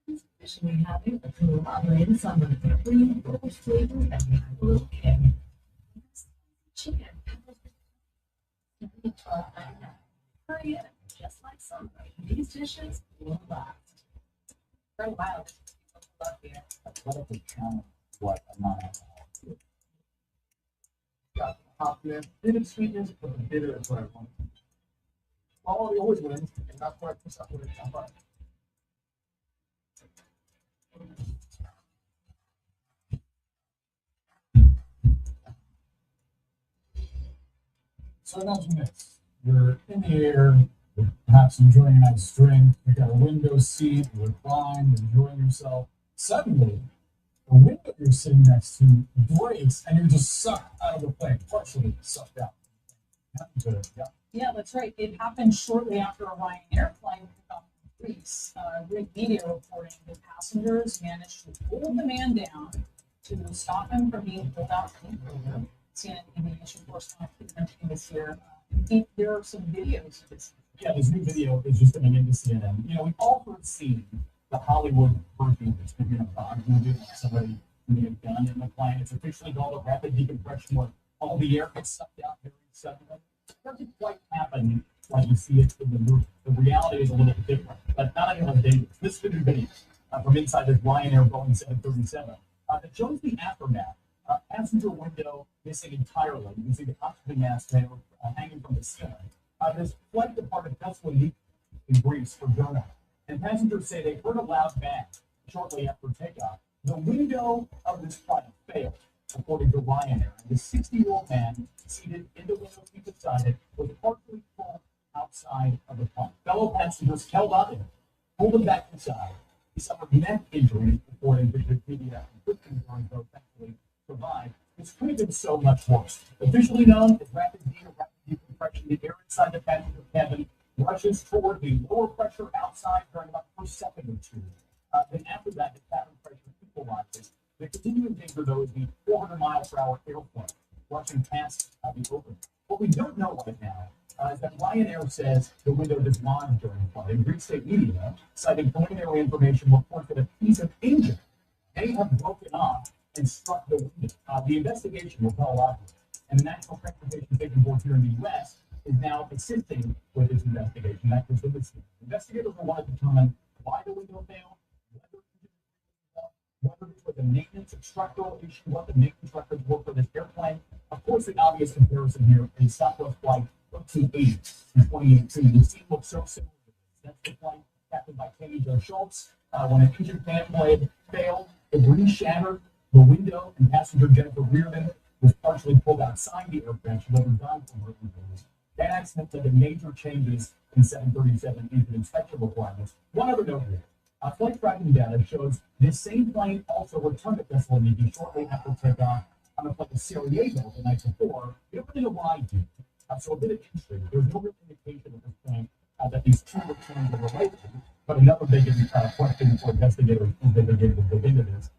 Especially having a collaborating some of the green gold flavors that we have a little kick. Chicken. Hurry in, just like summer. These dishes will last. For a while, love here. What if we count what amount? Got the hop there. Bit of sweetness, but the bitter is what I want. Quality always wins, and that's why I put up with it. So imagine this. You're in the air, perhaps enjoying a nice drink, you've got a window seat, you recline, enjoying yourself. Suddenly, the window you're sitting next to breaks and you're just sucked out of the plane, partially sucked out. Yeah, that's right. It happened shortly after a Ryanair flight from Greece. Greek media reporting that passengers managed to pull the man down to stop him from being pulled out from the plane. CNN aviation correspondent presenting this year. There are some videos of this. Yeah, this new video is just coming into CNN. You know, we've all heard seen the Hollywood version of this, you know, Bond movie, like somebody putting a gun in the plane. It's officially called a rapid decompression where all the air gets sucked out very suddenly. It doesn't quite happen like you see it in the movie. The reality is a little bit different, but not any less dangerous. This is the new video from inside this Ryanair Boeing 737 that shows the aftermath. Passenger window missing entirely. You can see the oxygen mask there hanging from the ceiling. This flight departed Thessaloniki in Greece for Germany, and passengers say they heard a loud bang shortly after takeoff. The window of this flight failed, according to Ryanair. And the 60-year-old man seated in the window seat beside it was partially pulled outside of the plane. Fellow passengers held on to him, pulled him back inside. He suffered neck injuries, according to the media. Though thankfully survived. This could have been so much worse. Officially known as rapid decompression, the air inside the passenger cabin rushes toward the lower pressure outside during about the first second or two. Then after that, the cabin pressure equalizes. The continuing danger, though, is the 400-mile-per-hour airplane rushing past the opening. What we don't know right now is that Ryanair says the window dislodged during the flight. And Greek state media, citing preliminary information, reports that a piece of engine may have broken off and struck the window. The investigation will tell a lot. And the National Transportation Safety Board here in the U.S. is now assisting with this investigation. That was the listening. Investigators will want to determine why the window failed, whether it was a maintenance or structural issue, what the maintenance records were for this airplane. Of course, the obvious comparison here is Southwest Flight 1380 in 2018. The scene looks so similar to this. That's the flight captained by Tammy Jo Schultz. When an engine fan blade failed, it re-shattered the window, and passenger Jennifer Reardon was partially pulled outside the aircraft. She later died from her injuries. That accident led to major changes in 737 engine inspection requirements. One other note here. Flight tracking data shows this same plane also returned to Thessaloniki shortly after takeoff on a flight to Sarajevo the night before. We don't really know why he did. So a bit of history. There's no real indication at this point that these two returns are related, but another big question for investigators is that they're able to dig into this.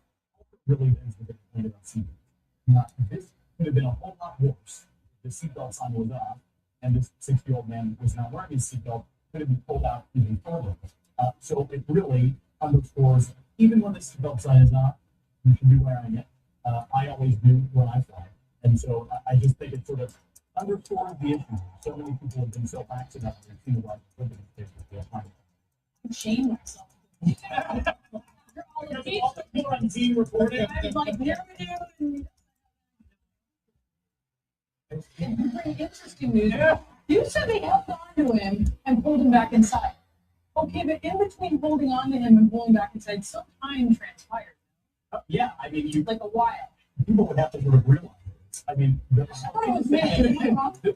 Really is the point about seatbelts. This could have been a whole lot worse if the seatbelt sign was off and this 60-year-old man was not wearing his seatbelt, could have been pulled out even further. So it really underscores, even when the seatbelt sign is off, you should be wearing it. I always do when I fly. And so I just think it sort of underscores the issue. So many people have been so accidental and feel like living in the Shame myself. on team reporting. I'm like, never knew. Pretty interesting news. You said they held on to him and pulled him back inside. Okay, but in between holding on to him and pulling back inside, some time transpired. Yeah, I mean, you like a while. People would have to sort of realize. I mean, the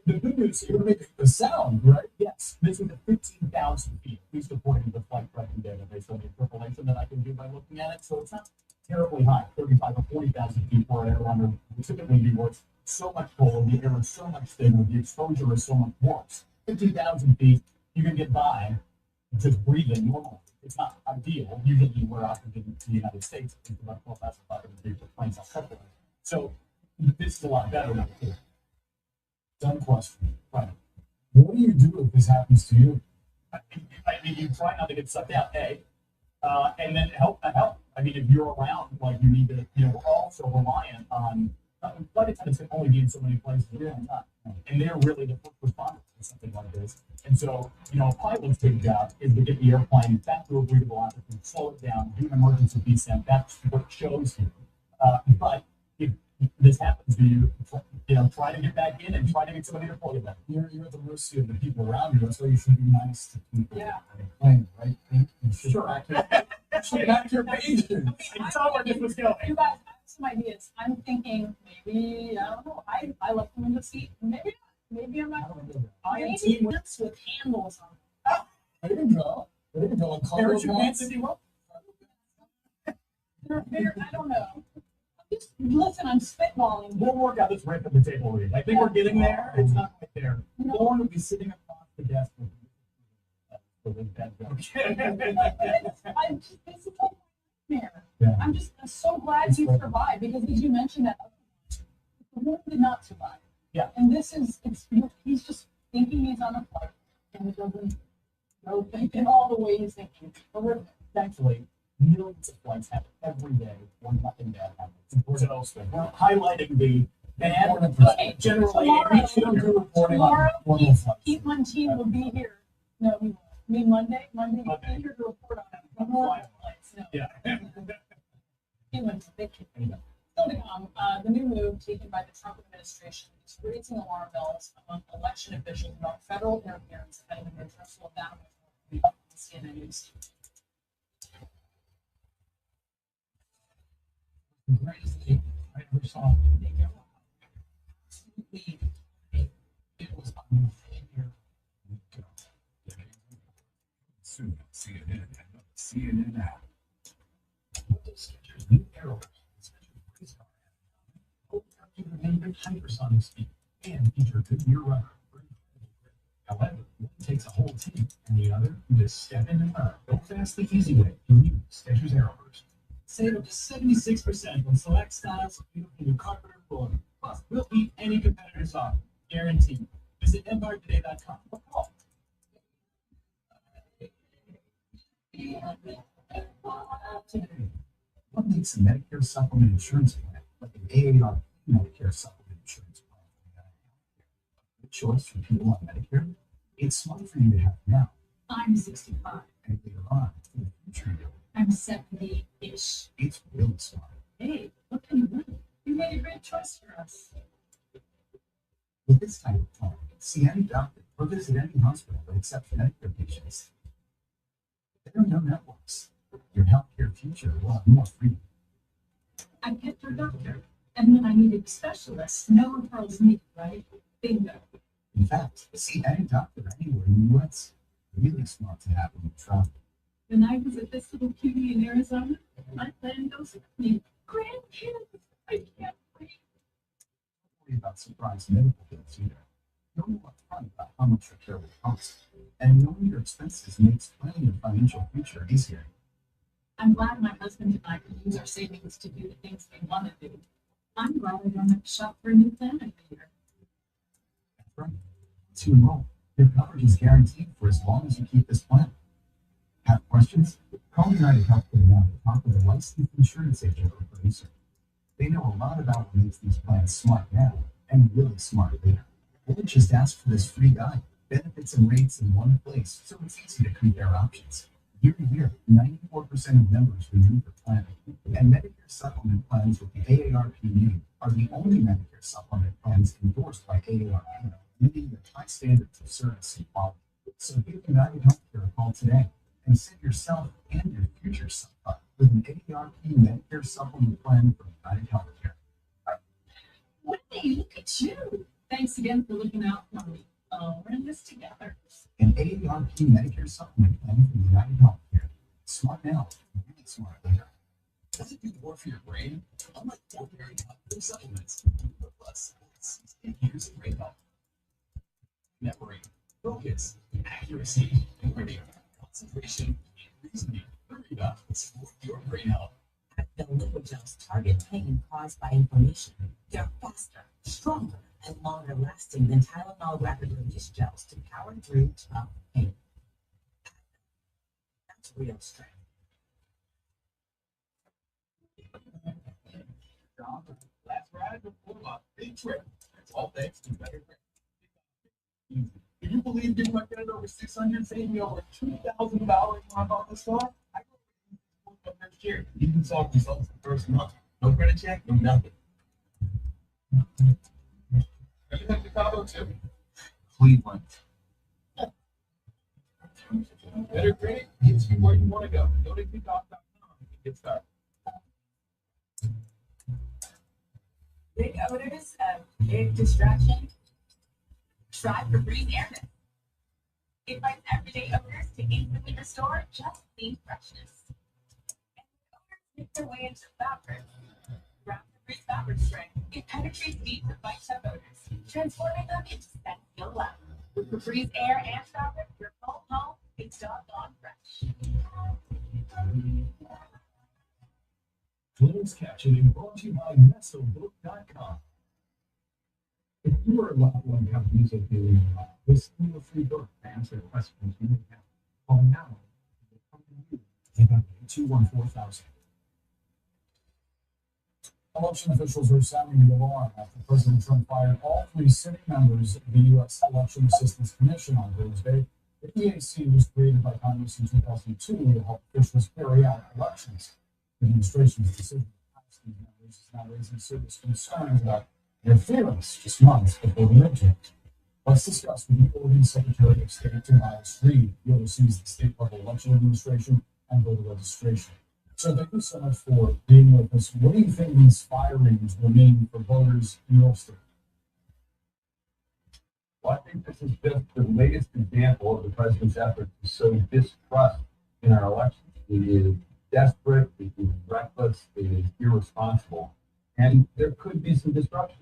good news, you're going to make the sound, right? Yes, this is at 15,000 feet, at least according to the flight tracking database on the interpolation that I can do by looking at it. So it's not terribly high, 35 or 40,000 feet for an airliner would typically be worth so much cold, the air is so much thinner, the exposure is so much worse. 15,000 feet, you can get by just breathing normally. it's not ideal. Usually we're out in the United States, it's about 12,500 degrees for planes on February. So this is a lot better than before. Dumb question. Right. What do you do if this happens to you? I mean, you try not to get sucked out, and then help. I mean, if you're around, like you need to, we're also reliant on flight attendants can only be in so many places at one time, and they're really the first responders to something like this. And so, a pilot's big job is to get the airplane back to a breathable altitude, slow it down, do an emergency descent. That's what it shows you. But if this happens to you, try to get back in and try to get somebody to pull you back. You're at the mercy of the people around you. That's why you should be nice to people. Yeah. Plane, right? You should Sure. back your pages. I saw where this was going. You guys, I have some ideas. I'm thinking maybe, I don't know, I left them in the seat. Maybe not. Maybe I'm not. Maybe it's with handles on them. There you go. There you go. Parachute pants if you want. I don't know. Just listen, I'm spitballing. We'll work out this right at the table read. I think we're getting there. It's not quite there. Lauren will be sitting across the desk with This is a nightmare. I'm just so glad you survived because as you mentioned that the woman did not survive. Yeah. And he's just thinking he's on a flight and it doesn't go in all the ways he's thinking. Thankfully, millions of flights happen every day when nothing bad happens. So we're highlighting the bad, but generally Tomorrow, Pete Montine will be here. No, he won't. I mean, Monday he'll be here to report on flights. No. Yeah. He went to vacation. Still to come, the new move taken by the Trump administration is raising alarm bells among election officials about federal interference ahead of the reversal of that on CNN News. The greatest thing I ever saw in the game. It was on here. Soon, CNN app. What those sketchers, new arrows, very hypersonic speed and feature good near rubber. However, one takes a whole team and the other just step in and learn. Go fast the easy way. Use Skechers Arrowverse. Save up to 76% on select styles of beautiful new carpet or flooring. Plus, we'll beat any competitor's offer. Guaranteed. Visit EmpireToday.com or call. What makes a Medicare supplement insurance plan like an AARP Medicare supplement insurance plan? A good choice for people on Medicare? It's smart for you to have now I'm 65. and later on for the future you. I'm 70-ish. It's really smart. Hey, what can you do? You made a great choice for us. With this type of plan, see any doctor or visit any hospital that accepts Medicare patients. There are no networks. Your healthcare future will have more freedom. I picked your doctor, and when I needed a specialist, no referrals needed, right? Bingo. In fact, see any doctor anywhere in the U.S. Really smart to have when you travel. When I was at this little cutie in Arizona, my plan goes with me. Grandkids, I can't wait. Don't worry about surprise medical bills either. Know upfront about how much your care will cost, and knowing your expenses makes planning your financial future easier. I'm glad my husband and I can use our savings to do the things we want to do. I'm glad I don't have to shop for a new plan every year. That's right. To enroll, your coverage is guaranteed for as long as you keep this plan. Have questions? Call United Healthcare now to talk with a licensed insurance agent or producer. They know a lot about what makes these plans smart now and really smart later. Or just ask for this free guide, benefits and rates in one place, so it's easy to compare options. Year to year, 94% of members renew their plan, and Medicare supplement plans with the AARP name are the only Medicare supplement plans endorsed by AARP, meeting the high standards of service and quality. So give United Healthcare a call today and set yourself and your future self up with an AARP Medicare supplement plan from United Healthcare. Wendy, look at you. Thanks again for looking out for me. Oh, we're in this together. An AARP Medicare supplement plan from United Healthcare. Smart now, really smart later. Does it do more for your brain? Unlike ordinary health supplements, plus 8 years of brain health. Memory, focus, accuracy, learning, concentration, reasoning. Hurry support your brain health. The liquid gels target pain caused by inflammation. They're faster, stronger, and longer lasting than Tylenol rapid release gels to power through tough pain. That's real strength. Last ride before my big trip. It's all thanks to better Can you believe giving my friend over $600 saved me over $2,000 when I bought this car? I go next year. Even saw results the first month. No credit check, no nothing. Have you been to Chicago too? Cleveland. Better credit gets you where you want to go. Go to kickoff.com and get started. Big odors of big distraction. Try Febreze Air Mist. It fights everyday odors to instantly restore just clean freshness. And odors make their way into fabric. Grab Febreze fabric spray. It penetrates deep to fight tough odors, transforming them into scent you'll love. With Febreze Air and fabric, your home is doggone fresh. Closed captioning brought to you by NestleBook.com. If you or a loved one have music you this is a free book to answer questions you may have. Call now. It will come to you. 214,000. Election officials are sounding the alarm after President Trump fired all 3 sitting members of the U.S. Election Assistance Commission on Thursday. The EAC was created by Congress in 2002 to help officials carry out elections. The administration's decision to pass these members is now raising serious concerns about interference just months before the midterm. Let's discuss with the Oregon Secretary of State, Tobias Reed. He oversees the state-level election administration and voter registration. So thank you so much for being with us. What do you think these firings will mean for voters in your state? Well, I think this is just the latest example of the president's effort to sow distrust in our elections. It is desperate, it is reckless, it is irresponsible, and there could be some disruption.